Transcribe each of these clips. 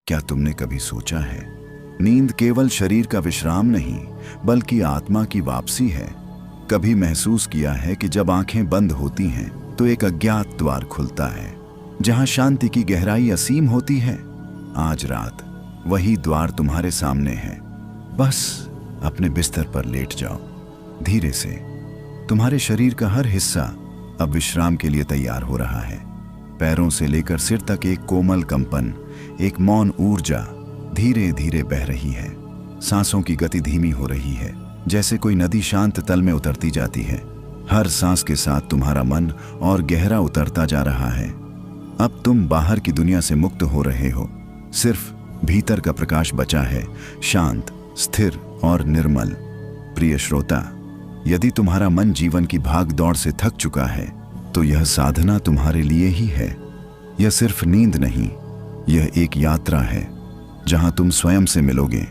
क्या तुमने कभी सोचा है, नींद केवल शरीर का विश्राम नहीं बल्कि आत्मा की वापसी है। कभी महसूस किया है कि जब आंखें बंद होती हैं तो एक अज्ञात द्वार खुलता है जहां शांति की गहराई असीम होती है। आज रात वही द्वार तुम्हारे सामने है। बस अपने बिस्तर पर लेट जाओ। धीरे से तुम्हारे शरीर का हर हिस्सा अब विश्राम के लिए तैयार हो रहा है। पैरों से लेकर सिर तक एक कोमल कंपन, एक मौन ऊर्जा धीरे धीरे बह रही है। सांसों की गति धीमी हो रही है, जैसे कोई नदी शांत तल में उतरती जाती है। हर सांस के साथ तुम्हारा मन और गहरा उतरता जा रहा है। अब तुम बाहर की दुनिया से मुक्त हो रहे हो। सिर्फ भीतर का प्रकाश बचा है, शांत, स्थिर और निर्मल। प्रिय श्रोता, यदि तुम्हारा मन जीवन की भाग दौड़ से थक चुका है तो यह साधना तुम्हारे लिए ही है। यह सिर्फ नींद नहीं, यह एक यात्रा है जहां तुम स्वयं से मिलोगे।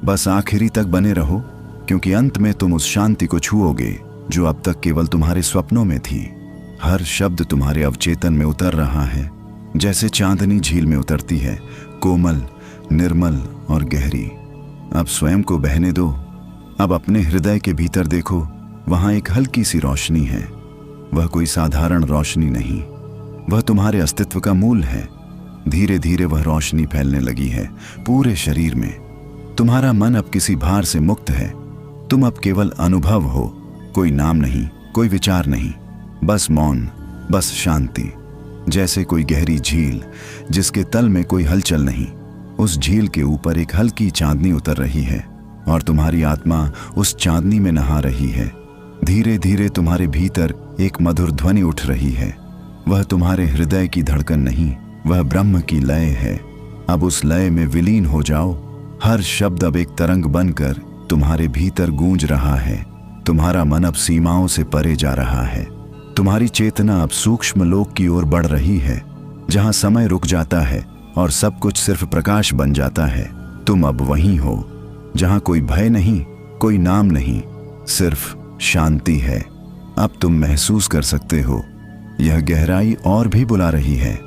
बस आखिरी तक बने रहो, क्योंकि अंत में तुम उस शांति को छुओगे जो अब तक केवल तुम्हारे सपनों में थी। हर शब्द तुम्हारे अवचेतन में उतर रहा है, जैसे चांदनी झील में उतरती है, कोमल, निर्मल और गहरी। अब स्वयं को बहने दो। अब अपने हृदय के भीतर देखो, वहां एक हल्की सी रोशनी है। वह कोई साधारण रोशनी नहीं, वह तुम्हारे अस्तित्व का मूल है। धीरे धीरे वह रोशनी फैलने लगी है पूरे शरीर में। तुम्हारा मन अब किसी भार से मुक्त है। तुम अब केवल अनुभव हो, कोई नाम नहीं, कोई विचार नहीं, बस मौन, बस शांति। जैसे कोई गहरी झील जिसके तल में कोई हलचल नहीं। उस झील के ऊपर एक हल्की चांदनी उतर रही है और तुम्हारी आत्मा उस चांदनी में नहा रही है। धीरे धीरे तुम्हारे भीतर एक मधुर ध्वनि उठ रही है। वह तुम्हारे हृदय की धड़कन नहीं, वह ब्रह्म की लय है। अब उस लय में विलीन हो जाओ। हर शब्द अब एक तरंग बनकर तुम्हारे भीतर गूंज रहा है। तुम्हारा मन अब सीमाओं से परे जा रहा है। तुम्हारी चेतना अब सूक्ष्म लोक की ओर बढ़ रही है, जहां समय रुक जाता है और सब कुछ सिर्फ प्रकाश बन जाता है। तुम अब वहीं हो जहां कोई भय नहीं, कोई नाम नहीं, सिर्फ शांति है। अब तुम महसूस कर सकते हो, यह गहराई और भी बुला रही है।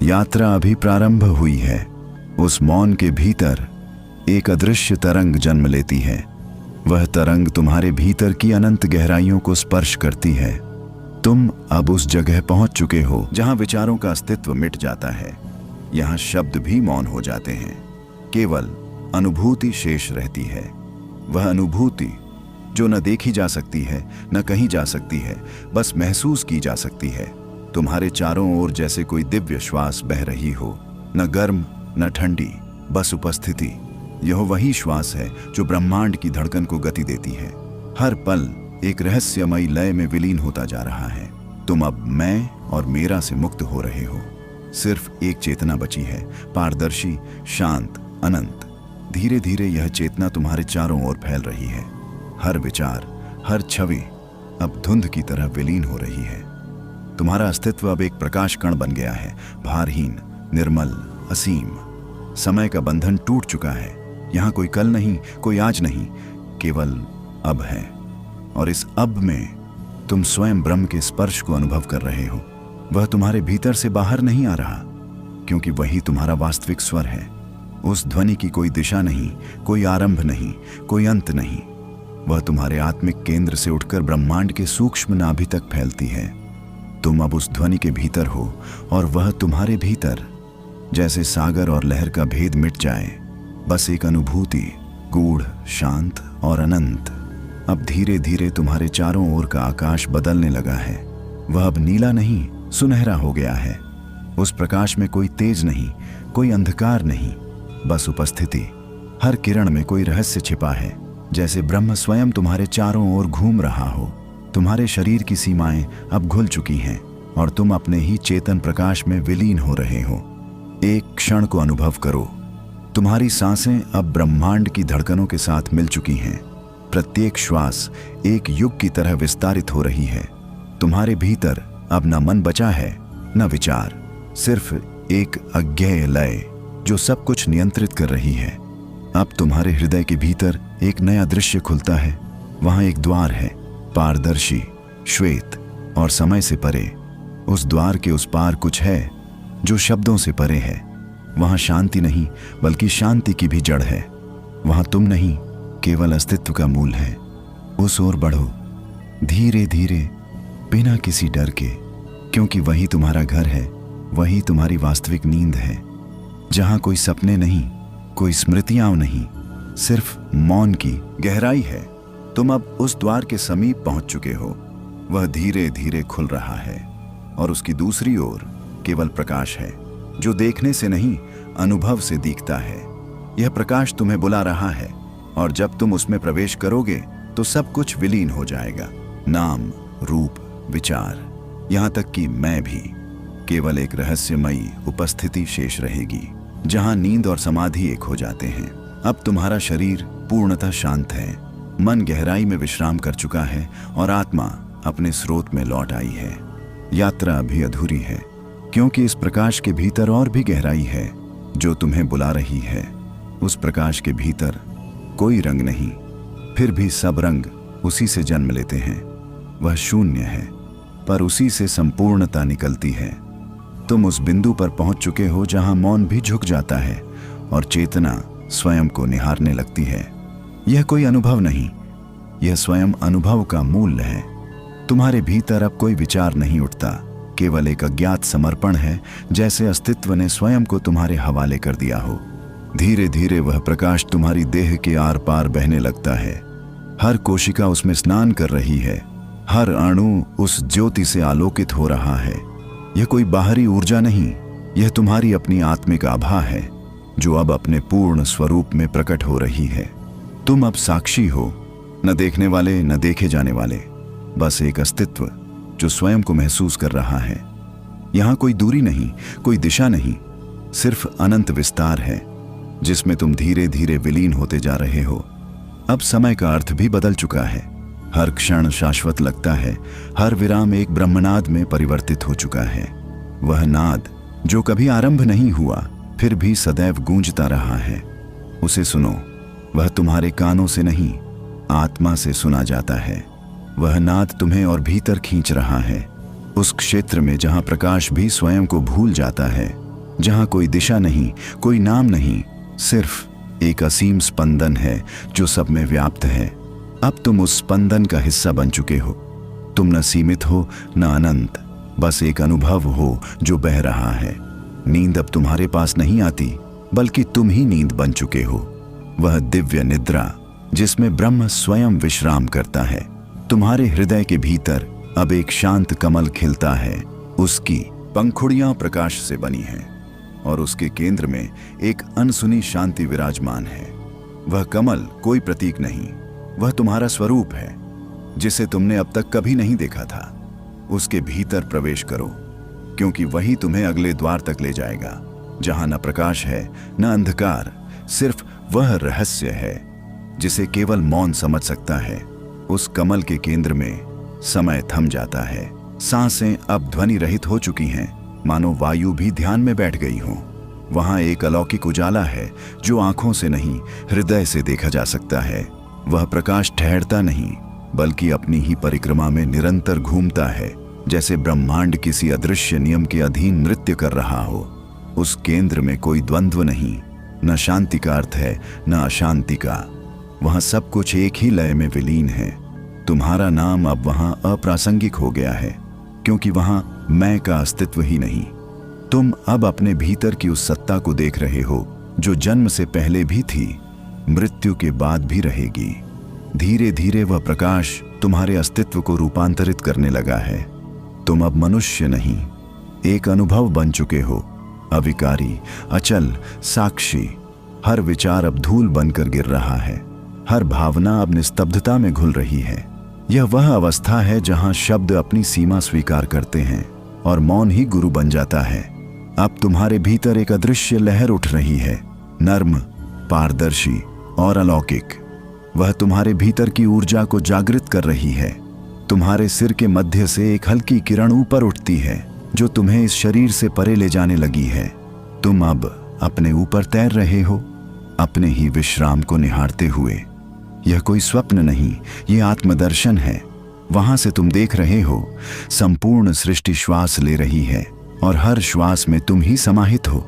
यात्रा अभी प्रारंभ हुई है। उस मौन के भीतर एक अदृश्य तरंग जन्म लेती है। वह तरंग तुम्हारे भीतर की अनंत गहराइयों को स्पर्श करती है। तुम अब उस जगह पहुंच चुके हो जहां विचारों का अस्तित्व मिट जाता है। यहां शब्द भी मौन हो जाते हैं, केवल अनुभूति शेष रहती है। वह अनुभूति जो न देखी जा सकती है, न कही जा सकती है, बस महसूस की जा सकती है। तुम्हारे चारों ओर जैसे कोई दिव्य श्वास बह रही हो, न गर्म न ठंडी, बस उपस्थिति। यह वही श्वास है जो ब्रह्मांड की धड़कन को गति देती है। हर पल एक रहस्यमयी लय में विलीन होता जा रहा है। तुम अब मैं और मेरा से मुक्त हो रहे हो। सिर्फ एक चेतना बची है, पारदर्शी, शांत, अनंत। धीरे धीरे यह चेतना तुम्हारे चारों ओर फैल रही है। हर विचार, हर छवि अब धुंध की तरह विलीन हो रही है। तुम्हारा अस्तित्व अब एक प्रकाश कण बन गया है, भारहीन, निर्मल, असीम। समय का बंधन टूट चुका है। यहाँ कोई कल नहीं, कोई आज नहीं, केवल अब है। और इस अब में तुम स्वयं ब्रह्म के स्पर्श को अनुभव कर रहे हो। वह तुम्हारे भीतर से बाहर नहीं आ रहा, क्योंकि वही तुम्हारा वास्तविक स्वर है। उस ध्वनि की कोई दिशा नहीं, कोई आरंभ नहीं, कोई अंत नहीं। वह तुम्हारे आत्मिक केंद्र से उठकर ब्रह्मांड के सूक्ष्म नाभि तक फैलती है। तुम अब उस ध्वनि के भीतर हो और वह तुम्हारे भीतर। जैसे सागर और लहर का भेद मिट जाए, बस एक अनुभूति, गूढ़, शांत और अनंत। अब धीरे धीरे तुम्हारे चारों ओर का आकाश बदलने लगा है। वह अब नीला नहीं, सुनहरा हो गया है। उस प्रकाश में कोई तेज नहीं, कोई अंधकार नहीं, बस उपस्थिति। हर किरण में कोई रहस्य छिपा है, जैसे ब्रह्म स्वयं तुम्हारे चारों ओर घूम रहा हो। तुम्हारे शरीर की सीमाएं अब घुल चुकी हैं और तुम अपने ही चेतन प्रकाश में विलीन हो रहे हो। एक क्षण को अनुभव करो। तुम्हारी सांसें अब ब्रह्मांड की धड़कनों के साथ मिल चुकी हैं। प्रत्येक श्वास एक युग की तरह विस्तारित हो रही है। तुम्हारे भीतर अब न मन बचा है, न विचार, सिर्फ एक अज्ञेय लय जो सब कुछ नियंत्रित कर रही है। अब तुम्हारे हृदय के भीतर एक नया दृश्य खुलता है। वहां एक द्वार है, पारदर्शी, श्वेत और समय से परे। उस द्वार के उस पार कुछ है जो शब्दों से परे है। वहां शांति नहीं बल्कि शांति की भी जड़ है। वहां तुम नहीं, केवल अस्तित्व का मूल है। उस ओर बढ़ो, धीरे धीरे, बिना किसी डर के, क्योंकि वही तुम्हारा घर है, वही तुम्हारी वास्तविक नींद है, जहां कोई सपने नहीं, कोई स्मृतियां नहीं, सिर्फ मौन की गहराई है। तुम अब उस द्वार के समीप पहुंच चुके हो। वह धीरे धीरे खुल रहा है और उसकी दूसरी ओर केवल प्रकाश है, जो देखने से नहीं, अनुभव से दिखता है। यह प्रकाश तुम्हें बुला रहा है और जब तुम उसमें प्रवेश करोगे तो सब कुछ विलीन हो जाएगा। नाम, रूप, विचार, यहां तक कि मैं भी। केवल एक रहस्यमयी उपस्थिति शेष रहेगी, जहां नींद और समाधि एक हो जाते हैं। अब तुम्हारा शरीर पूर्णतः शांत है, मन गहराई में विश्राम कर चुका है और आत्मा अपने स्रोत में लौट आई है। यात्रा अभी अधूरी है, क्योंकि इस प्रकाश के भीतर और भी गहराई है जो तुम्हें बुला रही है। उस प्रकाश के भीतर कोई रंग नहीं, फिर भी सब रंग उसी से जन्म लेते हैं। वह शून्य है, पर उसी से संपूर्णता निकलती है। तुम उस बिंदु पर पहुंच चुके हो जहां मौन भी झुक जाता है और चेतना स्वयं को निहारने लगती है। यह कोई अनुभव नहीं, यह स्वयं अनुभव का मूल्य है। तुम्हारे भीतर अब कोई विचार नहीं उठता, केवल एक अज्ञात समर्पण है, जैसे अस्तित्व ने स्वयं को तुम्हारे हवाले कर दिया हो। धीरे धीरे वह प्रकाश तुम्हारी देह के आर पार बहने लगता है। हर कोशिका उसमें स्नान कर रही है, हर अणु उस ज्योति से आलोकित हो रहा है। यह कोई बाहरी ऊर्जा नहीं, यह तुम्हारी अपनी आत्मिक आभा है, जो अब अपने पूर्ण स्वरूप में प्रकट हो रही है। तुम अब साक्षी हो, न देखने वाले न देखे जाने वाले, बस एक अस्तित्व जो स्वयं को महसूस कर रहा है। यहां कोई दूरी नहीं, कोई दिशा नहीं, सिर्फ अनंत विस्तार है जिसमें तुम धीरे धीरे विलीन होते जा रहे हो। अब समय का अर्थ भी बदल चुका है, हर क्षण शाश्वत लगता है, हर विराम एक ब्रह्मनाद में परिवर्तित हो चुका है। वह नाद जो कभी आरंभ नहीं हुआ, फिर भी सदैव गूंजता रहा है। उसे सुनो, वह तुम्हारे कानों से नहीं, आत्मा से सुना जाता है। वह नाद तुम्हें और भीतर खींच रहा है, उस क्षेत्र में जहां प्रकाश भी स्वयं को भूल जाता है, जहां कोई दिशा नहीं, कोई नाम नहीं, सिर्फ एक असीम स्पंदन है जो सब में व्याप्त है। अब तुम उस स्पंदन का हिस्सा बन चुके हो। तुम न सीमित हो न अनंत, बस एक अनुभव हो जो बह रहा है। नींद अब तुम्हारे पास नहीं आती, बल्कि तुम ही नींद बन चुके हो। वह दिव्य निद्रा जिसमें ब्रह्म स्वयं विश्राम करता है। तुम्हारे हृदय के भीतर अब एक शांत कमल खिलता है, उसकी पंखुड़ियां प्रकाश से बनी हैं और उसके केंद्र में एक अनसुनी शांति विराजमान है। वह कमल कोई प्रतीक नहीं, वह तुम्हारा स्वरूप है, जिसे तुमने अब तक कभी नहीं देखा था। उसके भीतर प्रवेश करो, क्योंकि वही तुम्हें अगले द्वार तक ले जाएगा, जहां न प्रकाश है न अंधकार, सिर्फ वह रहस्य है जिसे केवल मौन समझ सकता है। उस कमल के केंद्र में समय थम जाता है। सांसें अब ध्वनि रहित हो चुकी हैं, मानो वायु भी ध्यान में बैठ गई हो। वहां एक अलौकिक उजाला है जो आंखों से नहीं, हृदय से देखा जा सकता है। वह प्रकाश ठहरता नहीं, बल्कि अपनी ही परिक्रमा में निरंतर घूमता है, जैसे ब्रह्मांड किसी अदृश्य नियम के अधीन नृत्य कर रहा हो। उस केंद्र में कोई द्वंद्व नहीं, न शांति का अर्थ है न अशांति का। वहां सब कुछ एक ही लय में विलीन है। तुम्हारा नाम अब वहां अप्रासंगिक हो गया है, क्योंकि वहां मैं का अस्तित्व ही नहीं। तुम अब अपने भीतर की उस सत्ता को देख रहे हो जो जन्म से पहले भी थी, मृत्यु के बाद भी रहेगी। धीरे धीरे वह प्रकाश तुम्हारे अस्तित्व को रूपांतरित करने लगा है। तुम अब मनुष्य नहीं, एक अनुभव बन चुके हो, अविकारी, अचल, साक्षी। हर विचार अब धूल बनकर गिर रहा है, हर भावना अब निस्तब्धता में घुल रही है। यह वह अवस्था है जहां शब्द अपनी सीमा स्वीकार करते हैं और मौन ही गुरु बन जाता है। अब तुम्हारे भीतर एक अदृश्य लहर उठ रही है, नर्म, पारदर्शी और अलौकिक। वह तुम्हारे भीतर की ऊर्जा को जागृत कर रही है। तुम्हारे सिर के मध्य से एक हल्की किरण ऊपर उठती है जो तुम्हें इस शरीर से परे ले जाने लगी है। तुम अब अपने ऊपर तैर रहे हो, अपने ही विश्राम को निहारते हुए। यह कोई स्वप्न नहीं, यह आत्मदर्शन है। वहां से तुम देख रहे हो, संपूर्ण सृष्टि श्वास ले रही है और हर श्वास में तुम ही समाहित हो।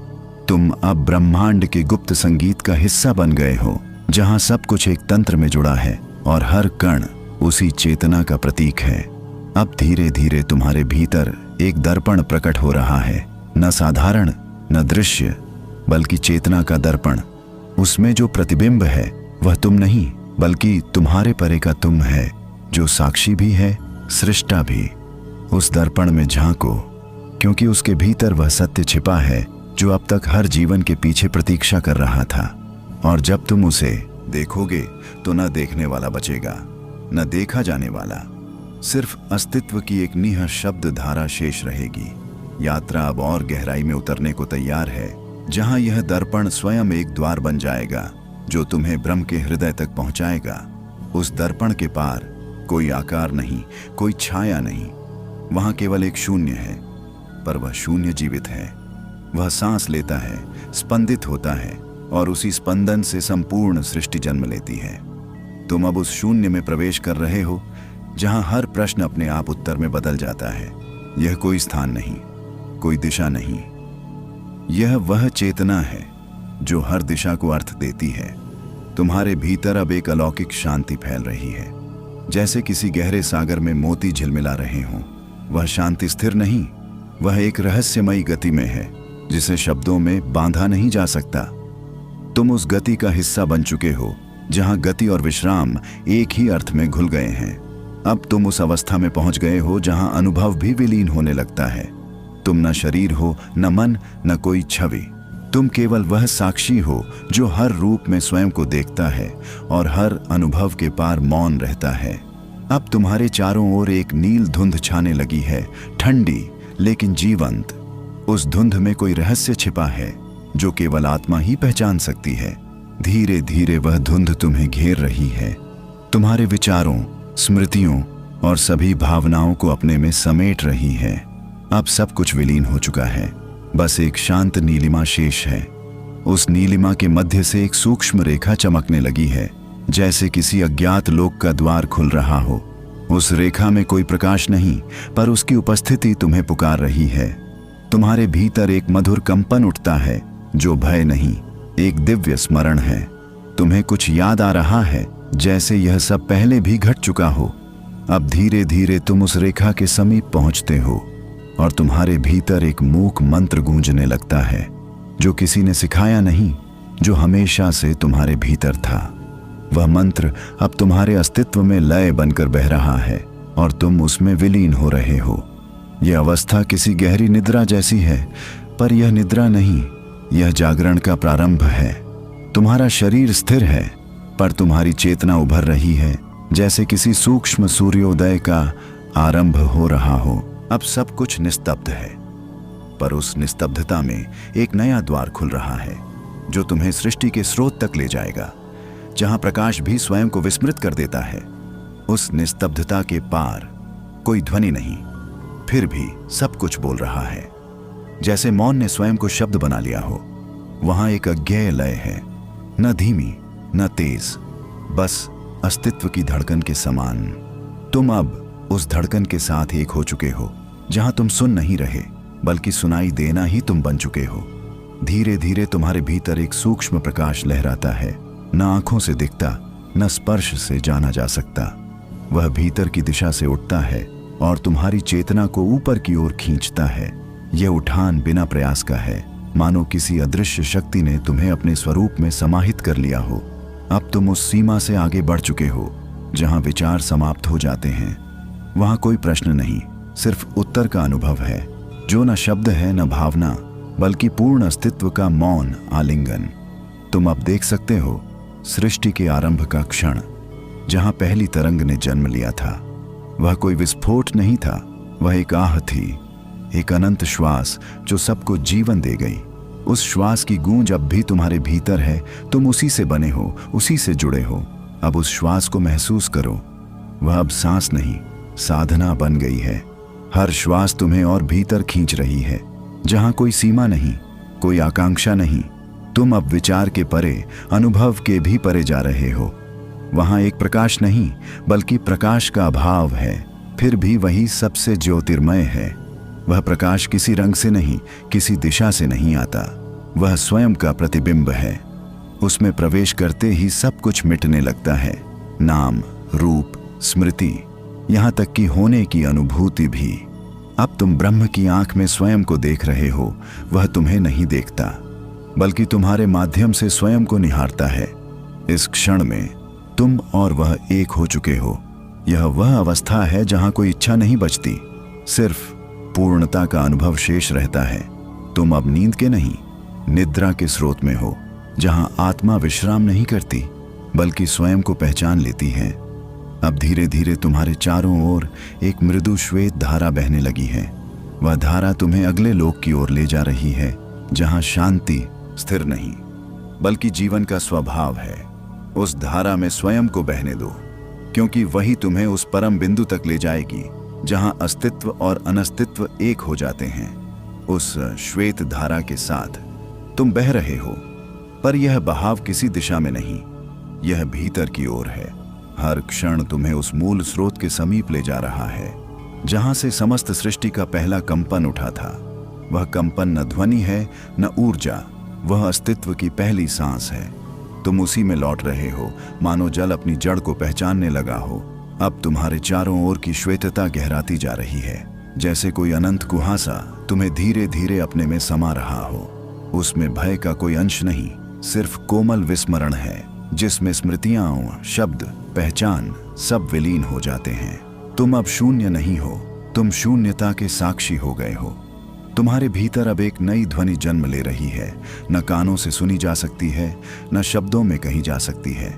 तुम अब ब्रह्मांड के गुप्त संगीत का हिस्सा बन गए हो, जहां सब कुछ एक तंत्र में जुड़ा है और हर कण उसी चेतना का प्रतीक है। अब धीरे धीरे तुम्हारे भीतर एक दर्पण प्रकट हो रहा है, न साधारण न दृश्य बल्कि चेतना का दर्पण। उसमें जो प्रतिबिंब है वह तुम नहीं बल्कि तुम्हारे परे का तुम है, जो साक्षी भी है, सृष्टा भी। उस दर्पण में झांको, क्योंकि उसके भीतर वह सत्य छिपा है जो अब तक हर जीवन के पीछे प्रतीक्षा कर रहा था। और जब तुम उसे देखोगे तो न देखने वाला बचेगा, न देखा जाने वाला, सिर्फ अस्तित्व की एक निह शब्द धारा शेष रहेगी। यात्रा अब और गहराई में उतरने को तैयार है, जहां यह दर्पण स्वयं एक द्वार बन जाएगा जो तुम्हें ब्रह्म के हृदय तक पहुंचाएगा। उस दर्पण के पार कोई आकार नहीं, कोई छाया नहीं, वहां केवल एक शून्य है। पर वह शून्य जीवित है, वह सांस लेता है, स्पंदित होता है और उसी स्पंदन से संपूर्ण सृष्टि जन्म लेती है। तुम अब उस शून्य में प्रवेश कर रहे हो, जहां हर प्रश्न अपने आप उत्तर में बदल जाता है। यह कोई स्थान नहीं, कोई दिशा नहीं, यह वह चेतना है जो हर दिशा को अर्थ देती है। तुम्हारे भीतर अब एक अलौकिक शांति फैल रही है, जैसे किसी गहरे सागर में मोती झिलमिला रहे हों। वह शांति स्थिर नहीं, वह एक रहस्यमयी गति में है जिसे शब्दों में बांधा नहीं जा सकता। तुम उस गति का हिस्सा बन चुके हो जहां गति और विश्राम एक ही अर्थ में घुल गए हैं। अब तुम उस अवस्था में पहुंच गए हो जहां अनुभव भी विलीन होने लगता है। तुम न शरीर हो, न मन, न कोई छवि। तुम केवल वह साक्षी हो जो हर रूप में स्वयं को देखता है और हर अनुभव के पार मौन रहता है। अब तुम्हारे चारों ओर एक नील धुंध छाने लगी है, ठंडी लेकिन जीवंत। उस धुंध में कोई रहस्य छिपा है जो केवल आत्मा ही पहचान सकती है। धीरे धीरे वह धुंध तुम्हें घेर रही है, तुम्हारे विचारों, स्मृतियों और सभी भावनाओं को अपने में समेट रही है। अब सब कुछ विलीन हो चुका है, बस एक शांत नीलिमा शेष है। उस नीलिमा के मध्य से एक सूक्ष्म रेखा चमकने लगी है, जैसे किसी अज्ञात लोक का द्वार खुल रहा हो। उस रेखा में कोई प्रकाश नहीं, पर उसकी उपस्थिति तुम्हें पुकार रही है। तुम्हारे भीतर एक मधुर कंपन उठता है जो भय नहीं, एक दिव्य स्मरण है। तुम्हें कुछ याद आ रहा है, जैसे यह सब पहले भी घट चुका हो। अब धीरे धीरे तुम उस रेखा के समीप पहुंचते हो और तुम्हारे भीतर एक मूक मंत्र गूंजने लगता है, जो किसी ने सिखाया नहीं, जो हमेशा से तुम्हारे भीतर था। वह मंत्र अब तुम्हारे अस्तित्व में लय बनकर बह रहा है और तुम उसमें विलीन हो रहे हो। यह अवस्था किसी गहरी निद्रा जैसी है, पर यह निद्रा नहीं, यह जागरण का प्रारंभ है। तुम्हारा शरीर स्थिर है, पर तुम्हारी चेतना उभर रही है, जैसे किसी सूक्ष्म सूर्योदय का आरंभ हो रहा हो। अब सब कुछ निस्तब्ध है, पर उस निस्तब्धता में एक नया द्वार खुल रहा है जो तुम्हें सृष्टि के स्रोत तक ले जाएगा, जहां प्रकाश भी स्वयं को विस्मृत कर देता है। उस निस्तब्धता के पार कोई ध्वनि नहीं, फिर भी सब कुछ बोल रहा है, जैसे मौन ने स्वयं को शब्द बना लिया हो। वहां एक अज्ञेय लय है, न धीमी न तेज, बस अस्तित्व की धड़कन के समान। तुम अब उस धड़कन के साथ एक हो चुके हो, जहां तुम सुन नहीं रहे बल्कि सुनाई देना ही तुम बन चुके हो। धीरे धीरे तुम्हारे भीतर एक सूक्ष्म प्रकाश लहराता है, न आंखों से दिखता, न स्पर्श से जाना जा सकता। वह भीतर की दिशा से उठता है और तुम्हारी चेतना को ऊपर की ओर खींचता है। यह उठान बिना प्रयास का है, मानो किसी अदृश्य शक्ति ने तुम्हें अपने स्वरूप में समाहित कर लिया हो। अब तुम उस सीमा से आगे बढ़ चुके हो जहां विचार समाप्त हो जाते हैं। वहां कोई प्रश्न नहीं, सिर्फ उत्तर का अनुभव है, जो न शब्द है न भावना, बल्कि पूर्ण अस्तित्व का मौन आलिंगन। तुम अब देख सकते हो सृष्टि के आरंभ का क्षण, जहां पहली तरंग ने जन्म लिया था। वह कोई विस्फोट नहीं था, वह एक आह थी, एक अनंत श्वास जो सबको जीवन दे गई। उस श्वास की गूंज अब भी तुम्हारे भीतर है, तुम उसी से बने हो, उसी से जुड़े हो। अब उस श्वास को महसूस करो, वह अब सांस नहीं, साधना बन गई है। हर श्वास तुम्हें और भीतर खींच रही है, जहां कोई सीमा नहीं, कोई आकांक्षा नहीं। तुम अब विचार के परे, अनुभव के भी परे जा रहे हो। वहां एक प्रकाश नहीं, बल्कि प्रकाश का अभाव है, फिर भी वही सबसे ज्योतिर्मय है। वह प्रकाश किसी रंग से नहीं, किसी दिशा से नहीं आता। वह स्वयं का प्रतिबिंब है। उसमें प्रवेश करते ही सब कुछ मिटने लगता है, नाम, रूप, स्मृति, यहाँ तक कि होने की अनुभूति भी। अब तुम ब्रह्म की आंख में स्वयं को देख रहे हो। वह तुम्हें नहीं देखता, बल्कि तुम्हारे माध्यम से स्वयं को निहारता है। इस क्षण में तुम और वह एक हो चुके हो। यह वह अवस्था है जहां कोई इच्छा नहीं बचती, सिर्फ पूर्णता का अनुभव शेष रहता है। तुम अब नींद के नहीं, निद्रा के स्रोत में हो, जहां आत्मा विश्राम नहीं करती बल्कि स्वयं को पहचान लेती है। अब धीरे धीरे तुम्हारे चारों ओर एक मृदु श्वेत धारा बहने लगी है। वह धारा तुम्हें अगले लोक की ओर ले जा रही है, जहां शांति स्थिर नहीं बल्कि जीवन का स्वभाव है। उस धारा में स्वयं को बहने दो, क्योंकि वही तुम्हें उस परम बिंदु तक ले जाएगी जहां अस्तित्व और अनस्तित्व एक हो जाते हैं। उस श्वेत धारा के साथ तुम बह रहे हो, पर यह बहाव किसी दिशा में नहीं, यह भीतर की ओर है। हर क्षण तुम्हें उस मूल स्रोत के समीप ले जा रहा है, जहां से समस्त सृष्टि का पहला कंपन उठा था। वह कंपन न ध्वनि है न ऊर्जा, वह अस्तित्व की पहली सांस है। तुम उसी में लौट रहे हो, मानो जल अपनी जड़ को पहचानने लगा हो। अब तुम्हारे चारों ओर की श्वेतता गहराती जा रही है, जैसे कोई अनंत कुहासा तुम्हें धीरे धीरे अपने में समा रहा हो। उसमें भय का कोई अंश नहीं, सिर्फ कोमल विस्मरण है, जिसमें स्मृतियां, शब्द, पहचान सब विलीन हो जाते हैं। तुम अब शून्य नहीं हो, तुम शून्यता के साक्षी हो गए हो। तुम्हारे भीतर अब एक नई ध्वनि जन्म ले रही है, न कानों से सुनी जा सकती है, न शब्दों में कही जा सकती है।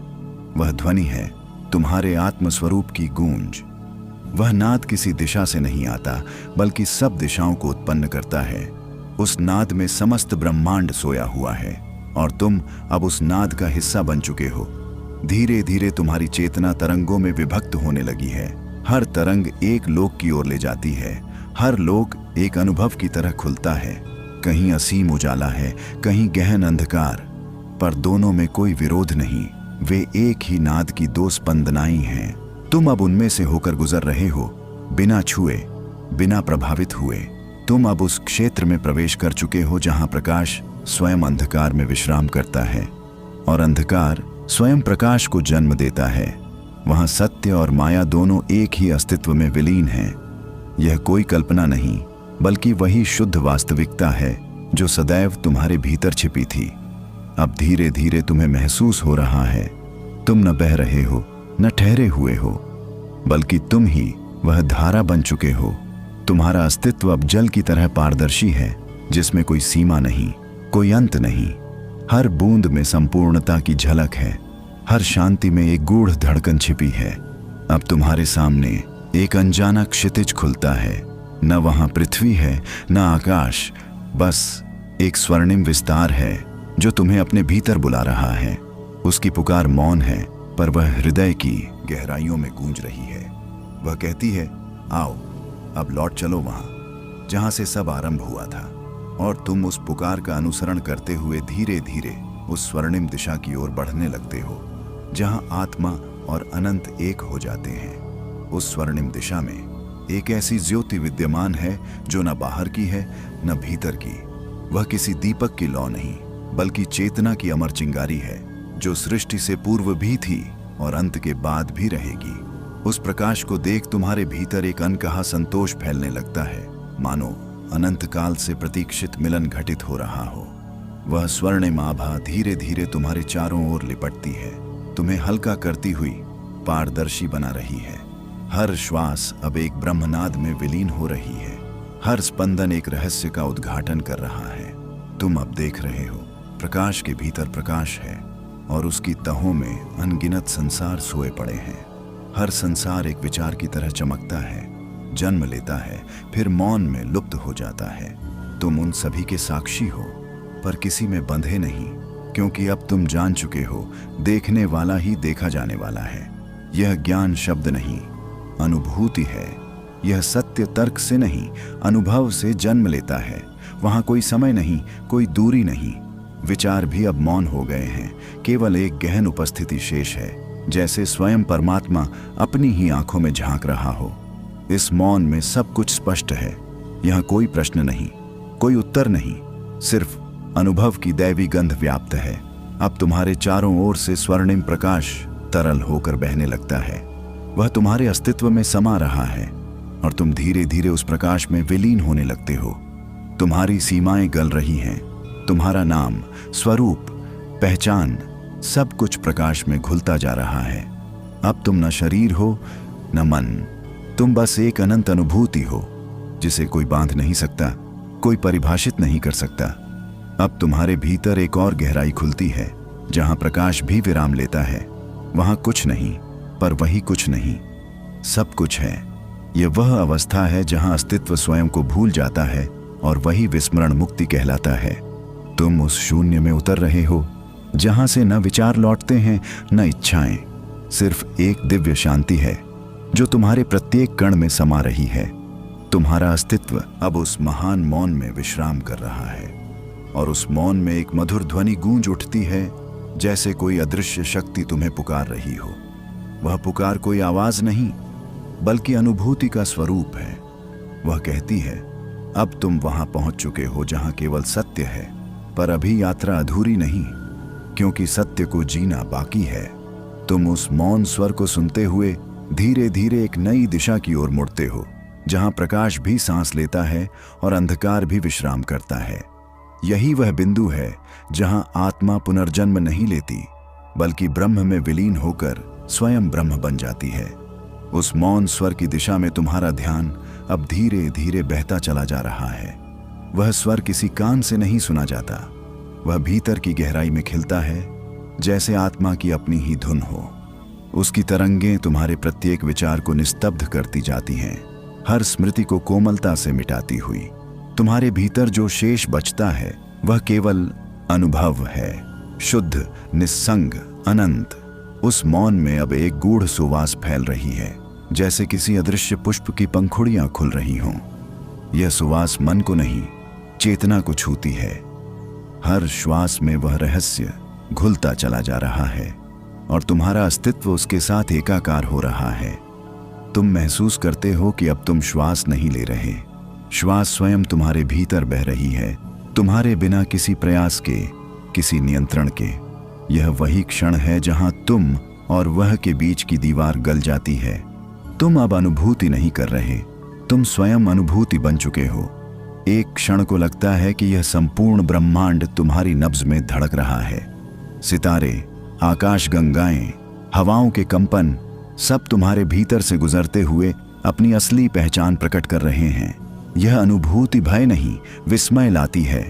वह ध्वनि है तुम्हारे आत्मस्वरूप की गूंज। वह नाद किसी दिशा से नहीं आता, बल्कि सब दिशाओं को उत्पन्न करता है। उस नाद में समस्त ब्रह्मांड सोया हुआ है और तुम अब उस नाद का हिस्सा बन चुके हो। धीरे धीरे तुम्हारी चेतना तरंगों में विभक्त होने लगी है। हर तरंग एक लोक की ओर ले जाती है, हर लोक एक अनुभव की तरह खुलता है। कहीं असीम उजाला है, कहीं गहन अंधकार, पर दोनों में कोई विरोध नहीं। वे एक ही नाद की दो स्पंदनाएं हैं। तुम अब उनमें से होकर गुजर रहे हो, बिना छुए, बिना प्रभावित हुए। तुम अब उस क्षेत्र में प्रवेश कर चुके हो जहां प्रकाश स्वयं अंधकार में विश्राम करता है और अंधकार स्वयं प्रकाश को जन्म देता है। वहां सत्य और माया दोनों एक ही अस्तित्व में विलीन हैं। यह कोई कल्पना नहीं, बल्कि वही शुद्ध वास्तविकता है जो सदैव तुम्हारे भीतर छिपी थी। अब धीरे धीरे तुम्हें महसूस हो रहा है, तुम न बह रहे हो न ठहरे हुए हो, बल्कि तुम ही वह धारा बन चुके हो। तुम्हारा अस्तित्व अब जल की तरह पारदर्शी है, जिसमें कोई सीमा नहीं, कोई अंत नहीं। हर बूंद में संपूर्णता की झलक है, हर शांति में एक गूढ़ धड़कन छिपी है। अब तुम्हारे सामने एक अनजाना क्षितिज खुलता है। न वहां पृथ्वी है न आकाश, बस एक स्वर्णिम विस्तार है जो तुम्हें अपने भीतर बुला रहा है। उसकी पुकार मौन है, पर वह हृदय की गहराइयों में गूंज रही है। वह कहती है, आओ अब लौट चलो वहां जहां से सब आरंभ हुआ था। और तुम उस पुकार का अनुसरण करते हुए धीरे धीरे उस स्वर्णिम दिशा की ओर बढ़ने लगते हो, जहां आत्मा और अनंत एक हो जाते हैं। उस स्वर्णिम दिशा में एक ऐसी ज्योति विद्यमान है जो न बाहर की है न भीतर की। वह किसी दीपक की लौ नहीं, बल्कि चेतना की अमर चिंगारी है, जो सृष्टि से पूर्व भी थी और अंत के बाद भी रहेगी। उस प्रकाश को देख तुम्हारे भीतर एक अनकहा संतोष फैलने लगता है, मानो अनंत काल से प्रतीक्षित मिलन घटित हो रहा हो। वह स्वर्णिम आभा धीरे धीरे तुम्हारे चारों ओर लिपटती है, तुम्हें हल्का करती हुई पारदर्शी बना रही है। हर श्वास अब एक ब्रह्मनाद में विलीन हो रही है, हर स्पंदन एक रहस्य का उद्घाटन कर रहा है। तुम अब देख रहे हो, प्रकाश के भीतर प्रकाश है और उसकी तहों में अनगिनत संसार सोए पड़े हैं। हर संसार एक विचार की तरह चमकता है, जन्म लेता है, फिर मौन में लुप्त हो जाता है। तुम उन सभी के साक्षी हो, पर किसी में बंधे नहीं, क्योंकि अब तुम जान चुके हो, देखने वाला ही देखा जाने वाला है। यह ज्ञान शब्द नहीं, अनुभूति है। यह सत्य तर्क से नहीं, अनुभव से जन्म लेता है। वहां कोई समय नहीं, कोई दूरी नहीं। विचार भी अब मौन हो गए हैं, केवल एक गहन उपस्थिति शेष है, जैसे स्वयं परमात्मा अपनी ही आंखों में झांक रहा हो। इस मौन में सब कुछ स्पष्ट है। यहाँ कोई प्रश्न नहीं, कोई उत्तर नहीं, सिर्फ अनुभव की दैवी गंध व्याप्त है। अब तुम्हारे चारों ओर से स्वर्णिम प्रकाश तरल होकर बहने लगता है। वह तुम्हारे अस्तित्व में समा रहा है और तुम धीरे धीरे उस प्रकाश में विलीन होने लगते हो। तुम्हारी सीमाएं गल रही हैं। तुम्हारा नाम, स्वरूप, पहचान, सब कुछ प्रकाश में घुलता जा रहा है। अब तुम न शरीर हो न मन, तुम बस एक अनंत अनुभूति हो जिसे कोई बांध नहीं सकता, कोई परिभाषित नहीं कर सकता। अब तुम्हारे भीतर एक और गहराई खुलती है जहां प्रकाश भी विराम लेता है। वहां कुछ नहीं, पर वही कुछ नहीं, सब कुछ है। यह वह अवस्था है जहां अस्तित्व स्वयं को भूल जाता है और वही विस्मरण मुक्ति कहलाता है। तुम उस शून्य में उतर रहे हो जहां से न विचार लौटते हैं न इच्छाएं, सिर्फ एक दिव्य शांति है जो तुम्हारे प्रत्येक कण में समा रही है। तुम्हारा अस्तित्व अब उस महान मौन में विश्राम कर रहा है और उस मौन में एक मधुर ध्वनि गूंज उठती है, जैसे कोई अदृश्य शक्ति तुम्हें पुकार रही हो। वह पुकार कोई आवाज नहीं, बल्कि अनुभूति का स्वरूप है। वह कहती है, अब तुम वहां पहुंच चुके हो जहां केवल सत्य है, पर अभी यात्रा अधूरी नहीं, क्योंकि सत्य को जीना बाकी है। तुम उस मौन स्वर को सुनते हुए धीरे धीरे एक नई दिशा की ओर मुड़ते हो, जहां प्रकाश भी सांस लेता है और अंधकार भी विश्राम करता है। यही वह बिंदु है जहां आत्मा पुनर्जन्म नहीं लेती, बल्कि ब्रह्म में विलीन होकर स्वयं ब्रह्म बन जाती है। उस मौन स्वर की दिशा में तुम्हारा ध्यान अब धीरे धीरे बहता चला जा रहा है। वह स्वर किसी कान से नहीं सुना जाता, वह भीतर की गहराई में खिलता है, जैसे आत्मा की अपनी ही धुन हो। उसकी तरंगें तुम्हारे प्रत्येक विचार को निस्तब्ध करती जाती हैं, हर स्मृति को कोमलता से मिटाती हुई। तुम्हारे भीतर जो शेष बचता है वह केवल अनुभव है, शुद्ध, निस्संग, अनंत। उस मौन में अब एक गूढ़ सुवास फैल रही है, जैसे किसी अदृश्य पुष्प की पंखुड़ियां खुल रही हों। यह सुवास मन को नहीं, चेतना को छूती है। हर श्वास में वह रहस्य घुलता चला जा रहा है और तुम्हारा अस्तित्व उसके साथ एकाकार हो रहा है। तुम महसूस करते हो कि अब तुम श्वास नहीं ले रहे, श्वास स्वयं तुम्हारे भीतर बह रही है, तुम्हारे बिना किसी प्रयास के, किसी नियंत्रण के। यह वही क्षण है जहां तुम और वह के बीच की दीवार गल जाती है। तुम अब अनुभूति नहीं कर रहे, तुम स्वयं अनुभूति बन चुके हो। एक क्षण को लगता है कि यह संपूर्ण ब्रह्मांड तुम्हारी नब्ज में धड़क रहा है। सितारे, आकाश गंगाएं, हवाओं के कंपन, सब तुम्हारे भीतर से गुजरते हुए अपनी असली पहचान प्रकट कर रहे हैं। यह अनुभूति भय नहीं, विस्मय लाती है,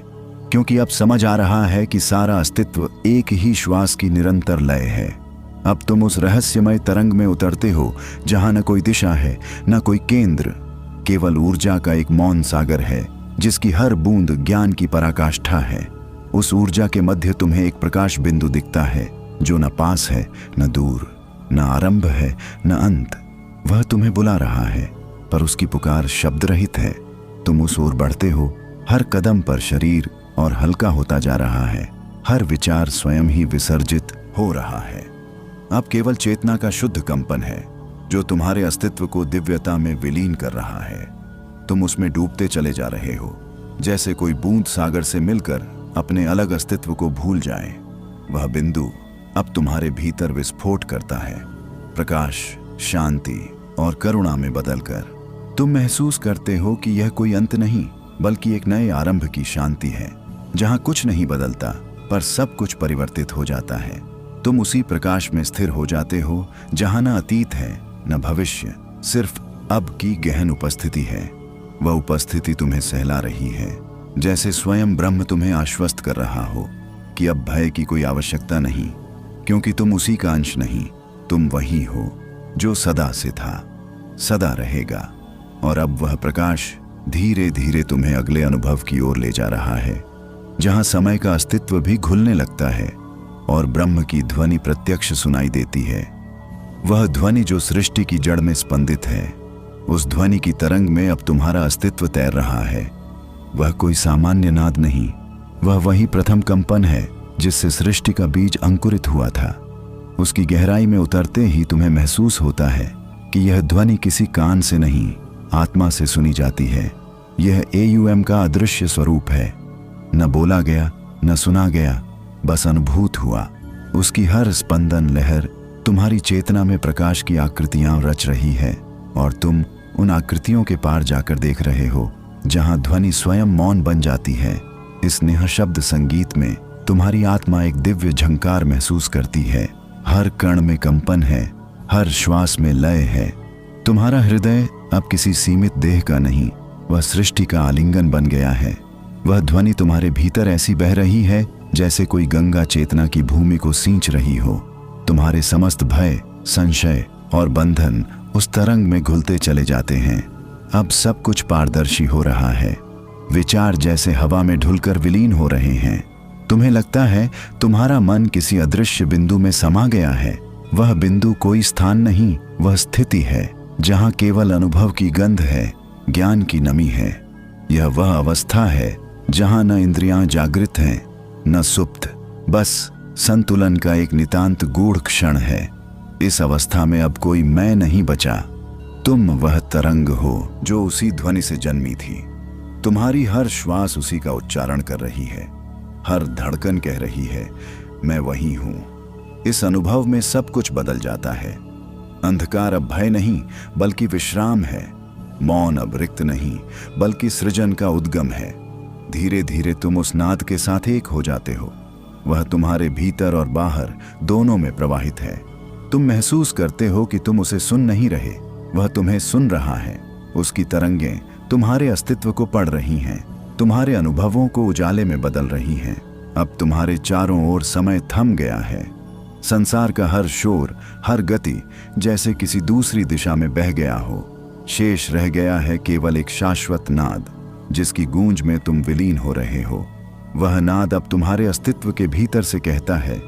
क्योंकि अब समझ आ रहा है कि सारा अस्तित्व एक ही श्वास की निरंतर लय है। अब तुम उस रहस्यमय तरंग में उतरते हो जहां न कोई दिशा है, न कोई केंद्र, केवल ऊर्जा का एक मौन सागर है जिसकी हर बूंद ज्ञान की पराकाष्ठा है। उस ऊर्जा के मध्य तुम्हें एक प्रकाश बिंदु दिखता है जो न पास है न दूर, न आरंभ है न अंत। वह तुम्हें बुला रहा है, पर उसकी पुकार शब्द रहित है। तुम उस ओर बढ़ते हो, हर कदम पर शरीर और हल्का होता जा रहा है, हर विचार स्वयं ही विसर्जित हो रहा है। अब केवल चेतना का शुद्ध कंपन है जो तुम्हारे अस्तित्व को दिव्यता में विलीन कर रहा है। तुम उसमें डूबते चले जा रहे हो, जैसे कोई बूंद सागर से मिलकर अपने अलग अस्तित्व को भूल जाए। वह बिंदु अब तुम्हारे भीतर विस्फोट करता है, प्रकाश, शांति और करुणा में बदलकर। तुम महसूस करते हो कि यह कोई अंत नहीं, बल्कि एक नए आरंभ की शांति है, जहां कुछ नहीं बदलता पर सब कुछ परिवर्तित हो जाता है। तुम उसी प्रकाश में स्थिर हो जाते हो जहां न अतीत है न भविष्य, सिर्फ अब की गहन उपस्थिति है। वह उपस्थिति तुम्हें सहला रही है, जैसे स्वयं ब्रह्म तुम्हें आश्वस्त कर रहा हो कि अब भय की कोई आवश्यकता नहीं, क्योंकि तुम उसी का अंश नहीं, तुम वही हो जो सदा से था, सदा रहेगा। और अब वह प्रकाश धीरे धीरे तुम्हें अगले अनुभव की ओर ले जा रहा है, जहां समय का अस्तित्व भी घुलने लगता है और ब्रह्म की ध्वनि प्रत्यक्ष सुनाई देती है। वह ध्वनि जो सृष्टि की जड़ में स्पंदित है। उस ध्वनि की तरंग में अब तुम्हारा अस्तित्व तैर रहा है। वह कोई सामान्य नाद नहीं, वह वही प्रथम कंपन है जिससे सृष्टि का बीज अंकुरित हुआ था। उसकी गहराई में उतरते ही तुम्हें महसूस होता है कि यह ध्वनि किसी कान से नहीं, आत्मा से सुनी जाती है। यह AUM का अदृश्य स्वरूप है, न बोला गया न सुना गया, बस अनुभूत हुआ। उसकी हर स्पंदन लहर तुम्हारी चेतना में प्रकाश की आकृतियां रच रही है और तुम उन आकृतियों के पार जाकर देख रहे हो जहां ध्वनि स्वयं मौन बन जाती है। इस निःशब्द संगीत में तुम्हारी आत्मा एक दिव्य झंकार महसूस करती है। हर कण में कंपन है, हर श्वास में लय है। तुम्हारा हृदय अब किसी सीमित देह का नहीं, वह सृष्टि का आलिंगन बन गया है। वह ध्वनि तुम्हारे भीतर ऐसी बह रही है जैसे कोई गंगा चेतना की भूमि को सींच रही हो। तुम्हारे समस्त भय, संशय और बंधन उस तरंग में घुलते चले जाते हैं। अब सब कुछ पारदर्शी हो रहा है। विचार जैसे हवा में ढुलकर विलीन हो रहे हैं। तुम्हें लगता है तुम्हारा मन किसी अदृश्य बिंदु में समा गया है। वह बिंदु कोई स्थान नहीं, वह स्थिति है जहां केवल अनुभव की गंध है, ज्ञान की नमी है। यह वह अवस्था है जहां न इंद्रियां जागृत हैं न सुप्त, बस संतुलन का एक नितांत गूढ़ क्षण है। इस अवस्था में अब कोई मैं नहीं बचा। तुम वह तरंग हो जो उसी ध्वनि से जन्मी थी। तुम्हारी हर श्वास उसी का उच्चारण कर रही है, हर धड़कन कह रही है मैं वही हूं। इस अनुभव में सब कुछ बदल जाता है। अंधकार अब भय नहीं बल्कि विश्राम है। मौन अब रिक्त नहीं बल्कि सृजन का उद्गम है। धीरे धीरे तुम उस नाद के साथ एक हो जाते हो। वह तुम्हारे भीतर और बाहर दोनों में प्रवाहित है। तुम महसूस करते हो कि तुम उसे सुन नहीं रहे, वह तुम्हें सुन रहा है। उसकी तरंगें तुम्हारे अस्तित्व को पढ़ रही हैं, तुम्हारे अनुभवों को उजाले में बदल रही हैं। अब तुम्हारे चारों ओर समय थम गया है। संसार का हर शोर, हर गति जैसे किसी दूसरी दिशा में बह गया हो। शेष रह गया है केवल एक शाश्वत नाद जिसकी गूंज में तुम विलीन हो रहे हो। वह नाद अब तुम्हारे अस्तित्व के भीतर से कहता है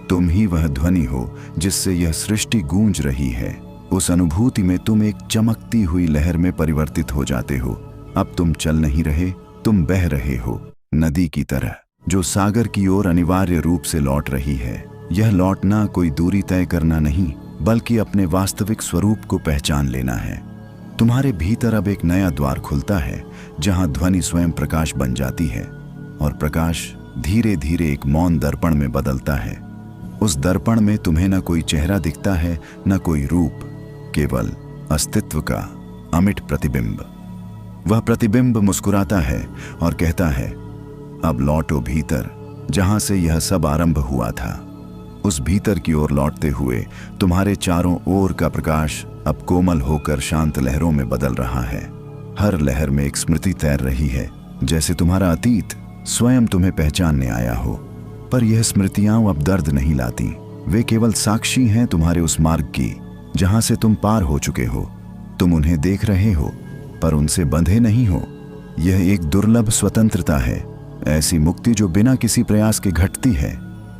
तुम ही वह ध्वनि हो जिससे यह सृष्टि गूंज रही है। उस अनुभूति में तुम एक चमकती हुई लहर में परिवर्तित हो जाते हो। अब तुम चल नहीं रहे, तुम बह रहे हो, नदी की तरह जो सागर की ओर अनिवार्य रूप से लौट रही है। यह लौटना कोई दूरी तय करना नहीं बल्कि अपने वास्तविक स्वरूप को पहचान लेना है। तुम्हारे भीतर अब एक नया द्वार खुलता है जहां ध्वनि स्वयं प्रकाश बन जाती है और प्रकाश धीरे धीरे एक मौन दर्पण में बदलता है। उस दर्पण में तुम्हें न कोई चेहरा दिखता है न कोई रूप, केवल अस्तित्व का अमिट प्रतिबिंब। वह प्रतिबिंब मुस्कुराता है और कहता है अब लौटो भीतर जहां से यह सब आरंभ हुआ था। उस भीतर की ओर लौटते हुए तुम्हारे चारों ओर का प्रकाश अब कोमल होकर शांत लहरों में बदल रहा है। हर लहर में एक स्मृति तैर रही है, जैसे तुम्हारा अतीत स्वयं तुम्हें पहचानने आया हो। पर यह स्मृतियां अब दर्द नहीं लाती, वे केवल साक्षी हैं तुम्हारे उस मार्ग की जहां से तुम पार हो चुके हो। तुम उन्हें देख रहे हो पर उनसे बंधे नहीं हो। यह एक दुर्लभ स्वतंत्रता है, ऐसी मुक्ति जो बिना किसी प्रयास के घटती है।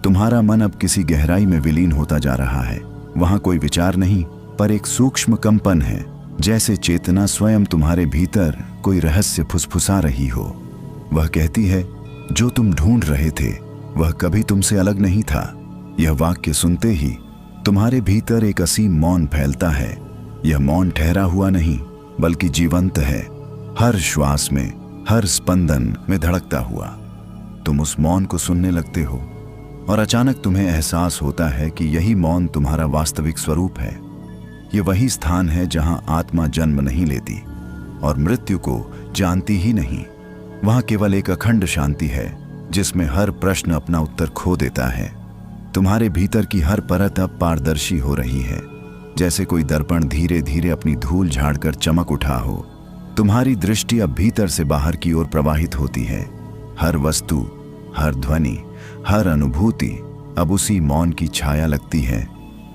तुम्हारा मन अब किसी गहराई में विलीन होता जा रहा है। वहां कोई विचार नहीं पर एक सूक्ष्म कंपन है, जैसे चेतना स्वयं तुम्हारे भीतर कोई रहस्य फुसफुसा रही हो। वह कहती है जो तुम ढूंढ रहे थे वह कभी तुमसे अलग नहीं था। यह वाक्य सुनते ही तुम्हारे भीतर एक असीम मौन फैलता है। यह मौन ठहरा हुआ नहीं बल्कि जीवंत है, हर श्वास में, हर स्पंदन में धड़कता हुआ। तुम उस मौन को सुनने लगते हो और अचानक तुम्हें एहसास होता है कि यही मौन तुम्हारा वास्तविक स्वरूप है। ये वही स्थान है जहां आत्मा जन्म नहीं लेती और मृत्यु को जानती ही नहीं। वहां केवल एक अखंड शांति है जिसमें हर प्रश्न अपना उत्तर खो देता है। तुम्हारे भीतर की हर परत अब पारदर्शी हो रही है, जैसे कोई दर्पण धीरे धीरे अपनी धूल झाड़कर चमक उठा हो। तुम्हारी दृष्टि अब भीतर से बाहर की ओर प्रवाहित होती है। हर वस्तु, हर ध्वनि, हर अनुभूति अब उसी मौन की छाया लगती है।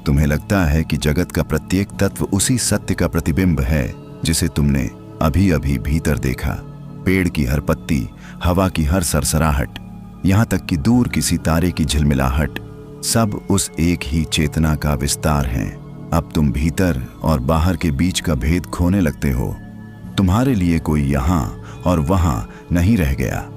तुम्हें लगता है कि जगत का प्रत्येक तत्व उसी सत्य का प्रतिबिंब है जिसे तुमने अभी अभी भीतर देखा। पेड़ की हर पत्ती, हवा की हर सरसराहट, यहाँ तक कि दूर किसी तारे की झिलमिलाहट, सब उस एक ही चेतना का विस्तार हैं। अब तुम भीतर और बाहर के बीच का भेद खोने लगते हो। तुम्हारे लिए कोई यहाँ और वहाँ नहीं रह गया।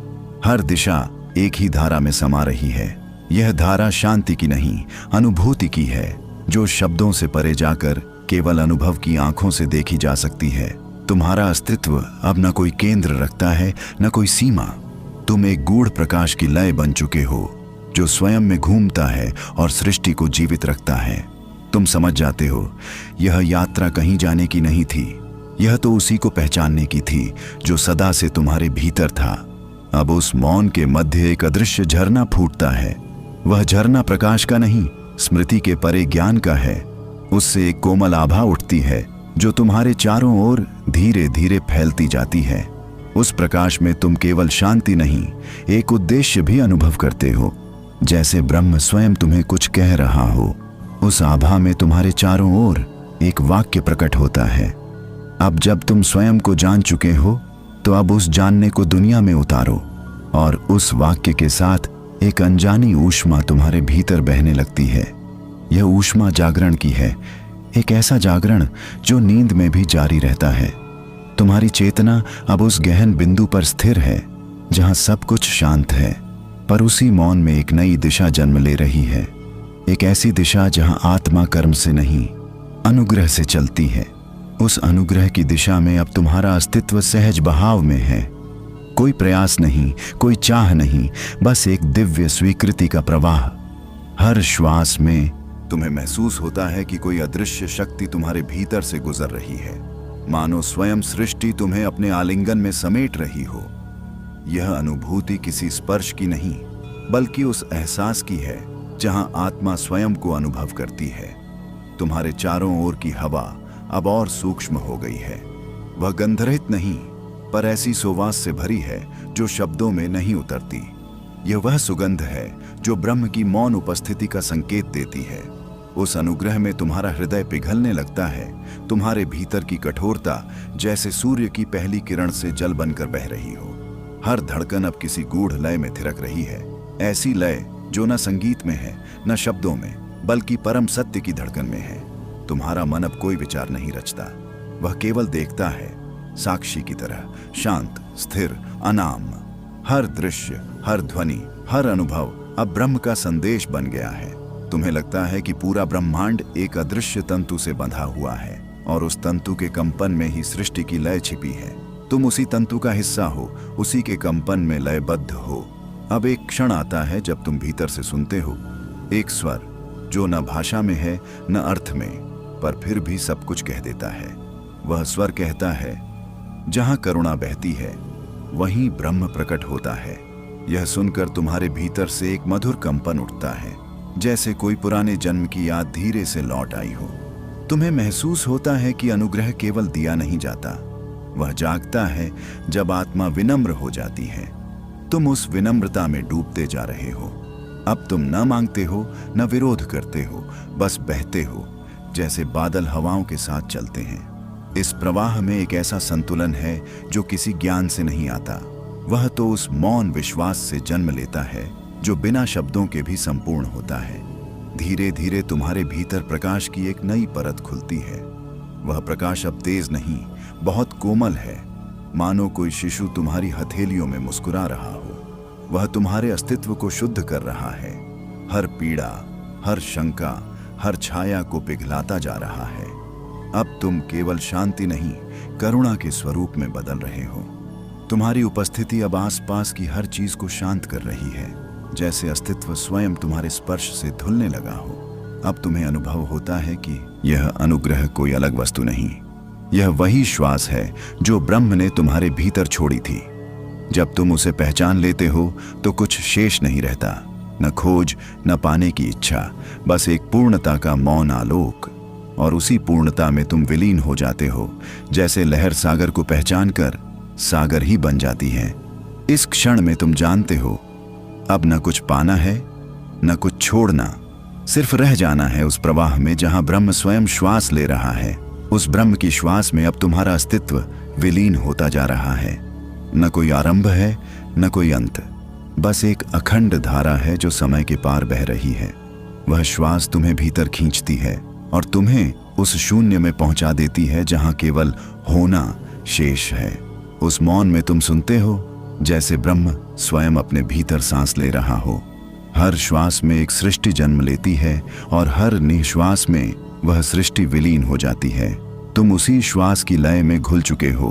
हर दिशा एक ही धारा में समा रही है। यह धारा शांति की नहीं, अनुभूति की है, जो शब्दों से परे जाकर केवल अनुभव की आंखों से देखी जा सकती है। तुम्हारा अस्तित्व अब न कोई केंद्र रखता है न कोई सीमा। तुम एक गूढ़ प्रकाश की लय बन चुके हो जो स्वयं में घूमता है और सृष्टि को जीवित रखता है। तुम समझ जाते हो यह यात्रा कहीं जाने की नहीं थी, यह तो उसी को पहचानने की थी जो सदा से तुम्हारे भीतर था। अब उस मौन के मध्य एक अदृश्य झरना फूटता है। वह झरना प्रकाश का नहीं, स्मृति के परे ज्ञान का है। उससे एक कोमल आभा उठती है जो तुम्हारे चारों ओर धीरे धीरे फैलती जाती है। उस प्रकाश में तुम केवल शांति नहीं, एक उद्देश्य भी अनुभव करते हो, जैसे ब्रह्म स्वयं तुम्हें कुछ कह रहा हो। उस आभा में तुम्हारे चारों ओर एक वाक्य प्रकट होता है। अब जब तुम स्वयं को जान चुके हो तो अब उस जानने को दुनिया में उतारो, और उस वाक्य के साथ एक अनजानी ऊष्मा तुम्हारे भीतर बहने लगती है। यह ऊष्मा जागरण की है, एक ऐसा जागरण जो नींद में भी जारी रहता है। तुम्हारी चेतना अब उस गहन बिंदु पर स्थिर है जहां सब कुछ शांत है, पर उसी मौन में एक नई दिशा जन्म ले रही है। एक ऐसी दिशा जहां आत्मा कर्म से नहीं, अनुग्रह से चलती है। उस अनुग्रह की दिशा में अब तुम्हारा अस्तित्व सहज बहाव में है। कोई प्रयास नहीं, कोई चाह नहीं, बस एक दिव्य स्वीकृति का प्रवाह। हर श्वास में तुम्हें महसूस होता है कि कोई अदृश्य शक्ति तुम्हारे भीतर से गुजर रही है, मानो स्वयं सृष्टि तुम्हें अपने आलिंगन में समेट रही हो। यह अनुभूति किसी स्पर्श की नहीं, बल्कि उस एहसास की है जहां आत्मा स्वयं को अनुभव करती है। तुम्हारे चारों ओर की हवा अब और सूक्ष्म हो गई है। वह गंधरहित नहीं, पर ऐसी सुवास से भरी है जो शब्दों में नहीं उतरती। यह वह सुगंध है जो ब्रह्म की मौन उपस्थिति का संकेत देती है। उस अनुग्रह में तुम्हारा हृदय पिघलने लगता है। तुम्हारे भीतर की कठोरता जैसे सूर्य की पहली किरण से जल बनकर बह रही हो। हर धड़कन अब किसी गूढ़ लय में थिरक रही है, ऐसी लय जो न संगीत में है, न शब्दों में, बल्कि परम सत्य की धड़कन में है। तुम्हारा मन अब कोई विचार नहीं रचता, वह केवल देखता है, साक्षी की तरह, शांत, स्थिर, अनाम। हर दृश्य, हर ध्वनि, हर अनुभव अब ब्रह्म का संदेश बन गया है। तुम्हें लगता है कि पूरा ब्रह्मांड एक अदृश्य तंतु से बंधा हुआ है, और उस तंतु के कंपन में ही सृष्टि की लय छिपी है। तुम उसी तंतु का हिस्सा हो, उसी के कंपन में लयबद्ध हो। अब एक क्षण आता है जब तुम भीतर से सुनते हो एक स्वर जो न भाषा में है, न अर्थ में, पर फिर भी सब कुछ कह देता है। वह स्वर कहता है, जहां करुणा बहती है वहीं ब्रह्म प्रकट होता है। यह सुनकर तुम्हारे भीतर से एक मधुर कंपन उठता है, जैसे कोई पुराने जन्म की याद धीरे से लौट आई हो। तुम्हें महसूस होता है कि अनुग्रह केवल दिया नहीं जाता, वह जागता है जब आत्मा विनम्र हो जाती है। तुम उस विनम्रता में डूबते जा रहे हो। अब तुम न मांगते हो, न विरोध करते हो, बस बहते हो, जैसे बादल हवाओं के साथ चलते हैं। इस प्रवाह में एक ऐसा संतुलन है जो किसी ज्ञान से नहीं आता। वह तो उस मौन विश्वास से जन्म लेता है जो बिना शब्दों के भी संपूर्ण होता है। धीरे धीरे तुम्हारे भीतर प्रकाश की एक नई परत खुलती है। वह प्रकाश अब तेज नहीं, बहुत कोमल है, मानो कोई शिशु तुम्हारी हथेलियों में मुस्कुरा रहा हो। वह तुम्हारे अस्तित्व को शुद्ध कर रहा है। हर पीड़ा, हर शंका, हर छाया को पिघलाता जा रहा है। अब तुम केवल शांति नहीं, करुणा के स्वरूप में बदल रहे हो। तुम्हारी उपस्थिति अब आसपास की हर चीज को शांत कर रही है, जैसे अस्तित्व स्वयं तुम्हारे स्पर्श से धुलने लगा हो। अब तुम्हें अनुभव होता है कि यह अनुग्रह कोई अलग वस्तु नहीं, यह वही श्वास है जो ब्रह्म ने तुम्हारे भीतर छोड़ी थी। जब तुम उसे पहचान लेते हो तो कुछ शेष नहीं रहता, न खोज, न पाने की इच्छा, बस एक पूर्णता का मौन आलोक। और उसी पूर्णता में तुम विलीन हो जाते हो, जैसे लहर सागर को पहचान कर सागर ही बन जाती है। इस क्षण में तुम जानते हो अब न कुछ पाना है, न कुछ छोड़ना, सिर्फ रह जाना है उस प्रवाह में जहां ब्रह्म स्वयं श्वास ले रहा है। उस ब्रह्म की श्वास में अब तुम्हारा अस्तित्व विलीन होता जा रहा है। न कोई आरंभ है, न कोई अंत, बस एक अखंड धारा है जो समय के पार बह रही है। वह श्वास तुम्हें भीतर खींचती है और तुम्हें उस शून्य में पहुंचा देती है जहां केवल होना शेष है। उस मौन में तुम सुनते हो जैसे ब्रह्म स्वयं अपने भीतर सांस ले रहा हो। हर श्वास में एक सृष्टि जन्म लेती है और हर निश्वास में वह सृष्टि विलीन हो जाती है। तुम उसी श्वास की लय में घुल चुके हो।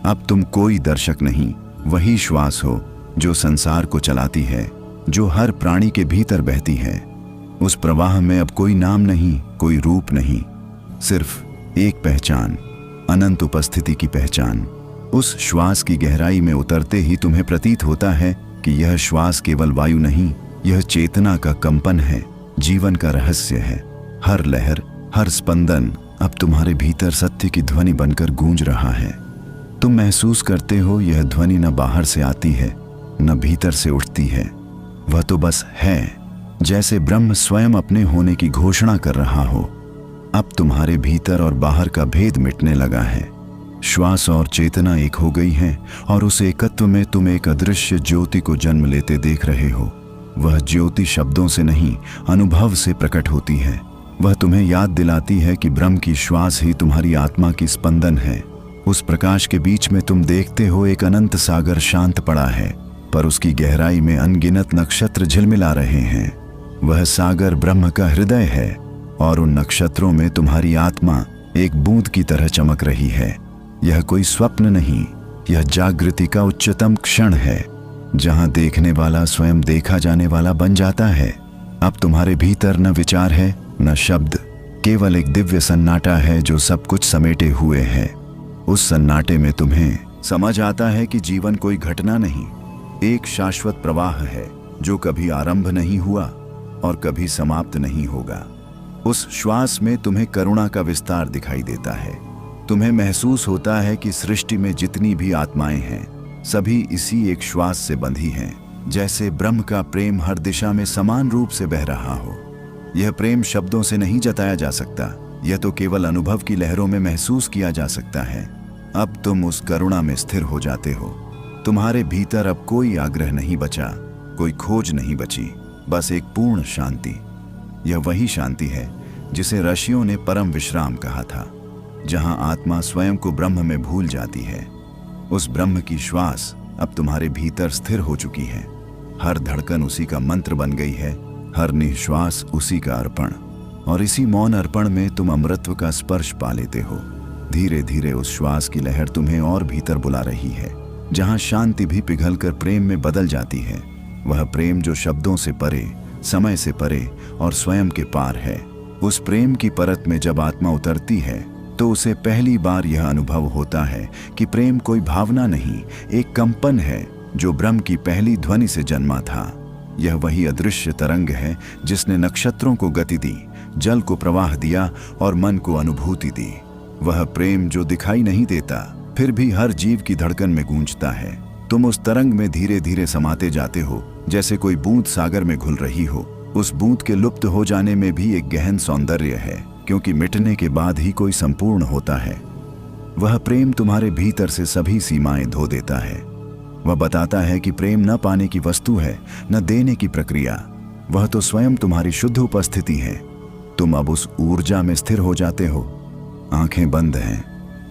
अब तुम कोई दर्शक नहीं, वही श्वास हो जो संसार को चलाती है, जो हर प्राणी के भीतर बहती है। उस प्रवाह में अब कोई नाम नहीं, कोई रूप नहीं, सिर्फ एक पहचान, अनंत उपस्थिति की पहचान। उस श्वास की गहराई में उतरते ही तुम्हें प्रतीत होता है कि यह श्वास केवल वायु नहीं, यह चेतना का कंपन है, जीवन का रहस्य है। हर लहर, हर स्पंदन अब तुम्हारे भीतर सत्य की ध्वनि बनकर गूंज रहा है। तुम महसूस करते हो यह ध्वनि न बाहर से आती है, न भीतर से उठती है, वह तो बस है, जैसे ब्रह्म स्वयं अपने होने की घोषणा कर रहा हो। अब तुम्हारे भीतर और बाहर का भेद मिटने लगा है। श्वास और चेतना एक हो गई है और उस एकत्व में तुम एक अदृश्य ज्योति को जन्म लेते देख रहे हो। वह ज्योति शब्दों से नहीं, अनुभव से प्रकट होती है। वह तुम्हें याद दिलाती है कि ब्रह्म की श्वास ही तुम्हारी आत्मा की स्पंदन है। उस प्रकाश के बीच में तुम देखते हो एक अनंत सागर शांत पड़ा है, पर उसकी गहराई में अनगिनत नक्षत्र झिलमिला रहे हैं। वह सागर ब्रह्म का हृदय है और उन नक्षत्रों में तुम्हारी आत्मा एक बूंद की तरह चमक रही है। यह कोई स्वप्न नहीं, यह जागृति का उच्चतम क्षण है, जहां देखने वाला स्वयं देखा जाने वाला बन जाता है। अब तुम्हारे भीतर न विचार है, न शब्द, केवल एक दिव्य सन्नाटा है जो सब कुछ समेटे हुए है। उस सन्नाटे में तुम्हें समझ आता है कि जीवन कोई घटना नहीं, एक शाश्वत प्रवाह है जो कभी आरंभ नहीं हुआ और कभी समाप्त नहीं होगा। उस श्वास में तुम्हें करुणा का विस्तार दिखाई देता है। तुम्हें महसूस होता है कि सृष्टि में जितनी भी आत्माएं हैं, सभी इसी एक श्वास से बंधी हैं, जैसे ब्रह्म का प्रेम हर दिशा में समान रूप से बह रहा हो। यह प्रेम शब्दों से नहीं जताया जा सकता, यह तो केवल अनुभव की लहरों में महसूस किया जा सकता है। अब तुम उस करुणा में स्थिर हो जाते हो। तुम्हारे भीतर अब कोई आग्रह नहीं बचा, कोई खोज नहीं बची, बस एक पूर्ण शांति। यह वही शांति है जिसे ऋषियों ने परम विश्राम कहा था, जहां आत्मा स्वयं को ब्रह्म में भूल जाती है। उस ब्रह्म की श्वास अब तुम्हारे भीतर स्थिर हो चुकी है। हर धड़कन उसी का मंत्र बन गई है, हर निश्वास उसी का अर्पण, और इसी मौन अर्पण में तुम अमृतत्व का स्पर्श पा लेते हो। धीरे धीरे उस श्वास की लहर तुम्हें और भीतर बुला रही है, जहां शांति भी पिघलकर प्रेम में बदल जाती है। वह प्रेम जो शब्दों से परे, समय से परे और स्वयं के पार है। उस प्रेम की परत में जब आत्मा उतरती है तो उसे पहली बार यह अनुभव होता है कि प्रेम कोई भावना नहीं, एक कंपन है जो ब्रह्म की पहली ध्वनि से जन्मा था। यह वही अदृश्य तरंग है जिसने नक्षत्रों को गति दी, जल को प्रवाह दिया और मन को अनुभूति दी। वह प्रेम जो दिखाई नहीं देता, फिर भी हर जीव की धड़कन में गूंजता है। तुम उस तरंग में धीरे धीरे समाते जाते हो, जैसे कोई बूंद सागर में घुल रही हो। उस बूंद के लुप्त हो जाने में भी एक गहन सौंदर्य है, क्योंकि मिटने के बाद ही कोई संपूर्ण होता है। वह प्रेम तुम्हारे भीतर से सभी सीमाएं धो देता है। वह बताता है कि प्रेम न पाने की वस्तु है, न देने की प्रक्रिया। वह तो स्वयं तुम्हारी शुद्ध उपस्थिति है। तुम अब उस ऊर्जा में स्थिर हो जाते हो। आंखें बंद हैं,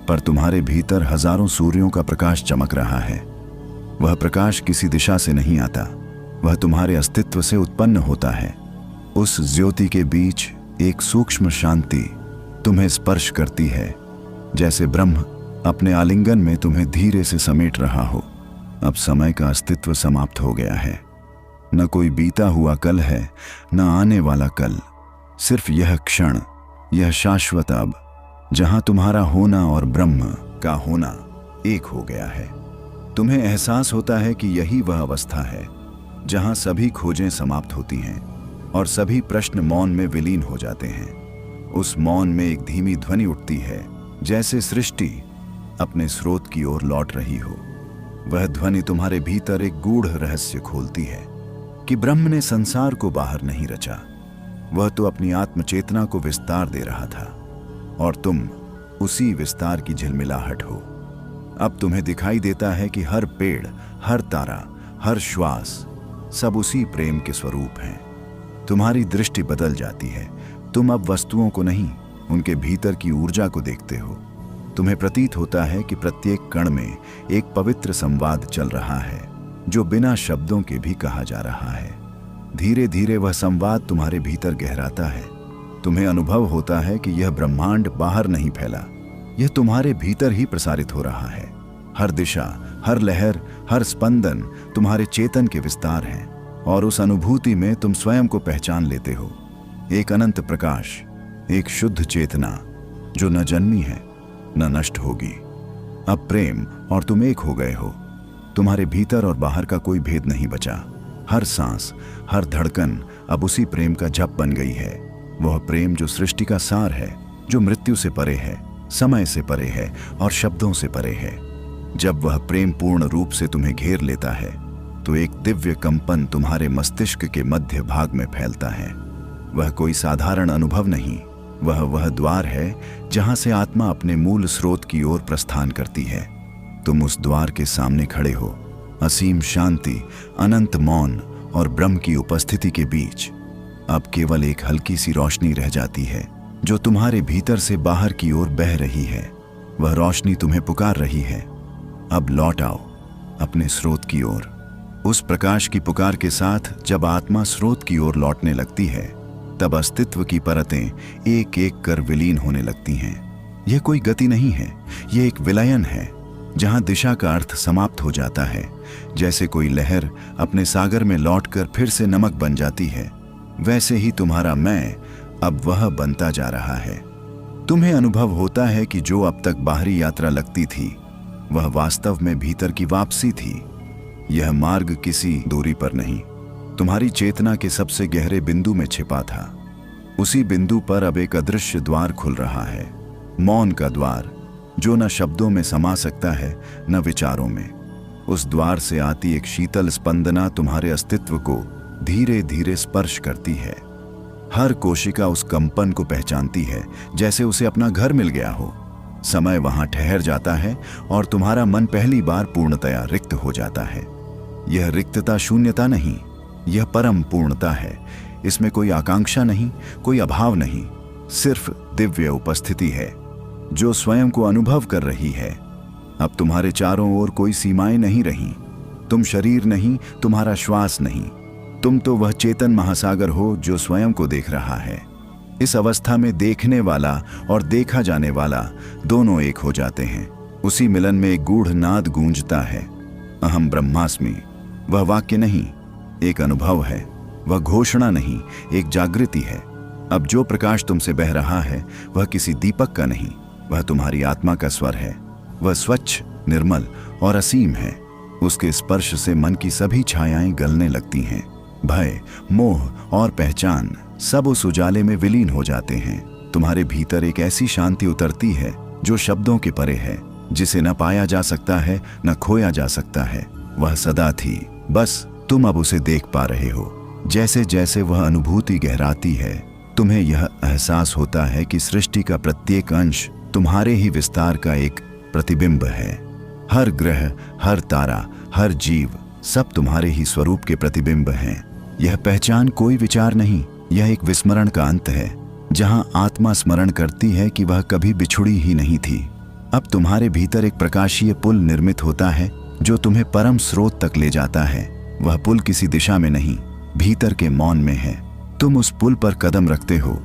पर तुम्हारे भीतर हजारों सूर्यों का प्रकाश चमक रहा है। वह प्रकाश किसी दिशा से नहीं आता, वह तुम्हारे अस्तित्व से उत्पन्न होता है। उस ज्योति के बीच एक सूक्ष्म शांति तुम्हें स्पर्श करती है, जैसे ब्रह्म अपने आलिंगन में तुम्हें धीरे से समेट रहा हो। अब समय का अस्तित्व समाप्त हो गया है। न कोई बीता हुआ कल है, न आने वाला कल, सिर्फ यह क्षण, यह शाश्वत अब, जहां तुम्हारा होना और ब्रह्म का होना एक हो गया है। तुम्हें एहसास होता है कि यही वह अवस्था है जहां सभी खोजें समाप्त होती हैं और सभी प्रश्न मौन में विलीन हो जाते हैं। उस मौन में एक धीमी ध्वनि उठती है, जैसे सृष्टि अपने स्रोत की ओर लौट रही हो। वह ध्वनि तुम्हारे भीतर एक गूढ़ रहस्य खोलती है कि ब्रह्म ने संसार को बाहर नहीं रचा, वह तो अपनी आत्मचेतना को विस्तार दे रहा था और तुम उसी विस्तार की झिलमिलाहट हो। अब तुम्हें दिखाई देता है कि हर पेड़, हर तारा, हर श्वास सब उसी प्रेम के स्वरूप हैं। तुम्हारी दृष्टि बदल जाती है। तुम अब वस्तुओं को नहीं, उनके भीतर की ऊर्जा को देखते हो। तुम्हें प्रतीत होता है कि प्रत्येक कण में एक पवित्र संवाद चल रहा है, जो बिना शब्दों के भी कहा जा रहा है। धीरे धीरे वह संवाद तुम्हारे भीतर गहराता है। तुम्हें अनुभव होता है कि यह ब्रह्मांड बाहर नहीं फैला, यह तुम्हारे भीतर ही प्रसारित हो रहा है। हर दिशा, हर लहर, हर स्पंदन तुम्हारे चेतन के विस्तार हैं, और उस अनुभूति में तुम स्वयं को पहचान लेते हो। एक अनंत प्रकाश, एक शुद्ध चेतना जो न जन्मी है न नष्ट होगी। अब प्रेम और तुम एक हो गए हो। तुम्हारे भीतर और बाहर का कोई भेद नहीं बचा। हर सांस, हर धड़कन अब उसी प्रेम का जप बन गई है। वह प्रेम जो सृष्टि का सार है, जो मृत्यु से परे है, समय से परे है और शब्दों से परे है। जब वह प्रेम पूर्ण रूप से तुम्हें घेर लेता है तो एक दिव्य कंपन तुम्हारे मस्तिष्क के मध्य भाग में फैलता है। वह कोई साधारण अनुभव नहीं, वह द्वार है जहां से आत्मा अपने मूल स्रोत की ओर प्रस्थान करती है। तुम उस द्वार के सामने खड़े हो, असीम शांति, अनंत मौन और ब्रह्म की उपस्थिति के बीच। अब केवल एक हल्की सी रोशनी रह जाती है जो तुम्हारे भीतर से बाहर की ओर बह रही है। वह रोशनी तुम्हें पुकार रही है, अब लौट आओ अपने स्रोत की ओर। उस प्रकाश की पुकार के साथ जब आत्मा स्रोत की ओर लौटने लगती है, तब अस्तित्व की परतें एक एक कर विलीन होने लगती हैं। यह कोई गति नहीं है, यह एक विलयन है जहां दिशा का अर्थ समाप्त हो जाता है। जैसे कोई लहर अपने सागर में लौटकर फिर से नमक बन जाती है, वैसे ही तुम्हारा मैं अब वह बनता जा रहा है। तुम्हें अनुभव होता है कि जो अब तक बाहरी यात्रा लगती थी, वह वास्तव में भीतर की वापसी थी। यह मार्ग किसी दूरी पर नहीं, तुम्हारी चेतना के सबसे गहरे बिंदु में छिपा था। उसी बिंदु पर अब एक अदृश्य द्वार खुल रहा है, मौन का द्वार, जो न शब्दों में समा सकता है न विचारों में। उस द्वार से आती एक शीतल स्पंदना तुम्हारे अस्तित्व को धीरे धीरे स्पर्श करती है। हर कोशिका उस कंपन को पहचानती है जैसे उसे अपना घर मिल गया हो। समय वहां ठहर जाता है और तुम्हारा मन पहली बार पूर्णतया रिक्त हो जाता है। यह रिक्तता शून्यता नहीं, यह परम पूर्णता है। इसमें कोई आकांक्षा नहीं, कोई अभाव नहीं, सिर्फ दिव्य उपस्थिति है जो स्वयं को अनुभव कर रही है। अब तुम्हारे चारों ओर कोई सीमाएं नहीं रहीं। तुम शरीर नहीं, तुम्हारा श्वास नहीं, तुम तो वह चेतन महासागर हो जो स्वयं को देख रहा है। इस अवस्था में देखने वाला और देखा जाने वाला दोनों एक हो जाते हैं। उसी मिलन में एक गूढ़ नाद गूंजता है, अहम ब्रह्मास्मि। वह वाक्य नहीं, एक अनुभव है। वह घोषणा नहीं, एक जागृति है। अब जो प्रकाश तुमसे बह रहा है वह किसी दीपक का नहीं, वह तुम्हारी आत्मा का स्वर है। वह स्वच्छ, निर्मल और असीम है। उसके स्पर्श से मन की सभी छायाएं गलने लगती हैं। भय, मोह और पहचान सब उस उजाले में विलीन हो जाते हैं। तुम्हारे भीतर एक ऐसी शांति उतरती है जो शब्दों के परे है, जिसे न पाया जा सकता है न खोया जा सकता है। वह सदा थी, बस तुम अब उसे देख पा रहे हो। जैसे जैसे वह अनुभूति गहराती है, तुम्हें यह एहसास होता है कि सृष्टि का प्रत्येक अंश तुम्हारे ही विस्तार का एक प्रतिबिंब है। हर ग्रह, हर तारा, हर जीव सब तुम्हारे ही स्वरूप के प्रतिबिंब हैं। यह पहचान कोई विचार नहीं, यह एक विस्मरण का अंत है, जहां आत्मा स्मरण करती है कि वह कभी बिछुड़ी ही नहीं थी। अब तुम्हारे भीतर एक प्रकाशीय पुल निर्मित होता है जो तुम्हें परम स्रोत तक ले जाता है। वह पुल किसी दिशा में नहीं, भीतर के मौन में है। तुम उस पुल पर कदम रखते हो।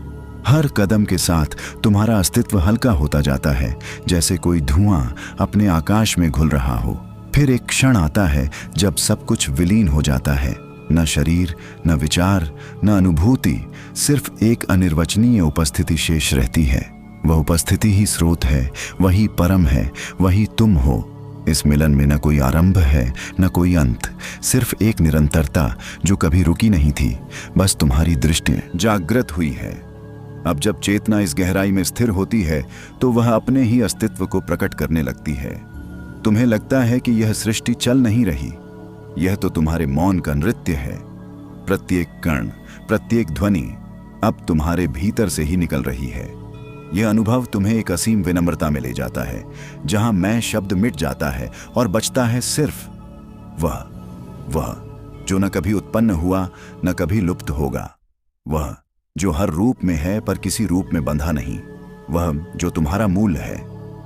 हर कदम के साथ तुम्हारा अस्तित्व हल्का होता जाता है, जैसे कोई धुआं अपने आकाश में घुल रहा हो। फिर एक क्षण आता है जब सब कुछ विलीन हो जाता है। न शरीर, न विचार, न अनुभूति, सिर्फ एक अनिर्वचनीय उपस्थिति शेष रहती है। वह उपस्थिति ही स्रोत है, वही परम है, वही तुम हो। इस मिलन में न कोई आरंभ है न कोई अंत, सिर्फ एक निरंतरता जो कभी रुकी नहीं थी। बस तुम्हारी दृष्टि जागृत हुई है। अब जब चेतना इस गहराई में स्थिर होती है तो वह अपने ही अस्तित्व को प्रकट करने लगती है। तुम्हें लगता है कि यह सृष्टि चल नहीं रही, यह तो तुम्हारे मौन का नृत्य है। प्रत्येक कण, प्रत्येक ध्वनि अब तुम्हारे भीतर से ही निकल रही है। यह अनुभव तुम्हें एक असीम विनम्रता में ले जाता है, जहां मैं शब्द मिट जाता है और बचता है सिर्फ वह जो न कभी उत्पन्न हुआ न कभी लुप्त होगा। वह जो हर रूप में है पर किसी रूप में बंधा नहीं। वह जो तुम्हारा मूल है,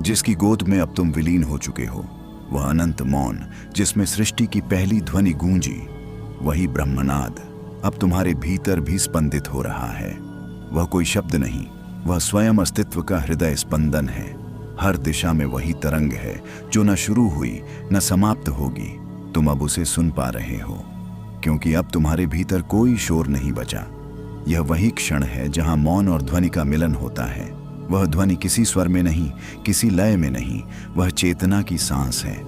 जिसकी गोद में अब तुम विलीन हो चुके हो। वह अनंत मौन जिसमें सृष्टि की पहली ध्वनि गूंजी। वही ब्रह्मनाद अब तुम्हारे भीतर भी स्पंदित हो रहा है। वह कोई शब्द नहीं, वह स्वयं अस्तित्व का हृदय स्पंदन है। हर दिशा में वही तरंग है जो न शुरू हुई न समाप्त होगी। तुम अब उसे सुन पा रहे हो, क्योंकि अब तुम्हारे भीतर कोई शोर नहीं बचा। यह वही क्षण है जहां मौन और ध्वनि का मिलन होता है। वह ध्वनि किसी स्वर में नहीं, किसी लय में नहीं, वह चेतना की सांस है।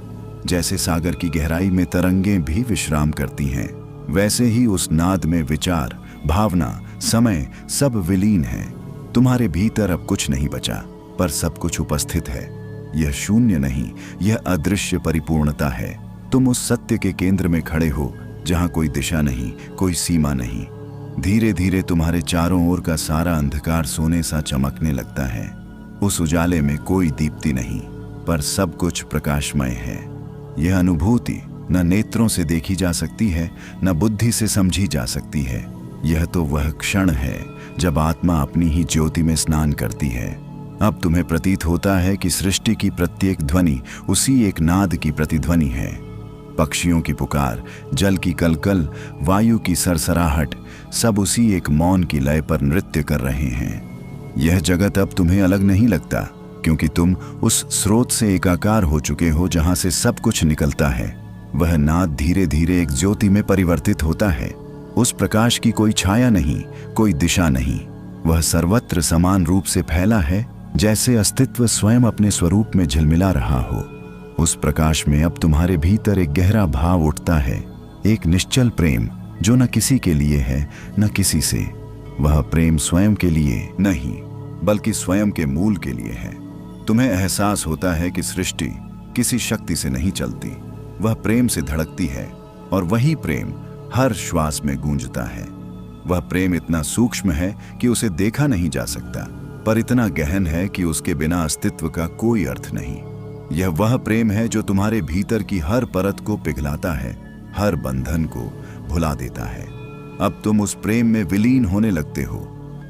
जैसे सागर की गहराई में तरंगें भी विश्राम करती हैं, वैसे ही उस नाद में विचार, भावना, समय सब विलीन है। तुम्हारे भीतर अब कुछ नहीं बचा, पर सब कुछ उपस्थित है। यह शून्य नहीं, यह अदृश्य परिपूर्णता है। तुम उस सत्य के केंद्र में खड़े हो जहां कोई दिशा नहीं, कोई सीमा नहीं। धीरे धीरे तुम्हारे चारों ओर का सारा अंधकार सोने सा चमकने लगता है। उस उजाले में कोई दीप्ति नहीं, पर सब कुछ प्रकाशमय है। यह अनुभूति न नेत्रों से देखी जा सकती है, न बुद्धि से समझी जा सकती है। यह तो वह क्षण है जब आत्मा अपनी ही ज्योति में स्नान करती है। अब तुम्हें प्रतीत होता है कि सृष्टि की प्रत्येक ध्वनि उसी एक नाद की प्रतिध्वनि है। पक्षियों की पुकार, जल की कलकल, वायु की सरसराहट, सब उसी एक मौन की लय पर नृत्य कर रहे हैं। यह जगत अब तुम्हें अलग नहीं लगता, क्योंकि तुम उस स्रोत से एकाकार हो चुके हो जहां से सब कुछ निकलता है। वह नाद धीरे धीरे एक ज्योति में परिवर्तित होता है। उस प्रकाश की कोई छाया नहीं, कोई दिशा नहीं। वह सर्वत्र समान रूप से फैला है, जैसे अस्तित्व स्वयं अपने स्वरूप में झिलमिला रहा हो। उस प्रकाश में अब तुम्हारे भीतर एक गहरा भाव उठता है, एक निश्चल प्रेम जो न किसी के लिए है न किसी से। वह प्रेम स्वयं के लिए नहीं, बल्कि स्वयं के मूल के लिए है। तुम्हें एहसास होता है कि सृष्टि किसी शक्ति से नहीं चलती, वह प्रेम से धड़कती है, और वही प्रेम हर श्वास में गूंजता है। वह प्रेम इतना सूक्ष्म है कि उसे देखा नहीं जा सकता, पर इतना गहन है कि उसके बिना अस्तित्व का कोई अर्थ नहीं। यह वह प्रेम है जो तुम्हारे भीतर की हर परत को पिघलाता है, हर बंधन को भुला देता है। अब तुम उस प्रेम में विलीन होने लगते हो।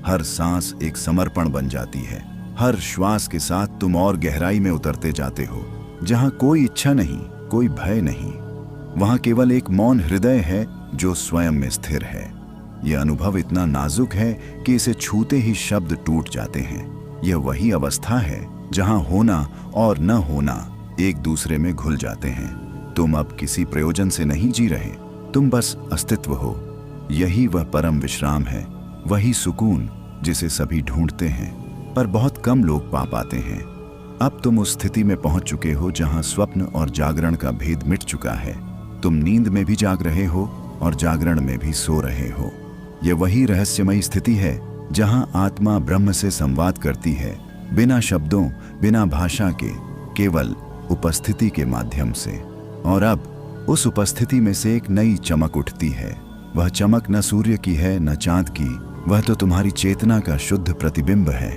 हर सांस एक समर्पण बन जाती है। हर श्वास के साथ तुम और गहराई में उतरते जाते हो, जहां कोई इच्छा नहीं, कोई भय नहीं। वहां केवल एक मौन हृदय है जो स्वयं में स्थिर है। यह अनुभव इतना नाजुक है कि इसे छूते ही शब्द टूट जाते हैं। यह वही अवस्था है जहां होना और न होना एक दूसरे में घुल जाते हैं। तुम अब किसी प्रयोजन से नहीं जी रहे, तुम बस अस्तित्व हो। यही वह परम विश्राम है, वही सुकून जिसे सभी ढूंढते हैं, पर बहुत कम लोग पा पाते हैं। अब तुम उस स्थिति में पहुंच चुके हो जहां स्वप्न और जागरण का भेद मिट चुका है। तुम नींद में भी जाग रहे हो और जागरण में भी सो रहे हो। यह वही रहस्यमयी स्थिति है जहां आत्मा ब्रह्म से संवाद करती है, बिना शब्दों, बिना भाषा के, केवल उपस्थिति के माध्यम से। और अब उस उपस्थिति में से एक नई चमक उठती है। वह चमक न सूर्य की है न चांद की, वह तो तुम्हारी चेतना का शुद्ध प्रतिबिंब है।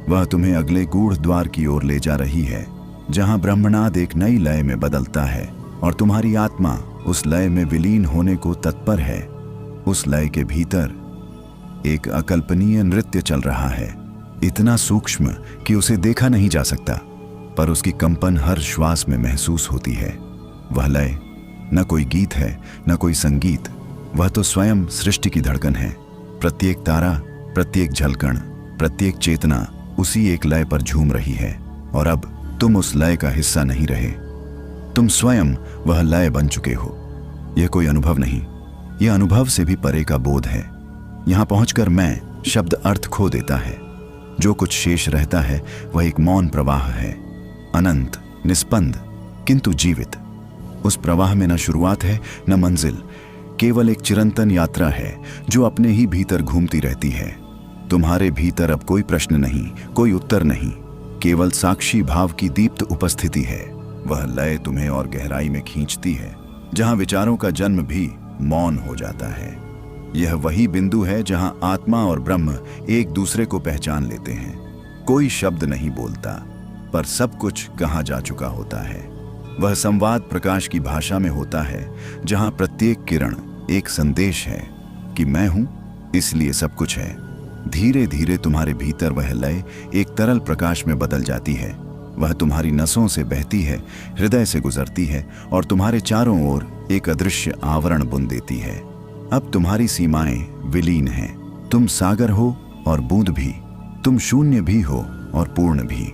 वह तुम्हें अगले गूढ़ द्वार की ओर ले जा रही है, जहां ब्रह्मनाद एक नई लय में बदलता है और तुम्हारी आत्मा उस लय में विलीन होने को तत्पर है। उस लय के भीतर एक अकल्पनीय नृत्य चल रहा है, इतना सूक्ष्म कि उसे देखा नहीं जा सकता, पर उसकी कंपन हर श्वास में महसूस होती है। वह लय न कोई गीत है, न कोई संगीत, वह तो स्वयं सृष्टि की धड़कन है। प्रत्येक तारा, प्रत्येक झलकण, प्रत्येक चेतना उसी एक लय पर झूम रही है। और अब तुम उस लय का हिस्सा नहीं रहे, तुम स्वयं वह लय बन चुके हो। यह कोई अनुभव नहीं, यह अनुभव से भी परे का बोध है। यहां पहुंचकर मैं शब्द अर्थ खो देता है। जो कुछ शेष रहता है वह एक मौन प्रवाह है, अनंत, निस्पंद, किंतु जीवित। उस प्रवाह में न शुरुआत है न मंजिल, केवल एक चिरंतन यात्रा है जो अपने ही भीतर घूमती रहती है। तुम्हारे भीतर अब कोई प्रश्न नहीं, कोई उत्तर नहीं, केवल साक्षी भाव की दीप्त उपस्थिति है। वह लय तुम्हें और गहराई में खींचती है, जहां विचारों का जन्म भी मौन हो जाता है। यह वही बिंदु है जहां आत्मा और ब्रह्म एक दूसरे को पहचान लेते हैं। कोई शब्द नहीं बोलता, पर सब कुछ कहा जा चुका होता है। वह संवाद प्रकाश की भाषा में होता है, जहां प्रत्येक किरण एक संदेश है कि मैं हूं, इसलिए सब कुछ है। धीरे धीरे तुम्हारे भीतर वह लय एक तरल प्रकाश में बदल जाती है। वह तुम्हारी नसों से बहती है, हृदय से गुजरती है और तुम्हारे चारों ओर एक अदृश्य आवरण बुन देती है। अब तुम्हारी सीमाएं विलीन हैं। तुम सागर हो और बूंद भी, तुम शून्य भी हो और पूर्ण भी।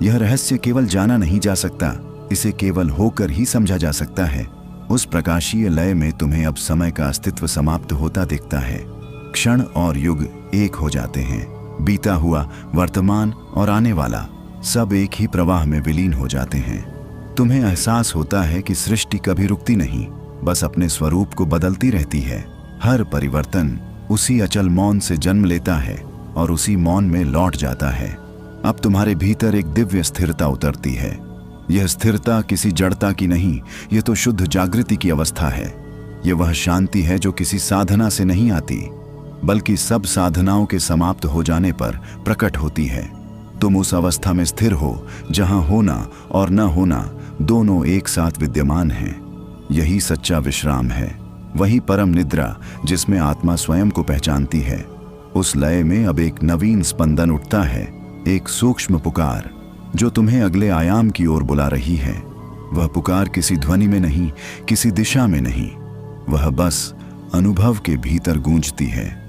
यह रहस्य केवल जाना नहीं जा सकता, इसे केवल होकर ही समझा जा सकता है। उस प्रकाशीय लय में तुम्हें अब समय का अस्तित्व समाप्त होता दिखता है। क्षण और युग एक हो जाते हैं। बीता हुआ, वर्तमान और आने वाला सब एक ही प्रवाह में विलीन हो जाते हैं। तुम्हें एहसास होता है कि सृष्टि कभी रुकती नहीं, बस अपने स्वरूप को बदलती रहती है। हर परिवर्तन उसी अचल मौन से जन्म लेता है और उसी मौन में लौट जाता है। अब तुम्हारे भीतर एक दिव्य स्थिरता उतरती है। यह स्थिरता किसी जड़ता की नहीं, यह तो शुद्ध जागृति की अवस्था है। यह वह शांति है जो किसी साधना से नहीं आती, बल्कि सब साधनाओं के समाप्त हो जाने पर प्रकट होती है। तुम उस अवस्था में स्थिर हो जहां होना और न होना दोनों एक साथ विद्यमान हैं। यही सच्चा विश्राम है, वही परम निद्रा जिसमें आत्मा स्वयं को पहचानती है। उस लय में अब एक नवीन स्पंदन उठता है, एक सूक्ष्म पुकार जो तुम्हें अगले आयाम की ओर बुला रही है। वह पुकार किसी ध्वनि में नहीं, किसी दिशा में नहीं, वह बस अनुभव के भीतर गूंजती है।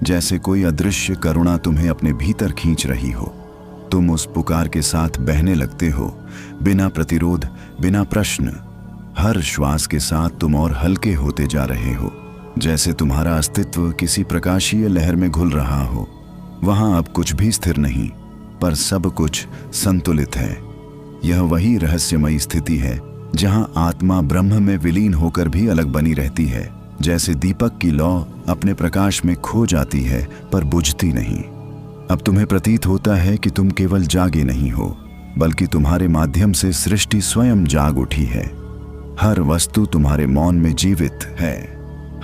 जैसे कोई अदृश्य करुणा तुम्हें अपने भीतर खींच रही हो। तुम उस पुकार के साथ बहने लगते हो, बिना प्रतिरोध, बिना प्रश्न। हर श्वास के साथ तुम और हल्के होते जा रहे हो, जैसे तुम्हारा अस्तित्व किसी प्रकाशीय लहर में घुल रहा हो। वहां अब कुछ भी स्थिर नहीं, पर सब कुछ संतुलित है। यह वही रहस्यमयी स्थिति है जहां आत्मा ब्रह्म में विलीन होकर भी अलग बनी रहती है। जैसे दीपक की लौ अपने प्रकाश में खो जाती है पर बुझती नहीं। अब तुम्हें प्रतीत होता है कि तुम केवल जागे नहीं हो, बल्कि तुम्हारे माध्यम से सृष्टि स्वयं जाग उठी है। हर वस्तु तुम्हारे मौन में जीवित है,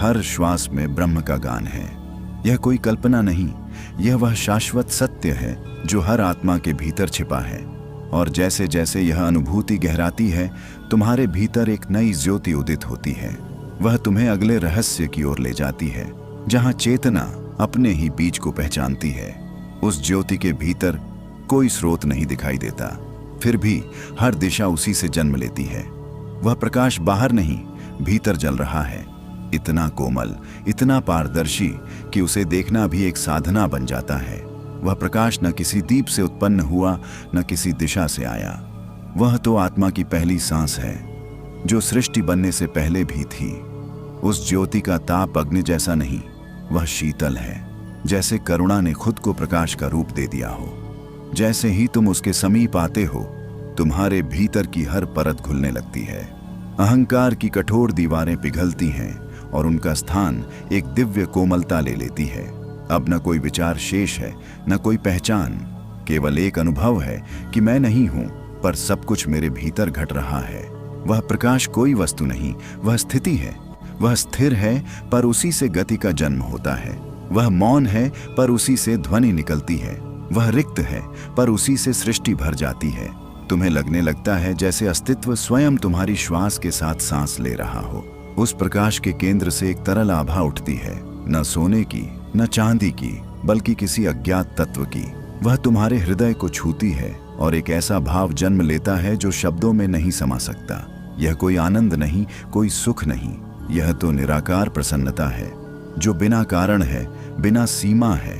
हर श्वास में ब्रह्म का गान है। यह कोई कल्पना नहीं, यह वह शाश्वत सत्य है जो हर आत्मा के भीतर छिपा है। और जैसे जैसे यह अनुभूति गहराती है, तुम्हारे भीतर एक नई ज्योति उदित होती है। वह तुम्हें अगले रहस्य की ओर ले जाती है, जहां चेतना अपने ही बीज को पहचानती है। उस ज्योति के भीतर कोई स्रोत नहीं दिखाई देता, फिर भी हर दिशा उसी से जन्म लेती है। वह प्रकाश बाहर नहीं, भीतर जल रहा है, इतना कोमल, इतना पारदर्शी कि उसे देखना भी एक साधना बन जाता है। वह प्रकाश न किसी दीप से उत्पन्न हुआ, न किसी दिशा से आया। वह तो आत्मा की पहली सांस है, जो सृष्टि बनने से पहले भी थी। उस ज्योति का ताप अग्नि जैसा नहीं, वह शीतल है, जैसे करुणा ने खुद को प्रकाश का रूप दे दिया हो। जैसे ही तुम उसके समीप आते हो, तुम्हारे भीतर की हर परत खुलने लगती है। अहंकार की कठोर दीवारें पिघलती हैं और उनका स्थान एक दिव्य कोमलता ले लेती है। अब न कोई विचार शेष है, न कोई पहचान, केवल एक अनुभव है कि मैं नहीं हूं, पर सब कुछ मेरे भीतर घट रहा है। वह प्रकाश कोई वस्तु नहीं, वह स्थिति है। वह स्थिर है, पर उसी से गति का जन्म होता है। वह मौन है, पर उसी से ध्वनि निकलती है। वह रिक्त है, पर उसी से सृष्टि भर जाती है। तुम्हें लगने लगता है जैसे अस्तित्व स्वयं तुम्हारी श्वास के साथ सांस ले रहा हो। उस प्रकाश के केंद्र से एक तरल आभा उठती है, न सोने की, न चांदी की, बल्कि किसी अज्ञात तत्व की। वह तुम्हारे हृदय को छूती है और एक ऐसा भाव जन्म लेता है जो शब्दों में नहीं समा सकता। यह कोई आनंद नहीं, कोई सुख नहीं, यह तो निराकार प्रसन्नता है जो बिना कारण है, बिना सीमा है।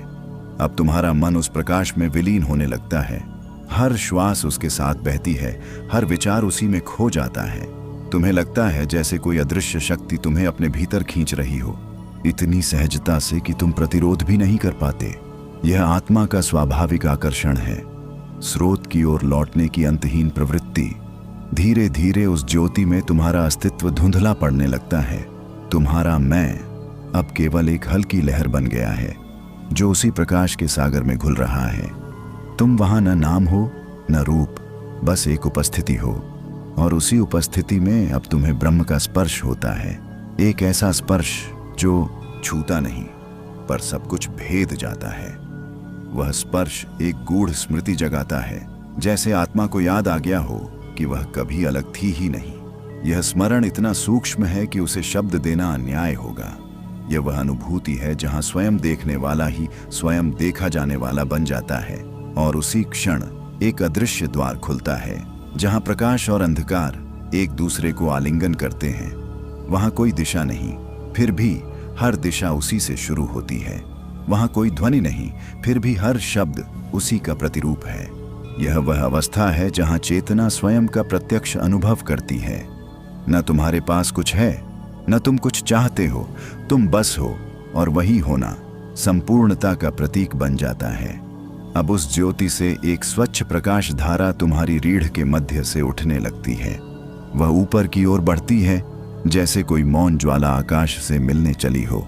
अब तुम्हारा मन उस प्रकाश में विलीन होने लगता है। हर श्वास उसके साथ बहती है, हर विचार उसी में खो जाता है। तुम्हें लगता है जैसे कोई अदृश्य शक्ति तुम्हें अपने भीतर खींच रही हो, इतनी सहजता से कि तुम प्रतिरोध भी नहीं कर पाते। यह आत्मा का स्वाभाविक आकर्षण है, स्रोत की ओर लौटने की अंतहीन प्रवृत्ति। धीरे धीरे उस ज्योति में तुम्हारा अस्तित्व धुंधला पड़ने लगता है। तुम्हारा मैं अब केवल एक हल्की लहर बन गया है, जो उसी प्रकाश के सागर में घुल रहा है। तुम वहां न नाम हो, न रूप, बस एक उपस्थिति हो। और उसी उपस्थिति में अब तुम्हें ब्रह्म का स्पर्श होता है। एक ऐसा स्पर्श जो छूता नहीं, पर सब कुछ भेद जाता है। वह स्पर्श एक गूढ़ स्मृति जगाता है, जैसे आत्मा को याद आ गया हो कि वह कभी अलग थी ही नहीं। यह स्मरण इतना सूक्ष्म है कि उसे शब्द देना अन्याय होगा। यह वह अनुभूति है जहां स्वयं देखने वाला ही स्वयं देखा जाने वाला बन जाता है। और उसी क्षण एक अदृश्य द्वार खुलता है, जहां प्रकाश और अंधकार एक दूसरे को आलिंगन करते हैं। वहां कोई दिशा नहीं, फिर भी हर दिशा उसी से शुरू होती है। वहां कोई ध्वनि नहीं, फिर भी हर शब्द उसी का प्रतिरूप है। यह वह अवस्था है जहां चेतना स्वयं का प्रत्यक्ष अनुभव करती है। न तुम्हारे पास कुछ है, न तुम कुछ चाहते हो, तुम बस हो, और वही होना संपूर्णता का प्रतीक बन जाता है। अब उस ज्योति से एक स्वच्छ प्रकाश धारा तुम्हारी रीढ़ के मध्य से उठने लगती है। वह ऊपर की ओर बढ़ती है, जैसे कोई मौन ज्वाला आकाश से मिलने चली हो।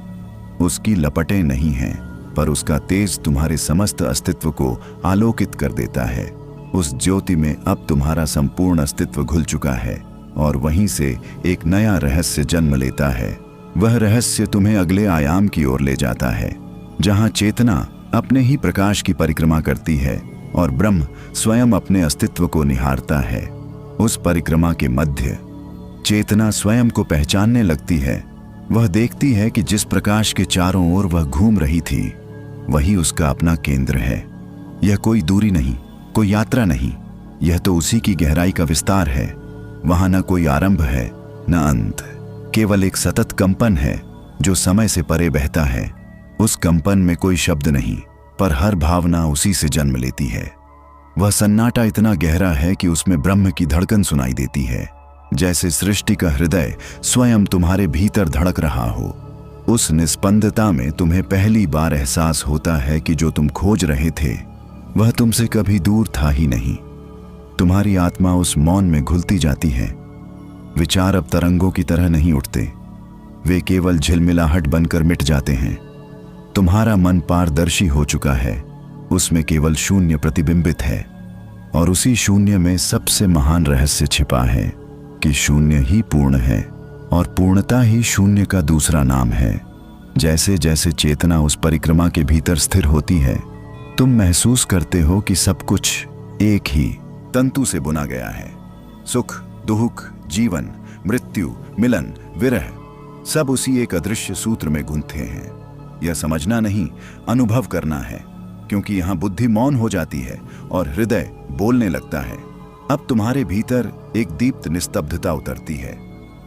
उसकी लपटें नहीं हैं, पर उसका तेज तुम्हारे समस्त अस्तित्व को आलोकित कर देता है। उस ज्योति में अब तुम्हारा संपूर्ण अस्तित्व घुल चुका है, और वहीं से एक नया रहस्य जन्म लेता है। वह रहस्य तुम्हें अगले आयाम की ओर ले जाता है, जहां चेतना अपने ही प्रकाश की परिक्रमा करती है और ब्रह्म स्वयं अपने अस्तित्व को निहारता है। उस परिक्रमा के मध्य चेतना स्वयं को पहचानने लगती है। वह देखती है कि जिस प्रकाश के चारों ओर वह घूम रही थी, वही उसका अपना केंद्र है। यह कोई दूरी नहीं, कोई यात्रा नहीं, यह तो उसी की गहराई का विस्तार है। वहां न कोई आरंभ है, न अंत, केवल एक सतत कंपन है जो समय से परे बहता है। उस कंपन में कोई शब्द नहीं, पर हर भावना उसी से जन्म लेती है। वह सन्नाटा इतना गहरा है कि उसमें ब्रह्म की धड़कन सुनाई देती है, जैसे सृष्टि का हृदय स्वयं तुम्हारे भीतर धड़क रहा हो। उस निस्पंदता में तुम्हें पहली बार एहसास होता है कि जो तुम खोज रहे थे वह तुमसे कभी दूर था ही नहीं। तुम्हारी आत्मा उस मौन में घुलती जाती है। विचार अब तरंगों की तरह नहीं उठते, वे केवल झिलमिलाहट बनकर मिट जाते हैं। तुम्हारा मन पारदर्शी हो चुका है, उसमें केवल शून्य प्रतिबिंबित है, और उसी शून्य में सबसे महान रहस्य छिपा है कि शून्य ही पूर्ण है और पूर्णता ही शून्य का दूसरा नाम है। जैसे जैसे चेतना उस परिक्रमा के भीतर स्थिर होती है, तुम महसूस करते हो कि सब कुछ एक ही तंतु से बुना गया है। सुख, दुख, जीवन, मृत्यु, मिलन, विरह, सब उसी एक अदृश्य सूत्र में गुंथे हैं। यह समझना नहीं, अनुभव करना है, क्योंकि यहां बुद्धि मौन हो जाती है और हृदय बोलने लगता है। अब तुम्हारे भीतर एक दीप्त निस्तब्धता उतरती है।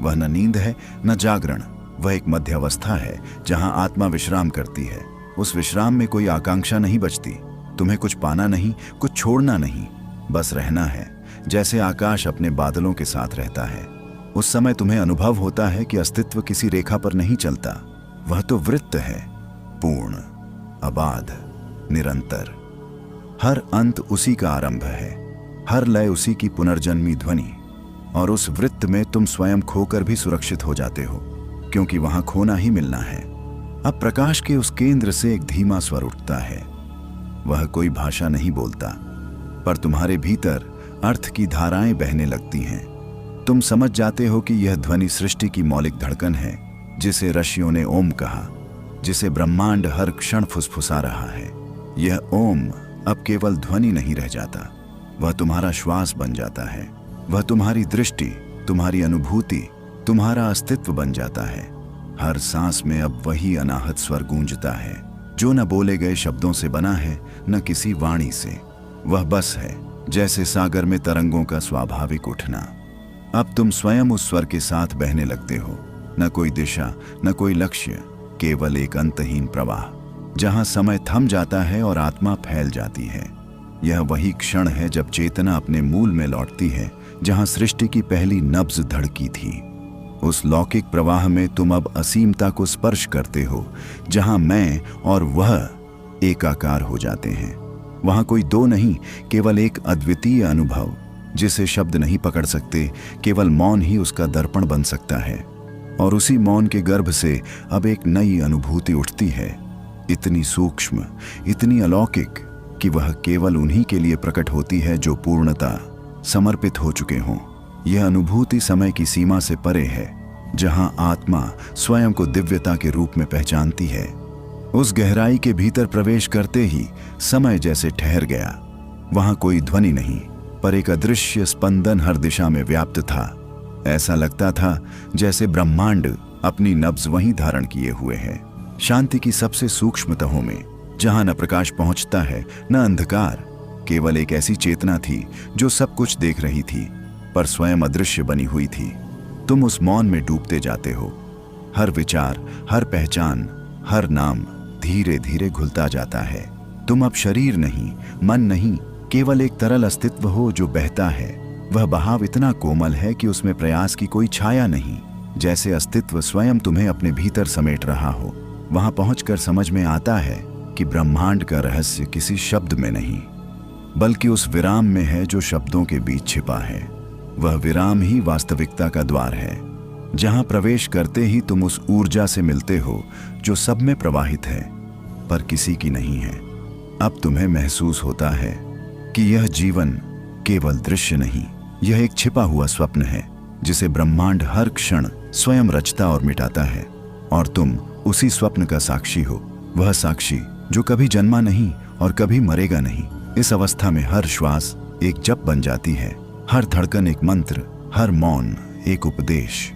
वह न नींद है, न जागरण, वह एक मध्यावस्था है जहां आत्मा विश्राम करती है। उस विश्राम में कोई आकांक्षा नहीं बचती। तुम्हें कुछ पाना नहीं, कुछ छोड़ना नहीं, बस रहना है, जैसे आकाश अपने बादलों के साथ रहता है। उस समय तुम्हें अनुभव होता है कि अस्तित्व किसी रेखा पर नहीं चलता, वह तो वृत्त है, पूर्ण, अबाध, निरंतर। हर अंत उसी का आरंभ है, हर लय उसी की पुनर्जन्मी ध्वनि, और उस वृत्त में तुम स्वयं खोकर भी सुरक्षित हो जाते हो, क्योंकि वहां खोना ही मिलना है। अब प्रकाश के उस केंद्र से एक धीमा स्वर उठता है। वह कोई भाषा नहीं बोलता, पर तुम्हारे भीतर अर्थ की धाराएं बहने लगती हैं। तुम समझ जाते हो कि यह ध्वनि सृष्टि की मौलिक धड़कन है, जिसे ऋषियों ने ओम कहा, जिसे ब्रह्मांड हर क्षण फुसफुसा रहा है। यह ओम अब केवल ध्वनि नहीं रह जाता, वह तुम्हारा श्वास बन जाता है। वह तुम्हारी दृष्टि, तुम्हारी अनुभूति, तुम्हारा अस्तित्व बन जाता है। हर सांस में अब वही अनाहत स्वर गूंजता है, जो न बोले गए शब्दों से बना है, न किसी वाणी से। वह बस है, जैसे सागर में तरंगों का स्वाभाविक उठना। अब तुम स्वयं उस स्वर के साथ बहने लगते हो। न कोई दिशा, न कोई लक्ष्य, केवल एक अंतहीन प्रवाह, जहां समय थम जाता है और आत्मा फैल जाती है। यह वही क्षण है जब चेतना अपने मूल में लौटती है, जहां सृष्टि की पहली नब्ज धड़की थी। उस लौकिक प्रवाह में तुम अब असीमता को स्पर्श करते हो, जहां मैं और वह एकाकार हो जाते हैं। वहां कोई दो नहीं, केवल एक अद्वितीय अनुभव, जिसे शब्द नहीं पकड़ सकते, केवल मौन ही उसका दर्पण बन सकता है। और उसी मौन के गर्भ से अब एक नई अनुभूति उठती है, इतनी सूक्ष्म, इतनी अलौकिक कि वह केवल उन्हीं के लिए प्रकट होती है जो पूर्णता समर्पित हो चुके हों। यह अनुभूति समय की सीमा से परे है, जहां आत्मा स्वयं को दिव्यता के रूप में पहचानती है। उस गहराई के भीतर प्रवेश करते ही समय जैसे ठहर गया। वहां कोई ध्वनि नहीं, पर एक अदृश्य स्पंदन हर दिशा में व्याप्त था। ऐसा लगता था जैसे ब्रह्मांड अपनी नब्ज वहीं धारण किए हुए है, शांति की सबसे सूक्ष्म तहों में, जहां न प्रकाश पहुंचता है, न अंधकार। केवल एक ऐसी चेतना थी जो सब कुछ देख रही थी, पर स्वयं अदृश्य बनी हुई थी। तुम उस मौन में डूबते जाते हो। हर विचार, हर पहचान, हर नाम धीरे धीरे घुलता जाता है। तुम अब शरीर नहीं, मन नहीं, केवल एक तरल अस्तित्व हो जो बहता है। वह बहाव इतना कोमल है कि उसमें प्रयास की कोई छाया नहीं, जैसे अस्तित्व स्वयं तुम्हें अपने भीतर समेट रहा हो। वहां पहुंचकर समझ में आता है कि ब्रह्मांड का रहस्य किसी शब्द में नहीं, बल्कि उस विराम में है जो शब्दों के बीच छिपा है। वह विराम ही वास्तविकता का द्वार है, जहां प्रवेश करते ही तुम उस ऊर्जा से मिलते हो जो सब में प्रवाहित है, पर किसी की नहीं है। अब तुम्हें महसूस होता है कि यह जीवन केवल दृश्य नहीं, यह एक छिपा हुआ स्वप्न है जिसे ब्रह्मांड हर क्षण स्वयं रचता और मिटाता है, और तुम उसी स्वप्न का साक्षी हो। वह साक्षी जो कभी जन्मा नहीं और कभी मरेगा नहीं। इस अवस्था में हर श्वास एक जप बन जाती है, हर धड़कन एक मंत्र, हर मौन एक उपदेश।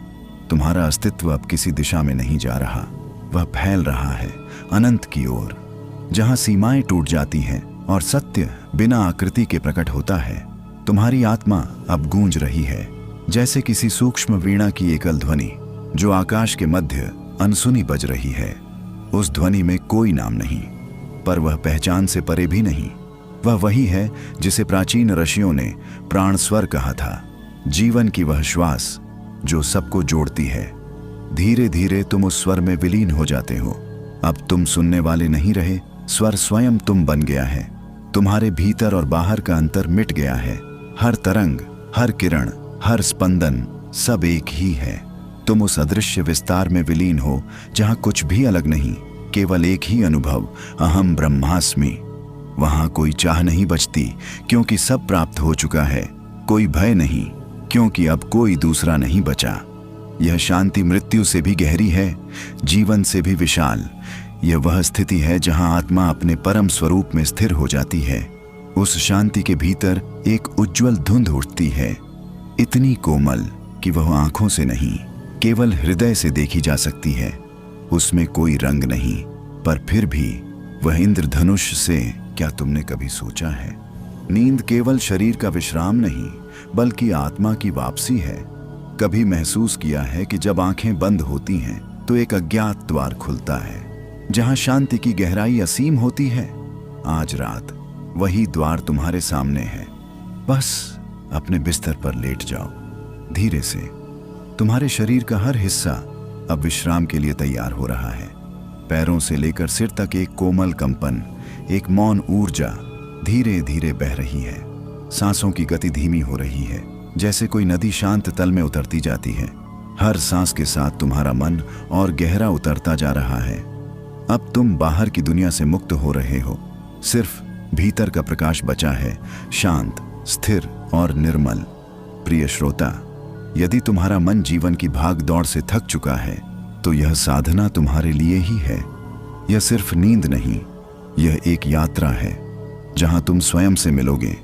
तुम्हारा अस्तित्व अब किसी दिशा में नहीं जा रहा, वह फैल रहा है अनंत की ओर, जहां सीमाएं टूट जाती हैं और सत्य बिना आकृति के प्रकट होता है। तुम्हारी आत्मा अब गूंज रही है, जैसे किसी सूक्ष्म वीणा की एकल ध्वनि जो आकाश के मध्य अनसुनी बज रही है। उस ध्वनि में कोई नाम नहीं, पर वह पहचान से परे भी नहीं। वह वही है जिसे प्राचीन ऋषियों ने प्राण स्वर कहा था, जीवन की वह श्वास जो सबको जोड़ती है। धीरे धीरे तुम उस स्वर में विलीन हो जाते हो। अब तुम सुनने वाले नहीं रहे, स्वर स्वयं तुम बन गया है। तुम्हारे भीतर और बाहर का अंतर मिट गया है। हर तरंग, हर किरण, हर स्पंदन सब एक ही है। तुम उस अदृश्य विस्तार में विलीन हो जहां कुछ भी अलग नहीं, केवल एक ही अनुभव, अहम ब्रह्मास्मि। वहां कोई चाह नहीं बचती क्योंकि सब प्राप्त हो चुका है, कोई भय नहीं क्योंकि अब कोई दूसरा नहीं बचा। यह शांति मृत्यु से भी गहरी है, जीवन से भी विशाल। यह वह स्थिति है जहां आत्मा अपने परम स्वरूप में स्थिर हो जाती है। उस शांति के भीतर एक उज्जवल धुंध उठती है, इतनी कोमल कि वह आंखों से नहीं, केवल हृदय से देखी जा सकती है। उसमें कोई रंग नहीं, पर फिर भी वह इंद्रधनुष से। क्या तुमने कभी सोचा है, नींद केवल शरीर का विश्राम नहीं, बल्कि आत्मा की वापसी है। कभी महसूस किया है कि जब आंखें बंद होती हैं तो एक अज्ञात द्वार खुलता है, जहां शांति की गहराई असीम होती है। आज रात वही द्वार तुम्हारे सामने है। बस अपने बिस्तर पर लेट जाओ। धीरे से तुम्हारे शरीर का हर हिस्सा अब विश्राम के लिए तैयार हो रहा है। पैरों से लेकर सिर तक एक कोमल कंपन, एक मौन ऊर्जा धीरे धीरे बह रही है। सांसों की गति धीमी हो रही है, जैसे कोई नदी शांत तल में उतरती जाती है। हर सांस के साथ तुम्हारा मन और गहरा उतरता जा रहा है। अब तुम बाहर की दुनिया से मुक्त हो रहे हो, सिर्फ भीतर का प्रकाश बचा है, शांत, स्थिर और निर्मल। प्रिय श्रोता, यदि तुम्हारा मन जीवन की भाग दौड़ से थक चुका है तो यह साधना तुम्हारे लिए ही है। यह सिर्फ नींद नहीं, यह एक यात्रा है जहां तुम स्वयं से मिलोगे।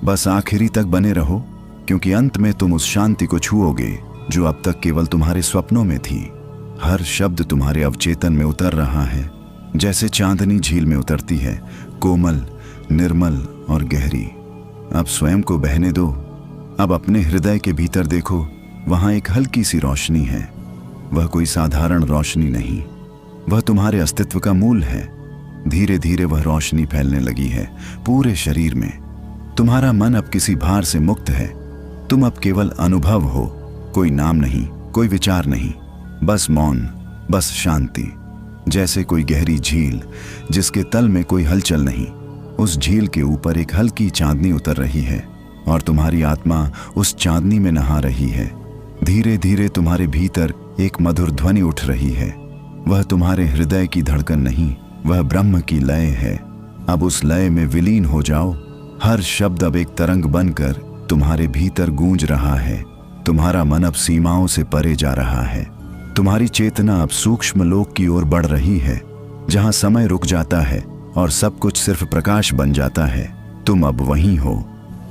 बस आखिरी तक बने रहो, क्योंकि अंत में तुम उस शांति को छुओगे जो अब तक केवल तुम्हारे स्वप्नों में थी। हर शब्द तुम्हारे अवचेतन में उतर रहा है, जैसे चांदनी झील में उतरती है, कोमल, निर्मल और गहरी। अब स्वयं को बहने दो। अब अपने हृदय के भीतर देखो, वहां एक हल्की सी रोशनी है। वह कोई साधारण रोशनी नहीं, वह तुम्हारे अस्तित्व का मूल है। धीरे धीरे वह रोशनी फैलने लगी है पूरे शरीर में। तुम्हारा मन अब किसी भार से मुक्त है। तुम अब केवल अनुभव हो, कोई नाम नहीं, कोई विचार नहीं, बस मौन, बस शांति। जैसे कोई गहरी झील जिसके तल में कोई हलचल नहीं। उस झील के ऊपर एक हल्की चांदनी उतर रही है और तुम्हारी आत्मा उस चांदनी में नहा रही है। धीरे धीरे तुम्हारे भीतर एक मधुर ध्वनि उठ रही है। वह तुम्हारे हृदय की धड़कन नहीं, वह ब्रह्म की लय है। अब उस लय में विलीन हो जाओ। हर शब्द अब एक तरंग बनकर तुम्हारे भीतर गूंज रहा है। तुम्हारा मन अब सीमाओं से परे जा रहा है। तुम्हारी चेतना अब सूक्ष्म लोक की ओर बढ़ रही है, जहां समय रुक जाता है और सब कुछ सिर्फ प्रकाश बन जाता है। तुम अब वहीं हो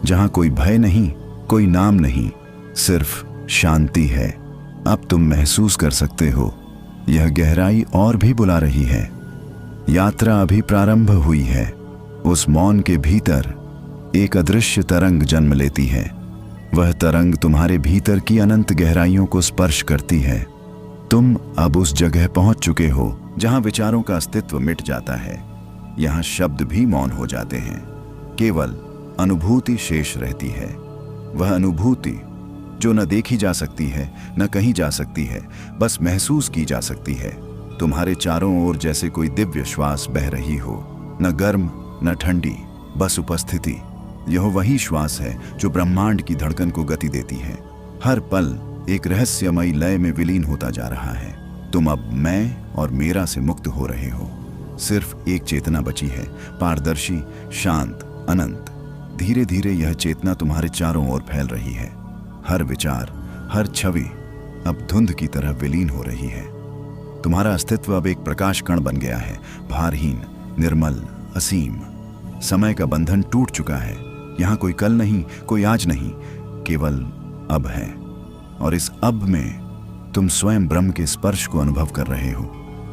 जहां कोई भय नहीं, कोई नाम नहीं, सिर्फ शांति है। अब तुम महसूस कर सकते हो, यह गहराई और भी बुला रही है। यात्रा अभी प्रारंभ हुई है। उस मौन के भीतर एक अदृश्य तरंग जन्म लेती है। वह तरंग तुम्हारे भीतर की अनंत गहराइयों को स्पर्श करती है। तुम अब उस जगह पहुंच चुके हो जहां विचारों का अस्तित्व मिट जाता है। यहां शब्द भी मौन हो जाते हैं। केवल अनुभूति शेष रहती है। वह अनुभूति जो न देखी जा सकती है, न कहीं जा सकती है, बस महसूस की जा सकती है। तुम्हारे चारों ओर जैसे कोई दिव्य श्वास बह रही हो, न गर्म न ठंडी, बस उपस्थिति। यह वही श्वास है जो ब्रह्मांड की धड़कन को गति देती है। हर पल एक रहस्यमयी लय में विलीन होता जा रहा है। तुम अब मैं और मेरा से मुक्त हो रहे हो। सिर्फ एक चेतना बची है, पारदर्शी, शांत, अनंत। धीरे धीरे यह चेतना तुम्हारे चारों ओर फैल रही है। हर विचार, हर छवि अब धुंध की तरह विलीन हो रही है। तुम्हारा अस्तित्व अब एक प्रकाश कण बन गया है, भारहीन, निर्मल, असीम। समय का बंधन टूट चुका है। यहाँ कोई कल नहीं, कोई आज नहीं, केवल अब है। और इस अब में तुम स्वयं ब्रह्म के स्पर्श को अनुभव कर रहे हो।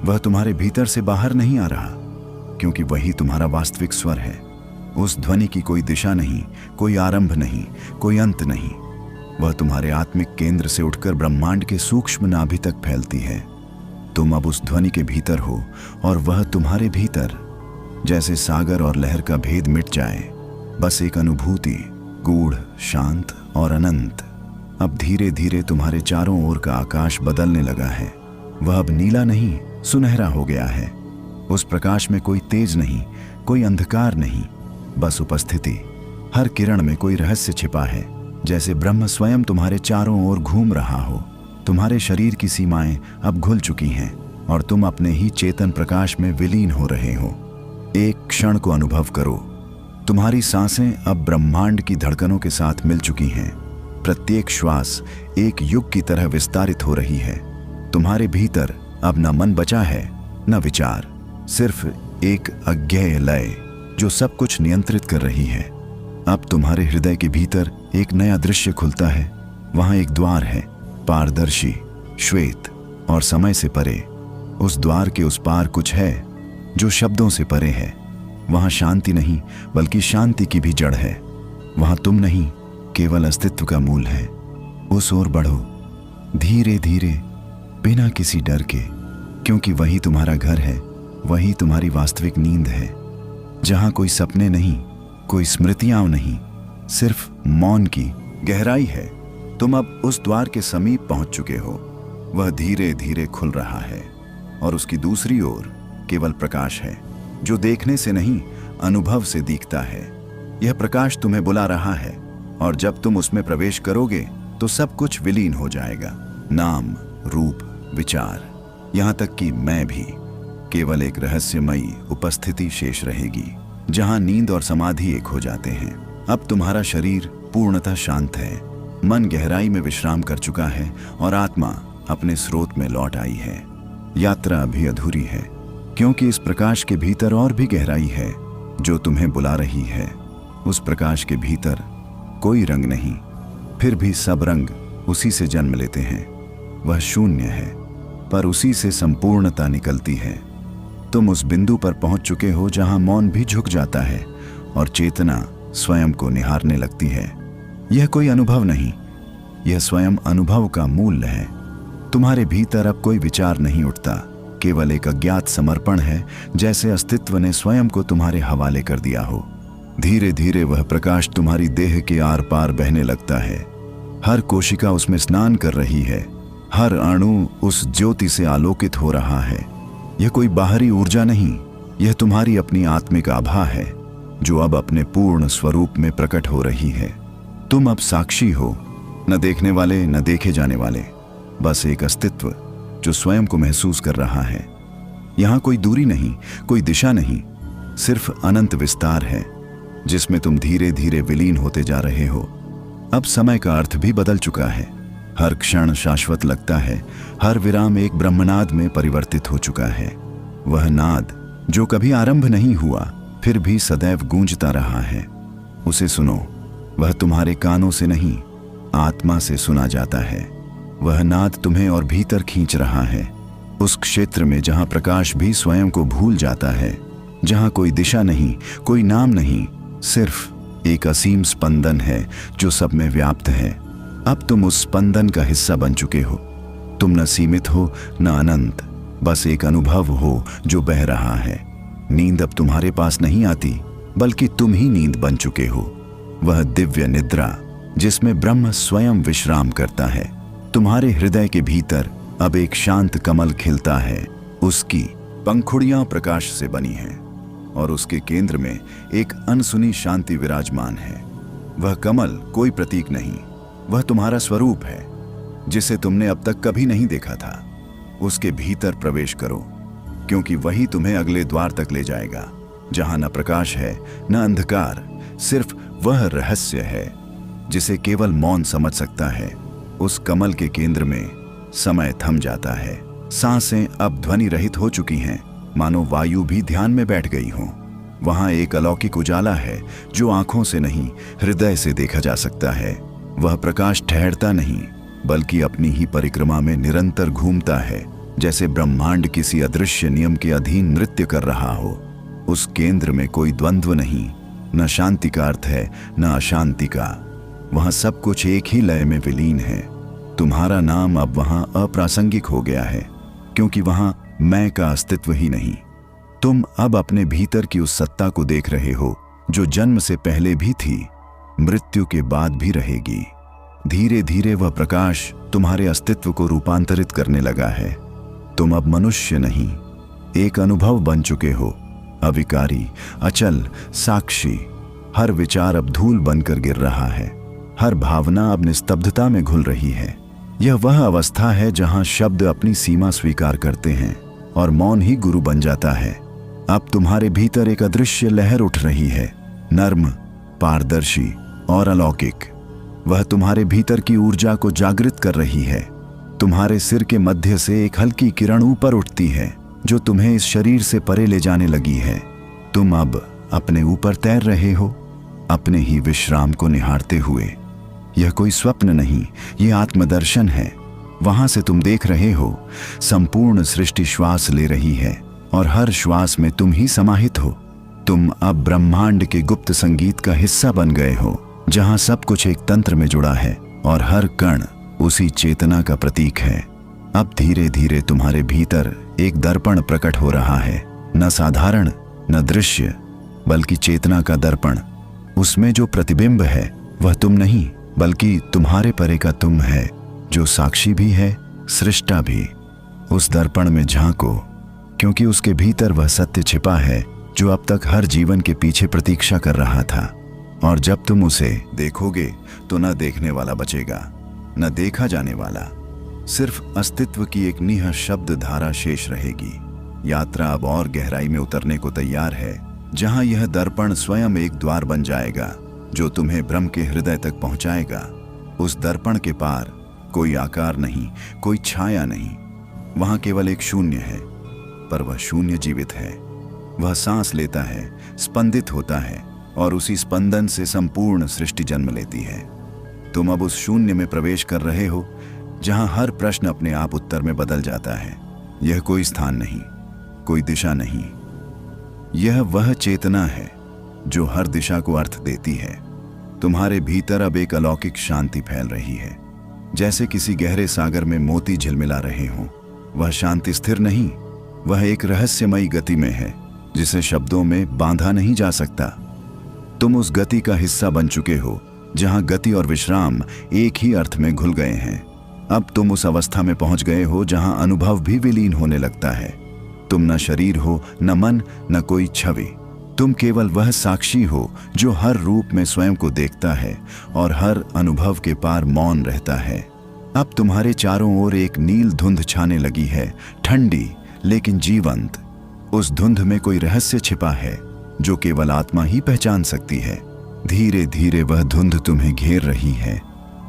वह तुम्हारे भीतर से बाहर नहीं आ रहा, क्योंकि वही तुम्हारा वास्तविक स्वर है। उस ध्वनि की कोई दिशा नहीं, कोई आरंभ नहीं, कोई अंत नहीं। वह तुम्हारे आत्मिक केंद्र से उठकर ब्रह्मांड के सूक्ष्म नाभि तक फैलती है। तुम अब उस ध्वनि के भीतर हो और वह तुम्हारे भीतर। जैसे सागर और लहर का भेद मिट जाए, बस एक अनुभूति, गूढ़, शांत और अनंत। अब धीरे धीरे तुम्हारे चारों ओर का आकाश बदलने लगा है। वह अब नीला नहीं, सुनहरा हो गया है। उस प्रकाश में कोई तेज नहीं, कोई अंधकार नहीं, बस उपस्थिति। हर किरण में कोई रहस्य छिपा है, जैसे ब्रह्म स्वयं तुम्हारे चारों ओर घूम रहा हो। तुम्हारे शरीर की सीमाएं अब घुल चुकी हैं और तुम अपने ही चेतन प्रकाश में विलीन हो रहे हो। एक क्षण को अनुभव करो। तुम्हारी सांसें अब ब्रह्मांड की धड़कनों के साथ मिल चुकी हैं। प्रत्येक श्वास एक युग की तरह विस्तारित हो रही है। तुम्हारे भीतर अब न मन बचा है, न विचार, सिर्फ एक अज्ञेय लय जो सब कुछ नियंत्रित कर रही है। अब तुम्हारे हृदय के भीतर एक नया दृश्य खुलता है। वहां एक द्वार है, पारदर्शी, श्वेत और समय से परे। उस द्वार के उस पार कुछ है जो शब्दों से परे है। वहां शांति नहीं, बल्कि शांति की भी जड़ है। वहां तुम नहीं, केवल अस्तित्व का मूल है। उस ओर बढ़ो, धीरे धीरे, बिना किसी डर के, क्योंकि वही तुम्हारा घर है, वही तुम्हारी वास्तविक नींद है, जहां कोई सपने नहीं, कोई स्मृतियां नहीं, सिर्फ मौन की गहराई है। तुम अब उस द्वार के समीप पहुंच चुके हो। वह धीरे धीरे खुल रहा है और उसकी दूसरी ओर केवल प्रकाश है, जो देखने से नहीं, अनुभव से दिखता है। यह प्रकाश तुम्हें बुला रहा है और जब तुम उसमें प्रवेश करोगे तो सब कुछ विलीन हो जाएगा। नाम, रूप, विचार, यहाँ तक कि मैं भी। केवल एक रहस्यमयी उपस्थिति शेष रहेगी, जहां नींद और समाधि एक हो जाते हैं। अब तुम्हारा शरीर पूर्णतः शांत है, मन गहराई में विश्राम कर चुका है और आत्मा अपने स्रोत में लौट आई है। यात्रा अभी अधूरी है, क्योंकि इस प्रकाश के भीतर और भी गहराई है जो तुम्हें बुला रही है। उस प्रकाश के भीतर कोई रंग नहीं, फिर भी सब रंग उसी से जन्म लेते हैं। वह शून्य है, पर उसी से संपूर्णता निकलती है। तुम उस बिंदु पर पहुंच चुके हो जहां मौन भी झुक जाता है और चेतना स्वयं को निहारने लगती है। यह कोई अनुभव नहीं, यह स्वयं अनुभव का मूल्य है। तुम्हारे भीतर अब कोई विचार नहीं उठता, केवल एक अज्ञात समर्पण है, जैसे अस्तित्व ने स्वयं को तुम्हारे हवाले कर दिया हो। धीरे धीरे वह प्रकाश तुम्हारी देह के आर पार बहने लगता है। हर कोशिका उसमें स्नान कर रही है, हर अणु उस ज्योति से आलोकित हो रहा है। यह कोई बाहरी ऊर्जा नहीं, यह तुम्हारी अपनी आत्मिक आभा है, जो अब अपने पूर्ण स्वरूप में प्रकट हो रही है। तुम अब साक्षी हो, न देखने वाले न देखे जाने वाले, बस एक अस्तित्व जो स्वयं को महसूस कर रहा है। यहाँ कोई दूरी नहीं, कोई दिशा नहीं, सिर्फ अनंत विस्तार है जिसमें तुम धीरे धीरे विलीन होते जा रहे हो। अब समय का अर्थ भी बदल चुका है। हर क्षण शाश्वत लगता है, हर विराम एक ब्रह्मनाद में परिवर्तित हो चुका है। वह नाद जो कभी आरंभ नहीं हुआ, फिर भी सदैव गूंजता रहा है। उसे सुनो, वह तुम्हारे कानों से नहीं, आत्मा से सुना जाता है। वह नाद तुम्हें और भीतर खींच रहा है, उस क्षेत्र में जहां प्रकाश भी स्वयं को भूल जाता है, जहां कोई दिशा नहीं, कोई नाम नहीं, सिर्फ एक असीम स्पंदन है जो सब में व्याप्त है। अब तुम उस स्पंदन का हिस्सा बन चुके हो। तुम न सीमित हो न अनंत, बस एक अनुभव हो जो बह रहा है। नींद अब तुम्हारे पास नहीं आती, बल्कि तुम ही नींद बन चुके हो। वह दिव्य निद्रा जिसमें ब्रह्म स्वयं विश्राम करता है। तुम्हारे हृदय के भीतर अब एक शांत कमल खिलता है। उसकी पंखुड़ियां प्रकाश से बनी हैं और उसके केंद्र में एक अनसुनी शांति विराजमान है। वह कमल कोई प्रतीक नहीं, वह तुम्हारा स्वरूप है जिसे तुमने अब तक कभी नहीं देखा था। उसके भीतर प्रवेश करो, क्योंकि वही तुम्हें अगले द्वार तक ले जाएगा, जहां न प्रकाश है न अंधकार, सिर्फ वह रहस्य है जिसे केवल मौन समझ सकता है। उस कमल के केंद्र में समय थम जाता है। सांसें अब ध्वनि रहित हो चुकी हैं, मानो वायु भी ध्यान में बैठ गई हो। वहां एक अलौकिक उजाला है जो आंखों से नहीं, हृदय से देखा जा सकता है। वह प्रकाश ठहरता नहीं, बल्कि अपनी ही परिक्रमा में निरंतर घूमता है, जैसे ब्रह्मांड किसी अदृश्य नियम के अधीन नृत्य कर रहा हो। उस केंद्र में कोई द्वंद्व नहीं, न शांति का अर्थ है न अशांति का। वहां सब कुछ एक ही लय में विलीन है। तुम्हारा नाम अब वहां अप्रासंगिक हो गया है, क्योंकि वहां मैं का अस्तित्व ही नहीं। तुम अब अपने भीतर की उस सत्ता को देख रहे हो जो जन्म से पहले भी थी, मृत्यु के बाद भी रहेगी। धीरे धीरे वह प्रकाश तुम्हारे अस्तित्व को रूपांतरित करने लगा है। तुम अब मनुष्य नहीं, एक अनुभव बन चुके हो, अविकारी, अचल, साक्षी। हर विचार अब धूल बनकर गिर रहा है, हर भावना अब निस्तब्धता में घुल रही है। यह वह अवस्था है जहां शब्द अपनी सीमा स्वीकार करते हैं और मौन ही गुरु बन जाता है। अब तुम्हारे भीतर एक अदृश्य लहर उठ रही है, नर्म, पारदर्शी और अलौकिक। वह तुम्हारे भीतर की ऊर्जा को जागृत कर रही है। तुम्हारे सिर के मध्य से एक हल्की किरण ऊपर उठती है जो तुम्हें इस शरीर से परे ले जाने लगी है। तुम अब अपने ऊपर तैर रहे हो, अपने ही विश्राम को निहारते हुए। यह कोई स्वप्न नहीं, यह आत्मदर्शन है। वहां से तुम देख रहे हो, संपूर्ण सृष्टि श्वास ले रही है और हर श्वास में तुम ही समाहित हो। तुम अब ब्रह्मांड के गुप्त संगीत का हिस्सा बन गए हो, जहां सब कुछ एक तंत्र में जुड़ा है और हर कण उसी चेतना का प्रतीक है। अब धीरे धीरे तुम्हारे भीतर एक दर्पण प्रकट हो रहा है, न साधारण न दृश्य, बल्कि चेतना का दर्पण। उसमें जो प्रतिबिंब है वह तुम नहीं, बल्कि तुम्हारे परे का तुम है, जो साक्षी भी है, सृष्टा भी। उस दर्पण में झांको, क्योंकि उसके भीतर वह सत्य छिपा है जो अब तक हर जीवन के पीछे प्रतीक्षा कर रहा था। और जब तुम उसे देखोगे तो न देखने वाला बचेगा, न देखा जाने वाला। सिर्फ अस्तित्व की एक निह शब्द धारा शेष रहेगी। यात्रा अब और गहराई में उतरने को तैयार है, जहां यह दर्पण स्वयं एक द्वार बन जाएगा जो तुम्हें ब्रह्म के हृदय तक पहुंचाएगा। उस दर्पण के पार कोई आकार नहीं, कोई छाया नहीं। वहां केवल एक शून्य है, पर वह शून्य जीवित है। वह सांस लेता है, स्पंदित होता है और उसी स्पंदन से संपूर्ण सृष्टि जन्म लेती है। तुम अब उस शून्य में प्रवेश कर रहे हो, जहां हर प्रश्न अपने आप उत्तर में बदल जाता है। यह कोई स्थान नहीं, कोई दिशा नहीं, यह वह चेतना है जो हर दिशा को अर्थ देती है। तुम्हारे भीतर अब एक अलौकिक शांति फैल रही है, जैसे किसी गहरे सागर में मोती झिलमिला रहे हों। वह शांति स्थिर नहीं, वह एक रहस्यमयी गति में है जिसे शब्दों में बांधा नहीं जा सकता। तुम उस गति का हिस्सा बन चुके हो जहां गति और विश्राम एक ही अर्थ में घुल गए हैं। अब तुम उस अवस्था में पहुंच गए हो जहां अनुभव भी विलीन होने लगता है। तुम न शरीर हो, न मन, न कोई छवि। तुम केवल वह साक्षी हो जो हर रूप में स्वयं को देखता है और हर अनुभव के पार मौन रहता है। अब तुम्हारे चारों ओर एक नील धुंध छाने लगी है, ठंडी लेकिन जीवंत। उस धुंध में कोई रहस्य छिपा है जो केवल आत्मा ही पहचान सकती है। धीरे धीरे वह धुंध तुम्हें घेर रही है,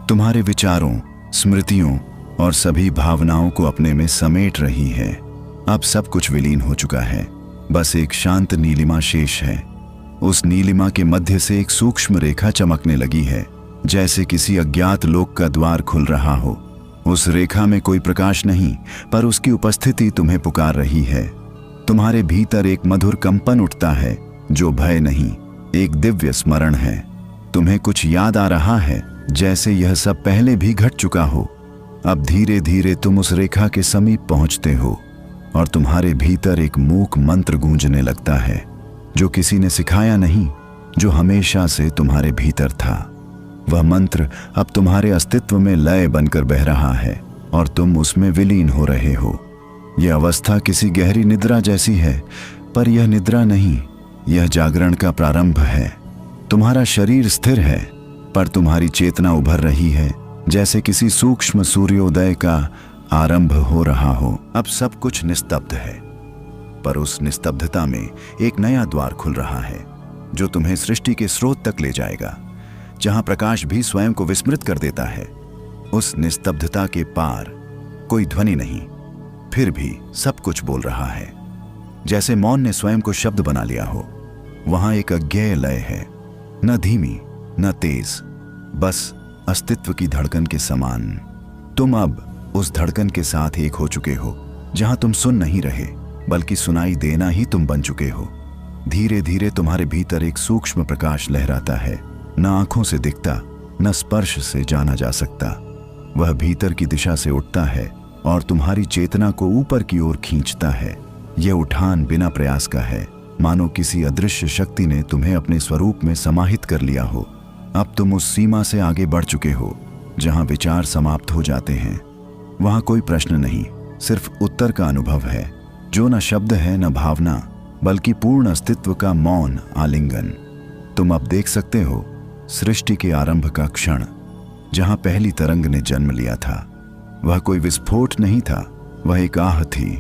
तुम्हारे विचारों, स्मृतियों और सभी भावनाओं को अपने में समेट रही है। अब सब कुछ विलीन हो चुका है, बस एक शांत नीलिमा शेष है। उस नीलिमा के मध्य से एक सूक्ष्म रेखा चमकने लगी है, जैसे किसी अज्ञात लोक का द्वार खुल रहा हो। उस रेखा में कोई प्रकाश नहीं, पर उसकी उपस्थिति तुम्हें पुकार रही है। तुम्हारे भीतर एक मधुर कंपन उठता है जो भय नहीं, एक दिव्य स्मरण है। तुम्हें कुछ याद आ रहा है, जैसे यह सब पहले भी घट चुका हो। अब धीरे धीरे तुम उस रेखा के समीप पहुंचते हो और तुम्हारे भीतर एक मूक मंत्र गूंजने लगता है, जो किसी ने सिखाया नहीं, जो हमेशा से तुम्हारे भीतर था। वह मंत्र अब तुम्हारे अस्तित्व में लय बनकर बह रहा है और तुम उसमें विलीन हो रहे हो। यह अवस्था किसी गहरी निद्रा जैसी है, पर यह निद्रा नहीं, यह जागरण का प्रारंभ है। तुम्हारा शरीर स्थिर है, पर तुम्हारी चेतना उभर रही है, जैसे किसी सूक्ष्म सूर्योदय का आरंभ हो रहा हो। अब सब कुछ निस्तब्ध है, पर उस निस्तब्धता में एक नया द्वार खुल रहा है जो तुम्हें सृष्टि के स्रोत तक ले जाएगा, जहां प्रकाश भी स्वयं को विस्मृत कर देता है। उस निस्तब्धता के पार कोई ध्वनि नहीं, फिर भी सब कुछ बोल रहा है, जैसे मौन ने स्वयं को शब्द बना लिया हो। वहां एक अज्ञेय लय है, न धीमी न तेज, बस अस्तित्व की धड़कन के समान। तुम अब उस धड़कन के साथ एक हो चुके हो, जहां तुम सुन नहीं रहे, बल्कि सुनाई देना ही तुम बन चुके हो। धीरे धीरे तुम्हारे भीतर एक सूक्ष्म प्रकाश लहराता है, न आंखों से दिखता, न स्पर्श से जाना जा सकता। वह भीतर की दिशा से उठता है और तुम्हारी चेतना को ऊपर की ओर खींचता है। यह उठान बिना प्रयास का है, मानो किसी अदृश्य शक्ति ने तुम्हें अपने स्वरूप में समाहित कर लिया हो। अब तुम उस सीमा से आगे बढ़ चुके हो जहां विचार समाप्त हो जाते हैं। वहां कोई प्रश्न नहीं, सिर्फ उत्तर का अनुभव है, जो न शब्द है न भावना, बल्कि पूर्ण अस्तित्व का मौन आलिंगन। तुम अब देख सकते हो सृष्टि के आरंभ का क्षण, जहां पहली तरंग ने जन्म लिया था। वह कोई विस्फोट नहीं था, वह एक आह थी,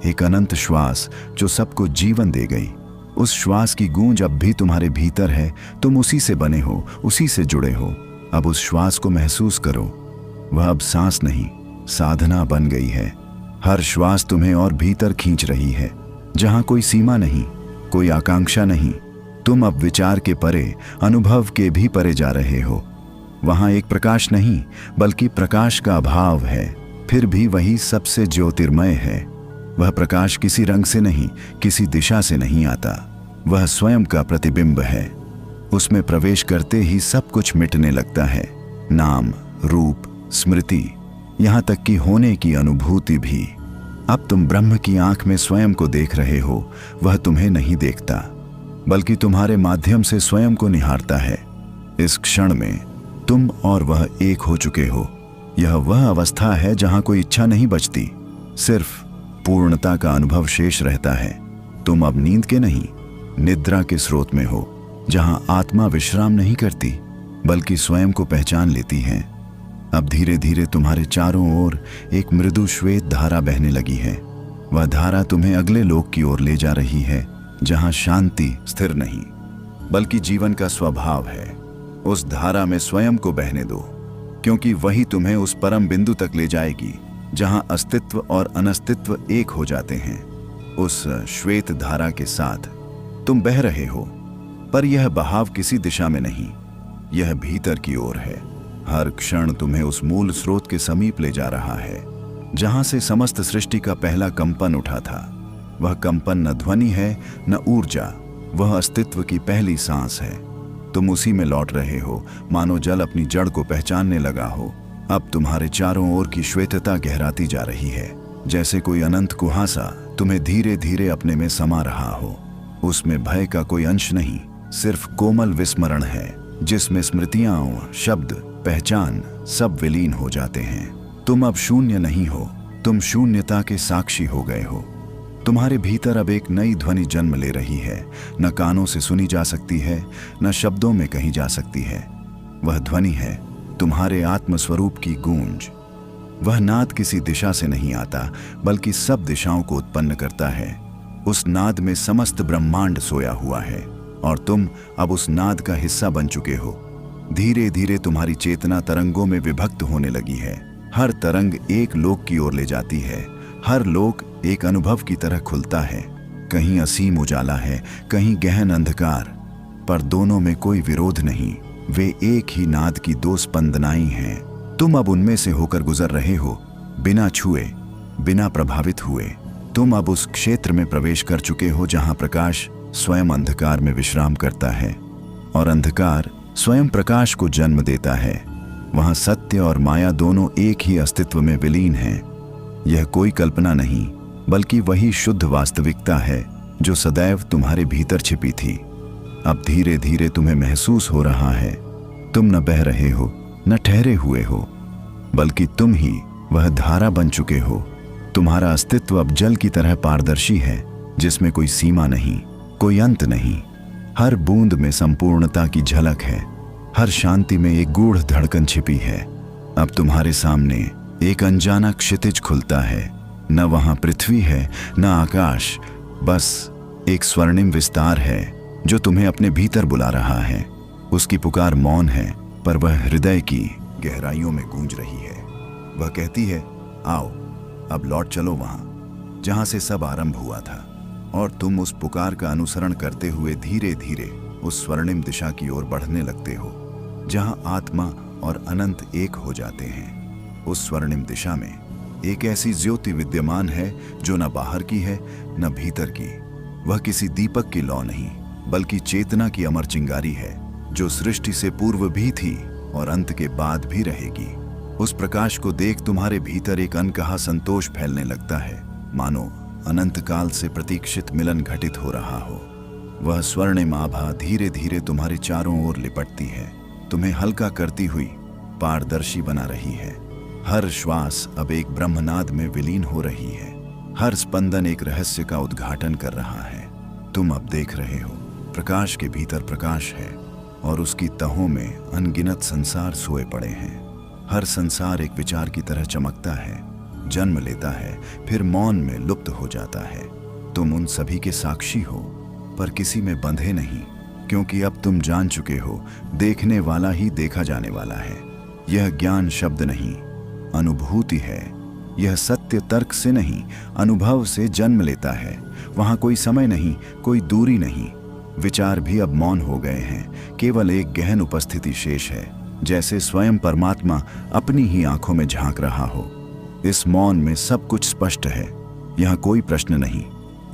एक अनंत श्वास जो सबको जीवन दे गई। उस श्वास की गूंज अब भी तुम्हारे भीतर है, तुम उसी से बने हो, उसी से जुड़े हो। अब उस श्वास को महसूस करो, वह अब सांस नहीं, साधना बन गई है। हर श्वास तुम्हें और भीतर खींच रही है, जहां कोई सीमा नहीं, कोई आकांक्षा नहीं। तुम अब विचार के परे, अनुभव के भी परे जा रहे हो। वहां एक प्रकाश नहीं, बल्कि प्रकाश का अभाव है, फिर भी वही सबसे ज्योतिर्मय है। वह प्रकाश किसी रंग से नहीं, किसी दिशा से नहीं आता, वह स्वयं का प्रतिबिंब है। उसमें प्रवेश करते ही सब कुछ मिटने लगता है, नाम, रूप, स्मृति, यहां तक कि होने की अनुभूति भी। अब तुम ब्रह्म की आंख में स्वयं को देख रहे हो। वह तुम्हें नहीं देखता, बल्कि तुम्हारे माध्यम से स्वयं को निहारता है। इस क्षण में तुम और वह एक हो चुके हो। यह वह अवस्था है जहां कोई इच्छा नहीं बचती, सिर्फ पूर्णता का अनुभव शेष रहता है। तुम अब नींद के नहीं, निद्रा के स्रोत में हो, जहां आत्मा विश्राम नहीं करती, बल्कि स्वयं को पहचान लेती है। अब धीरे धीरे तुम्हारे चारों ओर एक मृदु श्वेत धारा बहने लगी है। वह धारा तुम्हें अगले लोक की ओर ले जा रही है, जहां शांति स्थिर नहीं, बल्कि जीवन का स्वभाव है। उस धारा में स्वयं को बहने दो, क्योंकि वही तुम्हें उस परम बिंदु तक ले जाएगी जहां अस्तित्व और अनस्तित्व एक हो जाते हैं। उस श्वेत धारा के साथ तुम बह रहे हो, पर यह बहाव किसी दिशा में नहीं, यह भीतर की ओर है। हर क्षण तुम्हें उस मूल स्रोत के समीप ले जा रहा है, जहां से समस्त सृष्टि का पहला कंपन उठा था। वह कंपन न ध्वनि है न ऊर्जा, वह अस्तित्व की पहली सांस है। तुम उसी में लौट रहे हो, मानो जल अपनी जड़ को पहचानने लगा हो। अब तुम्हारे चारों ओर की श्वेतता गहराती जा रही है, जैसे कोई अनंत कुहासा तुम्हें धीरे धीरे अपने में समा रहा हो। उसमें भय का कोई अंश नहीं, सिर्फ कोमल विस्मरण है, जिसमें स्मृतियां, शब्द, पहचान सब विलीन हो जाते हैं। तुम अब शून्य नहीं हो, तुम शून्यता के साक्षी हो गए हो। तुम्हारे भीतर अब एक नई ध्वनि जन्म ले रही है, न कानों से सुनी जा सकती है, न शब्दों में कही जा सकती है। वह ध्वनि है तुम्हारे आत्मस्वरूप की गूंज। वह नाद किसी दिशा से नहीं आता, बल्कि सब दिशाओं को उत्पन्न करता है। उस नाद में समस्त ब्रह्मांड सोया हुआ है और तुम अब उस नाद का हिस्सा बन चुके हो। धीरे धीरे तुम्हारी चेतना तरंगों में विभक्त होने लगी है। हर तरंग एक लोक की ओर ले जाती है, हर लोक एक अनुभव की तरह खुलता है। कहीं असीम उजाला है, कहीं गहन अंधकार, पर दोनों में कोई विरोध नहीं। वे एक ही नाद की दो स्पंदनाएं हैं। तुम अब उनमें से होकर गुजर रहे हो, बिना छुए, बिना प्रभावित हुए। तुम अब उस क्षेत्र में प्रवेश कर चुके हो जहां प्रकाश स्वयं अंधकार में विश्राम करता है और अंधकार स्वयं प्रकाश को जन्म देता है। वहां सत्य और माया दोनों एक ही अस्तित्व में विलीन हैं। यह कोई कल्पना नहीं, बल्कि वही शुद्ध वास्तविकता है जो सदैव तुम्हारे भीतर छिपी थी। अब धीरे धीरे तुम्हें महसूस हो रहा है तुम न बह रहे हो न ठहरे हुए हो, बल्कि तुम ही वह धारा बन चुके हो। तुम्हारा अस्तित्व अब जल की तरह पारदर्शी है, जिसमें कोई सीमा नहीं, कोई अंत नहीं। हर बूंद में संपूर्णता की झलक है, हर शांति में एक गूढ़ धड़कन छिपी है। अब तुम्हारे सामने एक अनजाना क्षितिज खुलता है, न वहां पृथ्वी है न आकाश, बस एक स्वर्णिम विस्तार है जो तुम्हें अपने भीतर बुला रहा है। उसकी पुकार मौन है, पर वह हृदय की गहराइयों में गूंज रही है। वह कहती है, आओ अब लौट चलो वहां जहां से सब आरंभ हुआ था। और तुम उस पुकार का अनुसरण करते हुए धीरे धीरे उस स्वर्णिम दिशा की ओर बढ़ने लगते हो, जहां आत्मा और अनंत एक हो जाते हैं। उस स्वर्णिम दिशा में एक ऐसी ज्योति विद्यमान है जो न बाहर की है न भीतर की। वह किसी दीपक की लौ नहीं, बल्कि चेतना की अमर चिंगारी है, जो सृष्टि से पूर्व भी थी और अंत के बाद भी रहेगी। उस प्रकाश को देख तुम्हारे भीतर एक अनकहा संतोष फैलने लगता है, मानो अनंत काल से प्रतीक्षित मिलन घटित हो रहा हो। वह स्वर्णिम आभा धीरे धीरे तुम्हारे चारों ओर लिपटती है, तुम्हें हल्का करती हुई पारदर्शी बना रही है। हर श्वास अब एक ब्रह्मनाद में विलीन हो रही है, हर स्पंदन एक रहस्य का उद्घाटन कर रहा है। तुम अब देख रहे हो, प्रकाश के भीतर प्रकाश है और उसकी तहों में अनगिनत संसार सोए पड़े हैं। हर संसार एक विचार की तरह चमकता है, जन्म लेता है, फिर मौन में लुप्त हो जाता है। तुम उन सभी के साक्षी हो, पर किसी में बंधे नहीं, क्योंकि अब तुम जान चुके हो, देखने वाला ही देखा जाने वाला है। यह ज्ञान शब्द नहीं, अनुभूति है। यह सत्य तर्क से नहीं, अनुभव से जन्म लेता है। वहां कोई समय नहीं, कोई दूरी नहीं। विचार भी अब मौन हो गए हैं, केवल एक गहन उपस्थिति शेष है, जैसे स्वयं परमात्मा अपनी ही आंखों में झांक रहा हो। इस मौन में सब कुछ स्पष्ट है। यहाँ कोई प्रश्न नहीं,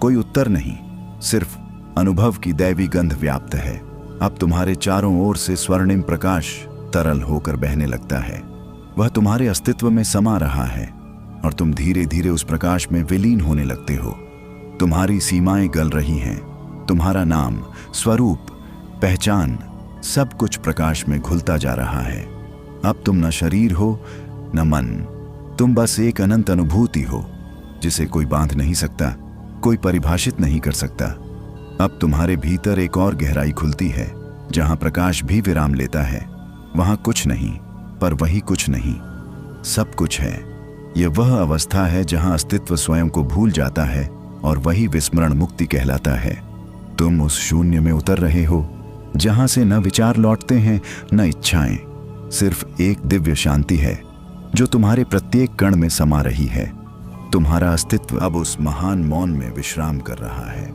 कोई उत्तर नहीं, सिर्फ अनुभव की दैवी गंध व्याप्त है। अब तुम्हारे चारों ओर से स्वर्णिम प्रकाश तरल होकर बहने लगता है। वह तुम्हारे अस्तित्व में समा रहा है और तुम धीरे धीरे उस प्रकाश में विलीन होने लगते हो। तुम्हारी सीमाएं गल रही हैं, तुम्हारा नाम, स्वरूप, पहचान, सब कुछ प्रकाश में घुलता जा रहा है। अब तुम न शरीर हो न मन, तुम बस एक अनंत अनुभूति हो, जिसे कोई बांध नहीं सकता, कोई परिभाषित नहीं कर सकता। अब तुम्हारे भीतर एक और गहराई खुलती है, जहां प्रकाश भी विराम लेता है। वहां कुछ नहीं, पर वही कुछ नहीं, सब कुछ है। यह वह अवस्था है जहां अस्तित्व स्वयं को भूल जाता है और वही विस्मरण मुक्ति कहलाता है। तुम उस शून्य में उतर रहे हो, जहां से न विचार लौटते हैं न इच्छाएं, सिर्फ एक दिव्य शांति है जो तुम्हारे प्रत्येक कण में समा रही है। तुम्हारा अस्तित्व अब उस महान मौन में विश्राम कर रहा है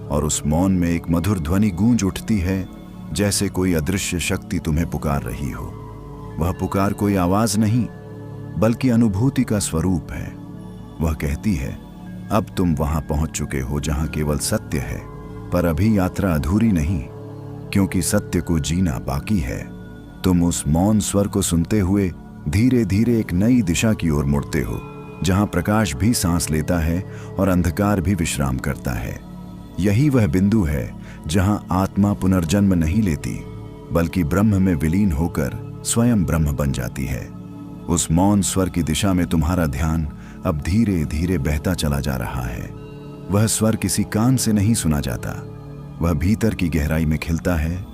और उस मौन में एक मधुर ध्वनि गूंज उठती है, जैसे कोई अदृश्य शक्ति तुम्हें पुकार रही हो। वह पुकार कोई आवाज नहीं, बल्कि अनुभूति का स्वरूप है। वह कहती है, अब तुम वहां पहुंच चुके हो जहां केवल सत्य है, पर अभी यात्रा अधूरी नहीं, क्योंकि सत्य को जीना बाकी है। तुम उस मौन स्वर को सुनते हुए धीरे धीरे एक नई दिशा की ओर मुड़ते हो, जहां प्रकाश भी सांस लेता है और अंधकार भी विश्राम करता है। यही वह बिंदु है जहां आत्मा पुनर्जन्म नहीं लेती, बल्कि ब्रह्म में विलीन होकर स्वयं ब्रह्म बन जाती है। उस मौन स्वर की दिशा में तुम्हारा ध्यान अब धीरे धीरे बहता चला जा रहा है। वह स्वर किसी कान से नहीं सुना जाता, वह भीतर की गहराई में खिलता है,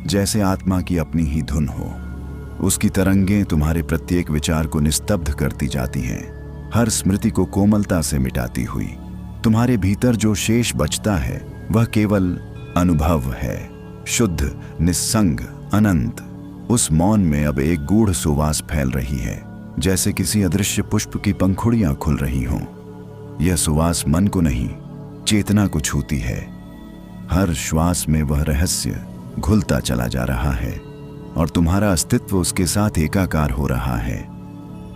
जैसे आत्मा की अपनी ही धुन हो। उसकी तरंगें तुम्हारे प्रत्येक विचार को निस्तब्ध करती जाती हैं, हर स्मृति को कोमलता से मिटाती हुई। तुम्हारे भीतर जो शेष बचता है वह केवल अनुभव है, शुद्ध, निस्संग, अनंत। उस मौन में अब एक गूढ़ सुवास फैल रही है, जैसे किसी अदृश्य पुष्प की पंखुड़ियां खुल रही हों। यह सुवास मन को नहीं, चेतना को छूती है। हर श्वास में वह रहस्य घुलता चला जा रहा है और तुम्हारा अस्तित्व उसके साथ एकाकार हो रहा है।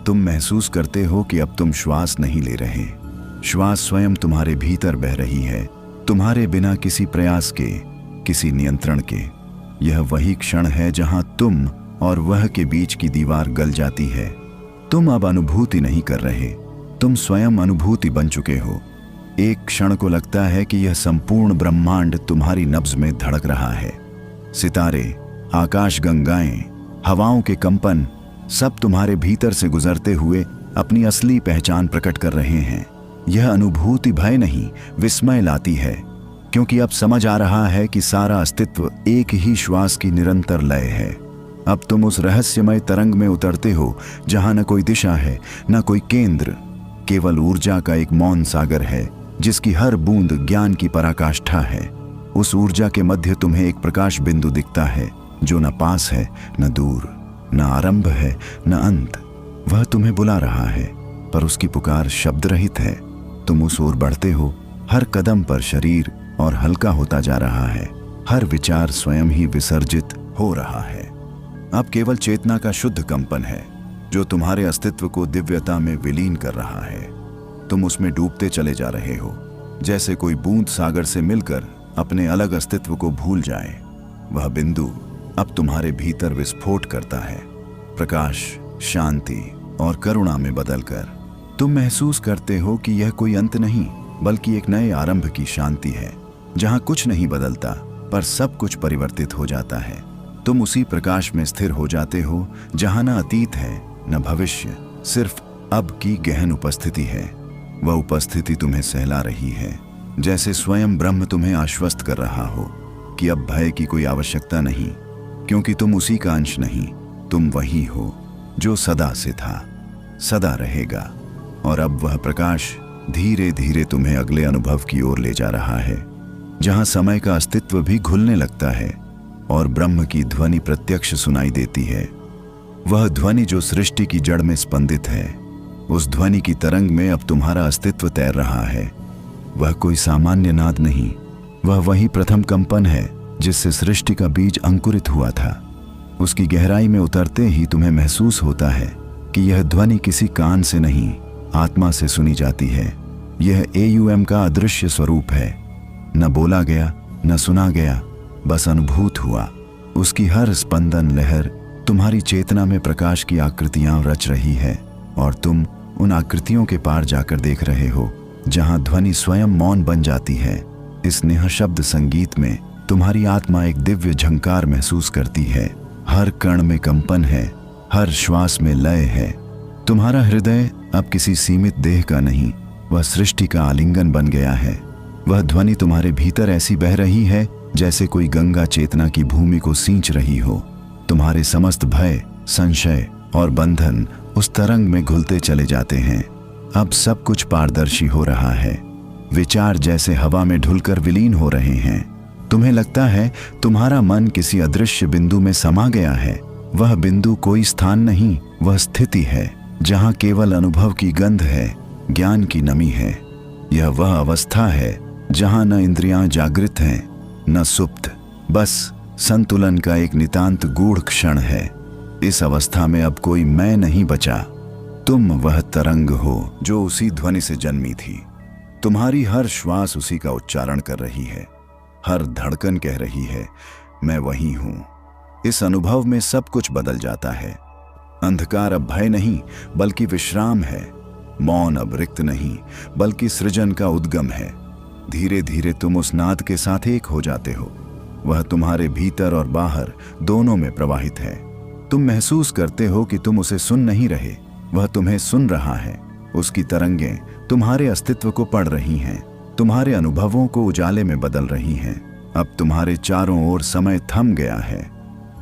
तुम महसूस करते हो कि अब तुम श्वास नहीं ले रहे, श्वास स्वयं तुम्हारे भीतर बह रही है, तुम्हारे बिना किसी प्रयास के, किसी नियंत्रण के। यह वही क्षण है जहां तुम और वह के बीच की दीवार गल जाती है। तुम अब अनुभूति नहीं कर रहे, तुम स्वयं अनुभूति बन चुके हो। एक क्षण को लगता है कि यह संपूर्ण ब्रह्मांड तुम्हारी नब्ज में धड़क रहा है, सितारे, आकाश गंगाएं, हवाओं के कंपन, सब तुम्हारे भीतर से गुजरते हुए अपनी असली पहचान प्रकट कर रहे हैं। यह अनुभूति भय नहीं, विस्मय लाती है, क्योंकि अब समझ आ रहा है कि सारा अस्तित्व एक ही श्वास की निरंतर लय है। अब तुम उस रहस्यमय तरंग में उतरते हो जहां न कोई दिशा है, न कोई केंद्र, केवल ऊर्जा का एक मौन सागर है जिसकी हर बूंद ज्ञान की पराकाष्ठा है। उस ऊर्जा के मध्य तुम्हें एक प्रकाश बिंदु दिखता है जो न पास है न दूर, न आरंभ है न अंत। वह तुम्हें बुला रहा है, पर उसकी पुकार शब्द रहित है। तुम उस ओर बढ़ते हो, हर कदम पर शरीर और हल्का होता जा रहा है, हर विचार स्वयं ही विसर्जित हो रहा है। अब केवल चेतना का शुद्ध कंपन है जो तुम्हारे अस्तित्व को दिव्यता में विलीन कर रहा है। तुम उसमें डूबते चले जा रहे हो, जैसे कोई बूंद सागर से मिलकर अपने अलग अस्तित्व को भूल जाए। वह बिंदु अब तुम्हारे भीतर विस्फोट करता है, प्रकाश, शांति और करुणा में बदलकर। तुम महसूस करते हो कि यह कोई अंत नहीं, बल्कि एक नए आरंभ की शांति है, जहां कुछ नहीं बदलता पर सब कुछ परिवर्तित हो जाता है। तुम उसी प्रकाश में स्थिर हो जाते हो जहां न अतीत है न भविष्य, सिर्फ अब की गहन उपस्थिति है। वह उपस्थिति तुम्हें सहला रही है, जैसे स्वयं ब्रह्म तुम्हें आश्वस्त कर रहा हो कि अब भय की कोई आवश्यकता नहीं, क्योंकि तुम उसी का अंश नहीं, तुम वही हो जो सदा से था, सदा रहेगा। और अब वह प्रकाश धीरे धीरे तुम्हें अगले अनुभव की ओर ले जा रहा है, जहां समय का अस्तित्व भी घुलने लगता है और ब्रह्म की ध्वनि प्रत्यक्ष सुनाई देती है। वह ध्वनि जो सृष्टि की जड़ में स्पंदित है। उस ध्वनि की तरंग में अब तुम्हारा अस्तित्व तैर रहा है। वह कोई सामान्य नाद नहीं, वह वही प्रथम कंपन है जिससे सृष्टि का बीज अंकुरित हुआ था। उसकी गहराई में उतरते ही तुम्हें महसूस होता है कि यह ध्वनि किसी कान से नहीं, आत्मा से सुनी जाती है। यह AUM का अदृश्य स्वरूप है, न बोला गया न सुना गया, बस अनुभूत हुआ। उसकी हर स्पंदन लहर तुम्हारी चेतना में प्रकाश की आकृतियां रच रही है, और तुम उन आकृतियों के पार जाकर देख रहे हो जहां ध्वनि स्वयं मौन बन जाती है। इस निःशब्द संगीत में तुम्हारी आत्मा एक दिव्य झंकार महसूस करती है। हर कण में कंपन है, हर श्वास में लय है। तुम्हारा हृदय अब किसी सीमित देह का नहीं, वह सृष्टि का आलिंगन बन गया है। वह ध्वनि तुम्हारे भीतर ऐसी बह रही है जैसे कोई गंगा चेतना की भूमि को सींच रही हो। तुम्हारे समस्त भय, संशय और बंधन उस तरंग में घुलते चले जाते हैं। अब सब कुछ पारदर्शी हो रहा है। विचार जैसे हवा में ढुलकर विलीन हो रहे हैं। तुम्हें लगता है तुम्हारा मन किसी अदृश्य बिंदु में समा गया है। वह बिंदु कोई स्थान नहीं, वह स्थिति है जहां केवल अनुभव की गंध है, ज्ञान की नमी है। यह वह अवस्था है जहां न इंद्रियां जागृत हैं न सुप्त, बस संतुलन का एक नितांत गूढ़ क्षण है। इस अवस्था में अब कोई मैं नहीं बचा। तुम वह तरंग हो जो उसी ध्वनि से जन्मी थी। तुम्हारी हर श्वास उसी का उच्चारण कर रही है, हर धड़कन कह रही है, मैं वही हूं। इस अनुभव में सब कुछ बदल जाता है। अंधकार अब भय नहीं बल्कि विश्राम है। मौन अब रिक्त नहीं बल्कि सृजन का उद्गम है। धीरे धीरे तुम उस नाद के साथ एक हो जाते हो। वह तुम्हारे भीतर और बाहर दोनों में प्रवाहित है। तुम महसूस करते हो कि तुम उसे सुन नहीं रहे, वह तुम्हें सुन रहा है। उसकी तरंगें तुम्हारे अस्तित्व को पढ़ रही हैं, तुम्हारे अनुभवों को उजाले में बदल रही हैं। अब तुम्हारे चारों ओर समय थम गया है।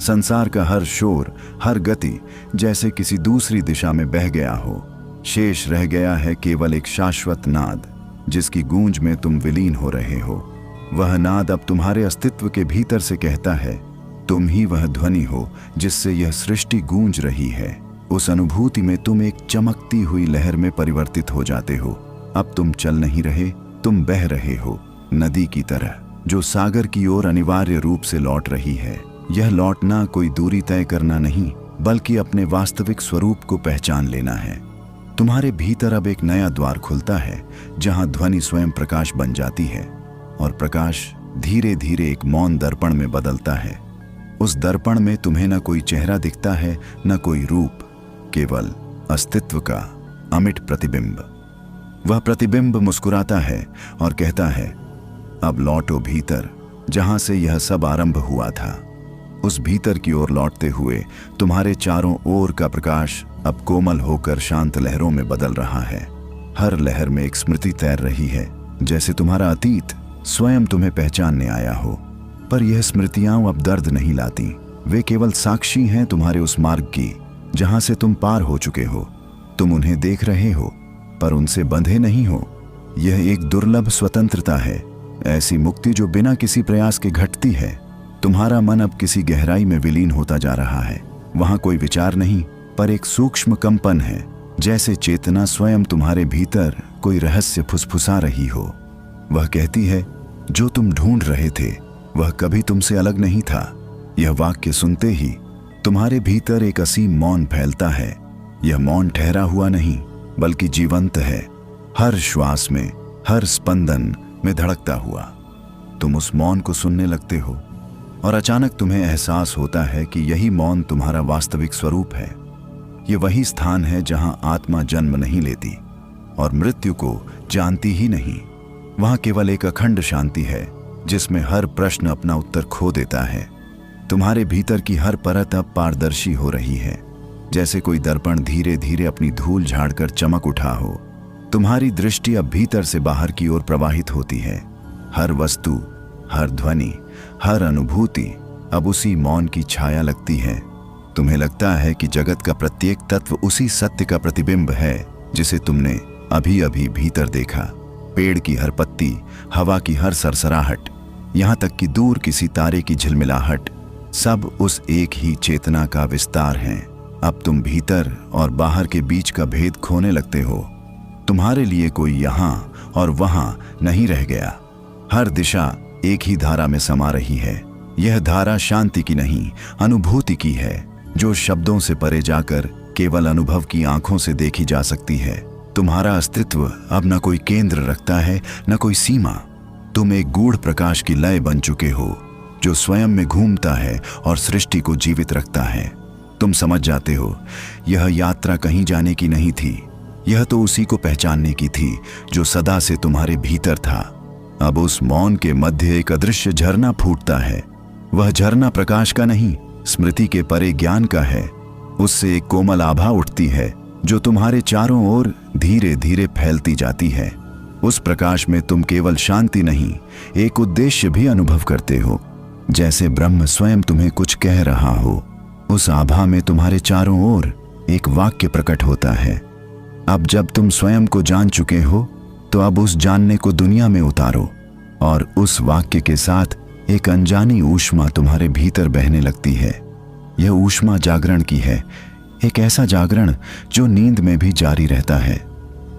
संसार का हर शोर, हर गति जैसे किसी दूसरी दिशा में बह गया हो। शेष रह गया है केवल एक शाश्वत नाद जिसकी गूंज में तुम विलीन हो रहे हो। वह नाद अब तुम्हारे अस्तित्व के भीतर से कहता है, तुम ही वह ध्वनि हो जिससे यह सृष्टि गूंज रही है। उस अनुभूति में तुम एक चमकती हुई लहर में परिवर्तित हो जाते हो। अब तुम चल नहीं रहे, तुम बह रहे हो, नदी की तरह जो सागर की ओर अनिवार्य रूप से लौट रही है। यह लौटना कोई दूरी तय करना नहीं बल्कि अपने वास्तविक स्वरूप को पहचान लेना है। तुम्हारे भीतर अब एक नया द्वार खुलता है जहां ध्वनि स्वयं प्रकाश बन जाती है, और प्रकाश धीरे धीरे एक मौन दर्पण में बदलता है। उस दर्पण में तुम्हें न कोई चेहरा दिखता है न कोई रूप, केवल अस्तित्व का अमिट प्रतिबिंब। वह प्रतिबिंब मुस्कुराता है और कहता है, अब लौटो भीतर जहां से यह सब आरंभ हुआ था। उस भीतर की ओर लौटते हुए तुम्हारे चारों ओर का प्रकाश अब कोमल होकर शांत लहरों में बदल रहा है। हर लहर में एक स्मृति तैर रही है, जैसे तुम्हारा अतीत स्वयं तुम्हें पहचानने आया हो। पर यह स्मृतियां अब दर्द नहीं लाती, वे केवल साक्षी हैं तुम्हारे उस मार्ग की जहां से तुम पार हो चुके हो। तुम उन्हें देख रहे हो पर उनसे बंधे नहीं हो। यह एक दुर्लभ स्वतंत्रता है, ऐसी मुक्ति जो बिना किसी प्रयास के घटती है। तुम्हारा मन अब किसी गहराई में विलीन होता जा रहा है। वहां कोई विचार नहीं, पर एक सूक्ष्म कंपन है, जैसे चेतना स्वयं तुम्हारे भीतर कोई रहस्य फुसफुसा रही हो। वह कहती है, जो तुम ढूंढ रहे थे वह कभी तुमसे अलग नहीं था। यह वाक्य सुनते ही तुम्हारे भीतर एक असीम मौन फैलता है। यह मौन ठहरा हुआ नहीं, बल्कि जीवंत है, हर श्वास में, हर स्पंदन में धड़कता हुआ। तुम उस मौन को सुनने लगते हो और अचानक तुम्हें एहसास होता है कि यही मौन तुम्हारा वास्तविक स्वरूप है। ये वही स्थान है जहां आत्मा जन्म नहीं लेती और मृत्यु को जानती ही नहीं। वहां केवल एक अखंड शांति है, जिसमें हर प्रश्न अपना उत्तर खो देता है। तुम्हारे भीतर की हर परत अब पारदर्शी हो रही है, जैसे कोई दर्पण धीरे धीरे अपनी धूल झाड़कर चमक उठा हो। तुम्हारी दृष्टि अब भीतर से बाहर की ओर प्रवाहित होती है। हर वस्तु, हर ध्वनि, हर अनुभूति अब उसी मौन की छाया लगती है। तुम्हें लगता है कि जगत का प्रत्येक तत्व उसी सत्य का प्रतिबिंब है जिसे तुमने अभी अभी भीतर देखा। पेड़ की हर पत्ती, हवा की हर सरसराहट, यहाँ तक कि दूर किसी तारे की झिलमिलाहट, सब उस एक ही चेतना का विस्तार हैं। अब तुम भीतर और बाहर के बीच का भेद खोने लगते हो। तुम्हारे लिए कोई यहाँ और वहाँ नहीं रह गया। हर दिशा एक ही धारा में समा रही है। यह धारा शांति की नहीं, अनुभूति की है, जो शब्दों से परे जाकर केवल अनुभव की आंखों से देखी जा सकती है। तुम्हारा अस्तित्व अब न कोई केंद्र रखता है, न कोई सीमा। तुम एक गूढ़ प्रकाश की लय बन चुके हो, जो स्वयं में घूमता है और सृष्टि को जीवित रखता है। तुम समझ जाते हो, यह यात्रा कहीं जाने की नहीं थी, यह तो उसी को पहचानने की थी जो सदा से तुम्हारे भीतर था। अब उस मौन के मध्य एक अदृश्य झरना फूटता है। वह झरना प्रकाश का नहीं, स्मृति के परे ज्ञान का है। उससे एक कोमल आभा उठती है जो तुम्हारे चारों ओर धीरे धीरे फैलती जाती है। उस प्रकाश में तुम केवल शांति नहीं, एक उद्देश्य भी अनुभव करते हो, जैसे ब्रह्म स्वयं तुम्हें कुछ कह रहा हो। उस आभा में तुम्हारे चारों ओर एक वाक्य प्रकट होता है। अब जब तुम स्वयं को जान चुके हो, तो अब उस जानने को दुनिया में उतारो। और उस वाक्य के साथ एक अनजानी ऊष्मा तुम्हारे भीतर बहने लगती है। यह ऊष्मा जागरण की है, एक ऐसा जागरण जो नींद में भी जारी रहता है।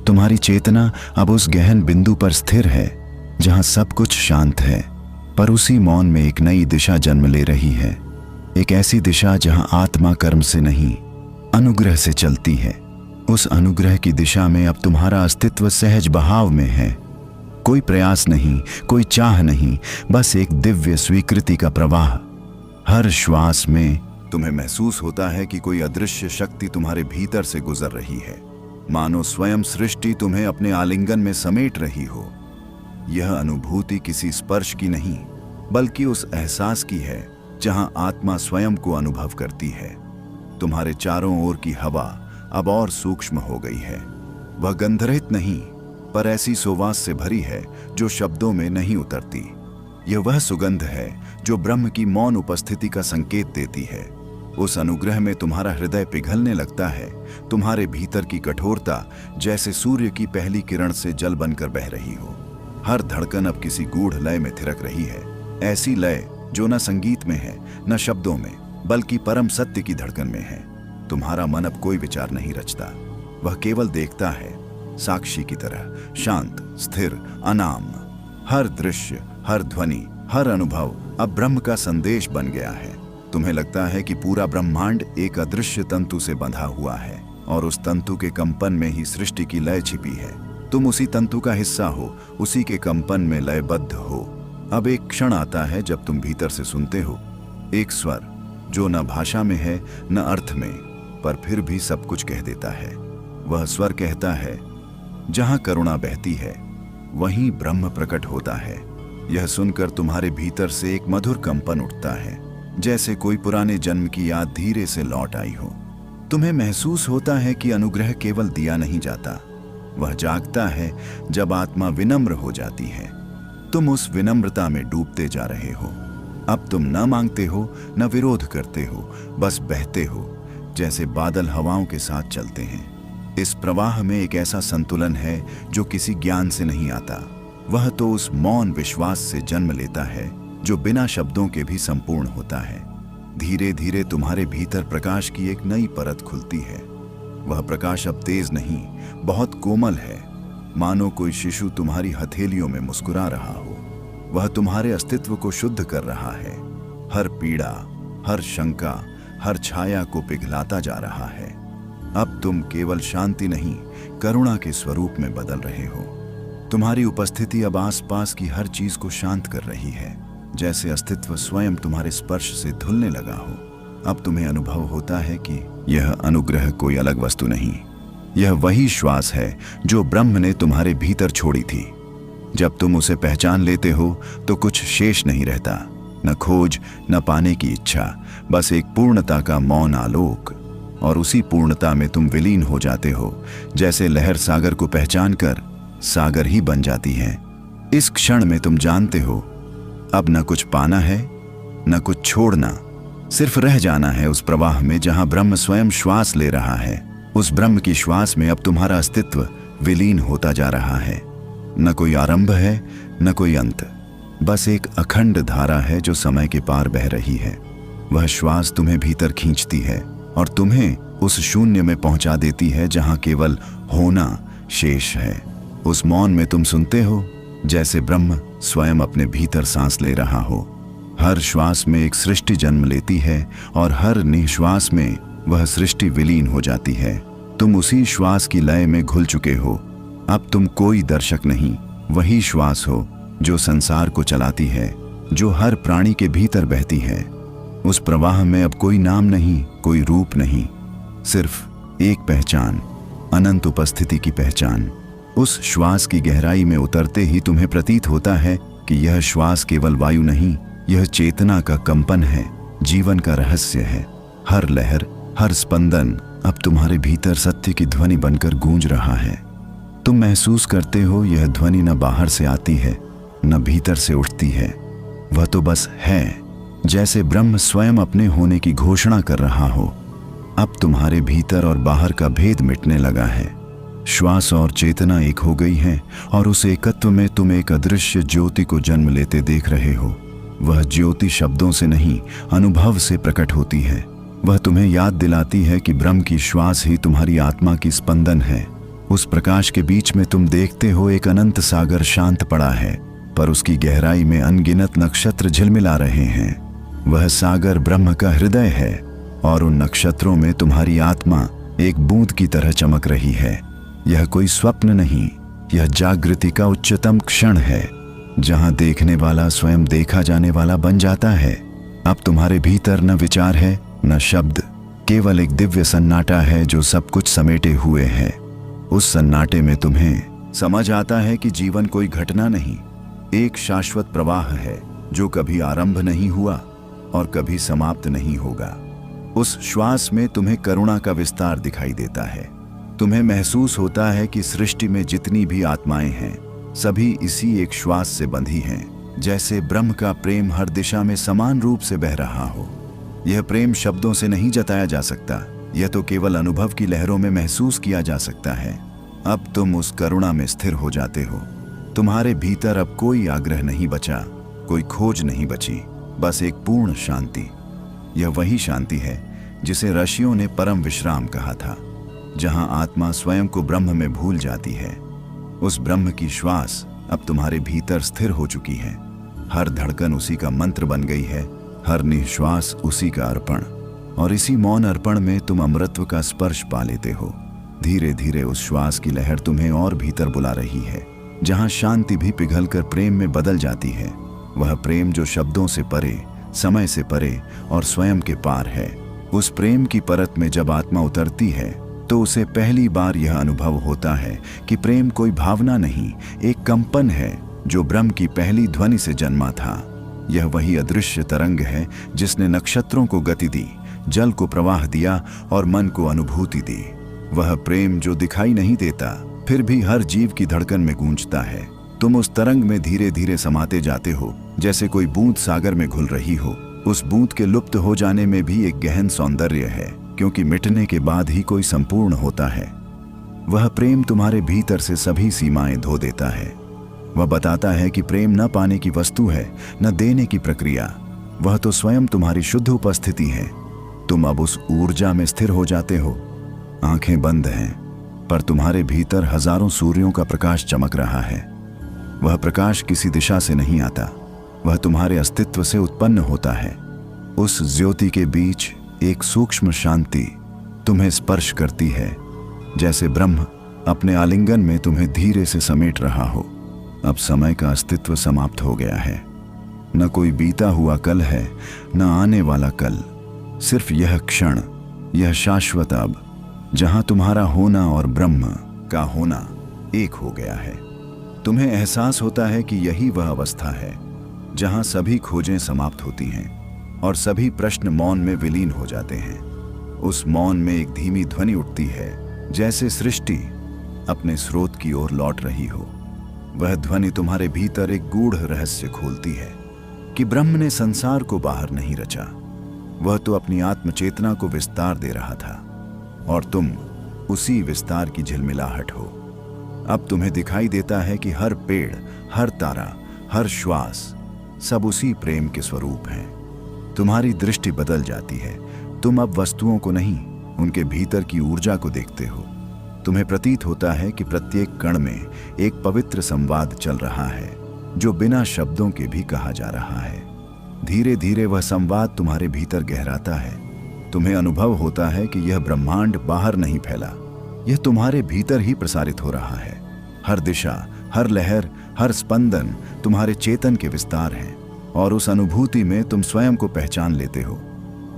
तुम्हारी चेतना अब उस गहन बिंदु पर स्थिर है जहां सब कुछ शांत है, पर उसी मौन में एक नई दिशा जन्म ले रही है। एक ऐसी दिशा जहां आत्मा कर्म से नहीं, अनुग्रह से चलती है। उस अनुग्रह की दिशा में अब तुम्हारा अस्तित्व सहज बहाव में है। कोई प्रयास नहीं, कोई चाह नहीं, बस एक दिव्य स्वीकृति का प्रवाह। हर श्वास में तुम्हें महसूस होता है कि कोई अदृश्य शक्ति तुम्हारे भीतर से गुजर रही है, मानो स्वयं सृष्टि तुम्हें अपने आलिंगन में समेट रही हो। यह अनुभूति किसी स्पर्श की नहीं, बल्कि उस एहसास की है जहां आत्मा स्वयं को अनुभव करती है। तुम्हारे चारों ओर की हवा अब और सूक्ष्म हो गई है। वह गंधरहित नहीं, पर ऐसी सुवास से भरी है जो शब्दों में नहीं उतरती। यह वह सुगंध है जो ब्रह्म की मौन उपस्थिति का संकेत देती है। उस अनुग्रह में तुम्हारा हृदय पिघलने लगता है। तुम्हारे भीतर की कठोरता जैसे सूर्य की पहली किरण से जल बनकर बह रही हो। हर धड़कन अब किसी गूढ़ लय में थिरक रही है, ऐसी लय जो न संगीत में है, न शब्दों में, बल्कि परम सत्य की धड़कन में है। तुम्हारा मन अब कोई विचार नहीं रचता, वह केवल देखता है, साक्षी की तरह, शांत, स्थिर, अनाम। हर दृश्य, हर ध्वनि, हर अनुभव अब ब्रह्म का संदेश बन गया है। तुम्हें लगता है कि पूरा ब्रह्मांड एक अदृश्य तंतु से बंधा हुआ है और उस तंतु के कंपन में ही सृष्टि की लय छिपी है। तुम उसी तंतु का हिस्सा हो, उसी के कंपन में लयबद्ध हो। अब एक क्षण आता है जब तुम भीतर से सुनते हो एक स्वर जो न भाषा में है, न अर्थ में, पर फिर भी सब कुछ कह देता है। वह स्वर कहता है, जहां करुणा बहती है वहीं ब्रह्म प्रकट होता है। यह सुनकर तुम्हारे भीतर से एक मधुर कंपन उठता है, जैसे कोई पुराने जन्म की याद धीरे से लौट आई हो। तुम्हें महसूस होता है कि अनुग्रह केवल दिया नहीं जाता, वह जागता है जब आत्मा विनम्र हो जाती है। तुम उस विनम्रता में डूबते जा रहे हो। अब तुम न मांगते हो न विरोध करते हो, बस बहते हो, जैसे बादल हवाओं के साथ चलते हैं। इस प्रवाह में एक ऐसा संतुलन है जो किसी ज्ञान से नहीं आता। वह तो उस मौन विश्वास से जन्म लेता है जो बिना शब्दों के भी संपूर्ण होता है। धीरे धीरे तुम्हारे भीतर प्रकाश की एक नई परत खुलती है। वह प्रकाश अब तेज नहीं, बहुत कोमल है, मानो कोई शिशु तुम्हारी हथेलियों में मुस्कुरा रहा हो। वह तुम्हारे अस्तित्व को शुद्ध कर रहा है। हर पीड़ा, हर शंका, हर छाया को पिघलाता जा रहा है। अब तुम केवल शांति नहीं, करुणा के स्वरूप में बदल रहे हो। तुम्हारी उपस्थिति अब आसपास की हर चीज को शांत कर रही है, जैसे अस्तित्व स्वयं तुम्हारे स्पर्श से धुलने लगा हो। अब तुम्हें अनुभव होता है कि यह अनुग्रह कोई अलग वस्तु नहीं, यह वही श्वास है जो ब्रह्म ने तुम्हारे भीतर छोड़ी थी। जब तुम उसे पहचान लेते हो तो कुछ शेष नहीं रहता, न खोज, न पाने की इच्छा, बस एक पूर्णता का मौन आलोक। और उसी पूर्णता में तुम विलीन हो जाते हो, जैसे लहर सागर को पहचान कर सागर ही बन जाती है। इस क्षण में तुम जानते हो अब न कुछ पाना है न कुछ छोड़ना, सिर्फ रह जाना है उस प्रवाह में जहां ब्रह्म स्वयं श्वास ले रहा है। उस ब्रह्म की श्वास में अब तुम्हारा अस्तित्व विलीन होता जा रहा है। न कोई आरंभ है न कोई अंत, बस एक अखंड धारा है जो समय के पार बह रही है। वह श्वास तुम्हें भीतर खींचती है और तुम्हें उस शून्य में पहुंचा देती है जहां केवल होना शेष है। उस मौन में तुम सुनते हो जैसे ब्रह्म स्वयं अपने भीतर सांस ले रहा हो। हर श्वास में एक सृष्टि जन्म लेती है और हर निश्वास में वह सृष्टि विलीन हो जाती है। तुम उसी श्वास की लय में घुल चुके हो। अब तुम कोई दर्शक नहीं, वही श्वास हो जो संसार को चलाती है, जो हर प्राणी के भीतर बहती है। उस प्रवाह में अब कोई नाम नहीं, कोई रूप नहीं, सिर्फ एक पहचान, अनंत उपस्थिति की पहचान। उस श्वास की गहराई में उतरते ही तुम्हें प्रतीत होता है कि यह श्वास केवल वायु नहीं, यह चेतना का कंपन है, जीवन का रहस्य है। हर लहर, हर स्पंदन अब तुम्हारे भीतर सत्य की ध्वनि बनकर गूंज रहा है। तुम महसूस करते हो यह ध्वनि न बाहर से आती है न भीतर से उठती है, वह तो बस है, जैसे ब्रह्म स्वयं अपने होने की घोषणा कर रहा हो। अब तुम्हारे भीतर और बाहर का भेद मिटने लगा है। श्वास और चेतना एक हो गई हैं और उस एकत्व में तुम एक अदृश्य ज्योति को जन्म लेते देख रहे हो। वह ज्योति शब्दों से नहीं, अनुभव से प्रकट होती है। वह तुम्हें याद दिलाती है कि ब्रह्म की श्वास ही तुम्हारी आत्मा की स्पंदन है। उस प्रकाश के बीच में तुम देखते हो एक अनंत सागर शांत पड़ा है, पर उसकी गहराई में अनगिनत नक्षत्र झिलमिला रहे हैं। वह सागर ब्रह्म का हृदय है और उन नक्षत्रों में तुम्हारी आत्मा एक बूंद की तरह चमक रही है। यह कोई स्वप्न नहीं, यह जागृति का उच्चतम क्षण है, जहां देखने वाला स्वयं देखा जाने वाला बन जाता है। अब तुम्हारे भीतर न विचार है न शब्द, केवल एक दिव्य सन्नाटा है जो सब कुछ समेटे हुए है। उस सन्नाटे में तुम्हें समझ आता है कि जीवन कोई घटना नहीं, एक शाश्वत प्रवाह है जो कभी आरंभ नहीं हुआ और कभी समाप्त नहीं होगा। उस श्वास में तुम्हें करुणा का विस्तार दिखाई देता है। तुम्हें महसूस होता है कि सृष्टि में जितनी भी आत्माएं हैं, सभी इसी एक श्वास से बंधी हैं, जैसे ब्रह्म का प्रेम हर दिशा में समान रूप से बह रहा हो। यह प्रेम शब्दों से नहीं जताया जा सकता, यह तो केवल अनुभव की लहरों में महसूस किया जा सकता है। अब तुम उस करुणा में स्थिर हो जाते हो। तुम्हारे भीतर अब कोई आग्रह नहीं बचा, कोई खोज नहीं बची, बस एक पूर्ण शांति। यह वही शांति है जिसे ऋषियों ने परम विश्राम कहा था, जहां आत्मा स्वयं को ब्रह्म में भूल जाती है। उस ब्रह्म की श्वास अब तुम्हारे भीतर स्थिर हो चुकी है। हर धड़कन उसी का मंत्र बन गई है, हर निश्वास उसी का अर्पण। और इसी मौन अर्पण में तुम अमृतत्व का स्पर्श पा लेते हो। धीरे धीरे उस श्वास की लहर तुम्हें और भीतर बुला रही है, जहां शांति भी पिघलकर प्रेम में बदल जाती है। वह प्रेम जो शब्दों से परे, समय से परे और स्वयं के पार है। उस प्रेम की परत में जब आत्मा उतरती है तो उसे पहली बार यह अनुभव होता है कि प्रेम कोई भावना नहीं, एक कंपन है जो ब्रह्म की पहली ध्वनि से जन्मा था। यह वही अदृश्य तरंग है जिसने नक्षत्रों को गति दी, जल को प्रवाह दिया और मन को अनुभूति दी। वह प्रेम जो दिखाई नहीं देता फिर भी हर जीव की धड़कन में गूंजता है। तुम उस तरंग में धीरे धीरे समाते जाते हो, जैसे कोई बूंद सागर में घुल रही हो। उस बूंद के लुप्त हो जाने में भी एक गहन सौंदर्य है, क्योंकि मिटने के बाद ही कोई संपूर्ण होता है। वह प्रेम तुम्हारे भीतर से सभी सीमाएं धो देता है। वह बताता है कि प्रेम न पाने की वस्तु है, न देने की प्रक्रिया। वह तो स्वयं तुम्हारी शुद्ध उपस्थिति है। तुम अब उस ऊर्जा में स्थिर हो जाते हो। आंखें बंद हैं, पर तुम्हारे भीतर हजारों सूर्यों का प्रकाश चमक रहा है। वह प्रकाश किसी दिशा से नहीं आता, वह तुम्हारे अस्तित्व से उत्पन्न होता है। उस ज्योति के बीच एक सूक्ष्म शांति तुम्हें स्पर्श करती है, जैसे ब्रह्म अपने आलिंगन में तुम्हें धीरे से समेट रहा हो। अब समय का अस्तित्व समाप्त हो गया है। न कोई बीता हुआ कल है, न आने वाला कल। सिर्फ यह क्षण, यह शाश्वत अब, जहां तुम्हारा होना और ब्रह्म का होना एक हो गया है। तुम्हें एहसास होता है कि यही वह अवस्था है जहां सभी खोजें समाप्त होती हैं और सभी प्रश्न मौन में विलीन हो जाते हैं। उस मौन में एक धीमी ध्वनि उठती है, जैसे सृष्टि अपने स्रोत की ओर लौट रही हो। वह ध्वनि तुम्हारे भीतर एक गूढ़ रहस्य खोलती है कि ब्रह्म ने संसार को बाहर नहीं रचा, वह तो अपनी आत्मचेतना को विस्तार दे रहा था और तुम उसी विस्तार की झिलमिलाहट हो। अब तुम्हें दिखाई देता है कि हर पेड़, हर तारा, हर श्वास सब उसी प्रेम के स्वरूप हैं। तुम्हारी दृष्टि बदल जाती है। तुम अब वस्तुओं को नहीं, उनके भीतर की ऊर्जा को देखते हो। तुम्हें प्रतीत होता है कि प्रत्येक कण में एक पवित्र संवाद चल रहा है, जो बिना शब्दों के भी कहा जा रहा है। धीरे धीरे वह संवाद तुम्हारे भीतर गहराता है। तुम्हें अनुभव होता है कि यह ब्रह्मांड बाहर नहीं फैला, यह तुम्हारे भीतर ही प्रसारित हो रहा है। हर दिशा, हर लहर, हर स्पंदन तुम्हारे चेतन के विस्तार हैं और उस अनुभूति में तुम स्वयं को पहचान लेते हो।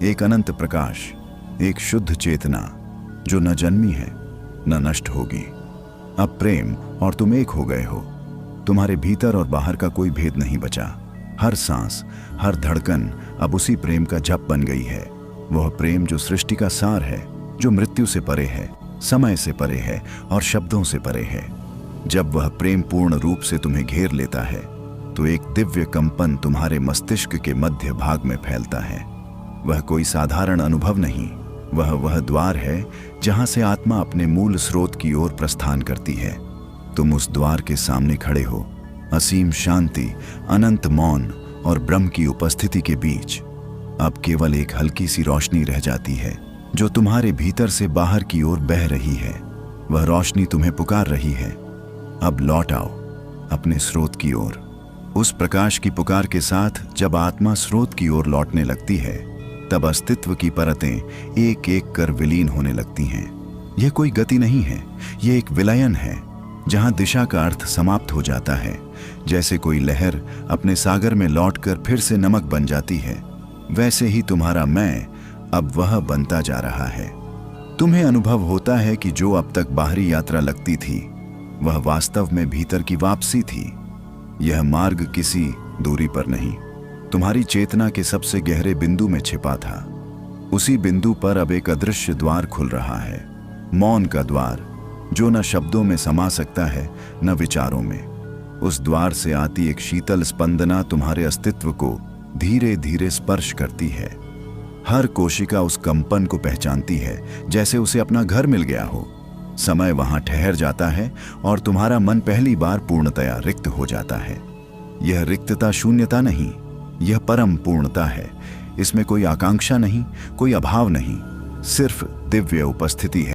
एक अनंत प्रकाश, एक शुद्ध चेतना जो न जन्मी है न नष्ट होगी। अब प्रेम और तुम एक हो गए हो। तुम्हारे भीतर और बाहर का कोई भेद नहीं बचा। हर सांस, हर धड़कन अब उसी प्रेम का जप बन गई है। वह प्रेम जो सृष्टि का सार है, जो मृत्यु से परे है, समय से परे है और शब्दों से परे है। जब वह प्रेम पूर्ण रूप से तुम्हें घेर लेता है तो एक दिव्य कंपन तुम्हारे मस्तिष्क के मध्य भाग में फैलता है। वह कोई साधारण अनुभव नहीं, वह द्वार है जहां से आत्मा अपने मूल स्रोत की ओर प्रस्थान करती है। तुम उस द्वार के सामने खड़े हो, असीम शांति, अनंत मौन और ब्रह्म की उपस्थिति के बीच। अब केवल एक हल्की सी रोशनी रह जाती है जो तुम्हारे भीतर से बाहर की ओर बह रही है। वह रोशनी तुम्हें पुकार रही है, अब लौट आओ अपने स्रोत की ओर। उस प्रकाश की पुकार के साथ जब आत्मा स्रोत की ओर लौटने लगती है, तब अस्तित्व की परतें एक एक कर विलीन होने लगती हैं। यह कोई गति नहीं है, यह एक विलयन है, जहां दिशा का अर्थ समाप्त हो जाता है। जैसे कोई लहर अपने सागर में लौटकर फिर से नमक बन जाती है, वैसे ही तुम्हारा मैं अब वह बनता जा रहा है। तुम्हें अनुभव होता है कि जो अब तक बाहरी यात्रा लगती थी, वह वास्तव में भीतर की वापसी थी। यह मार्ग किसी दूरी पर नहीं, तुम्हारी चेतना के सबसे गहरे बिंदु में छिपा था। उसी बिंदु पर अब एक अदृश्य द्वार खुल रहा है, मौन का द्वार, जो न शब्दों में समा सकता है न विचारों में। उस द्वार से आती एक शीतल स्पंदना तुम्हारे अस्तित्व को धीरे धीरे स्पर्श करती है। हर कोशिका उस कंपन को पहचानती है, जैसे उसे अपना घर मिल गया हो। समय वहां ठहर जाता है और तुम्हारा मन पहली बार पूर्णतया रिक्त हो जाता है। यह रिक्तता शून्यता नहीं, यह परम पूर्णता है। इसमें कोई आकांक्षा नहीं, कोई अभाव नहीं, सिर्फ दिव्य उपस्थिति है।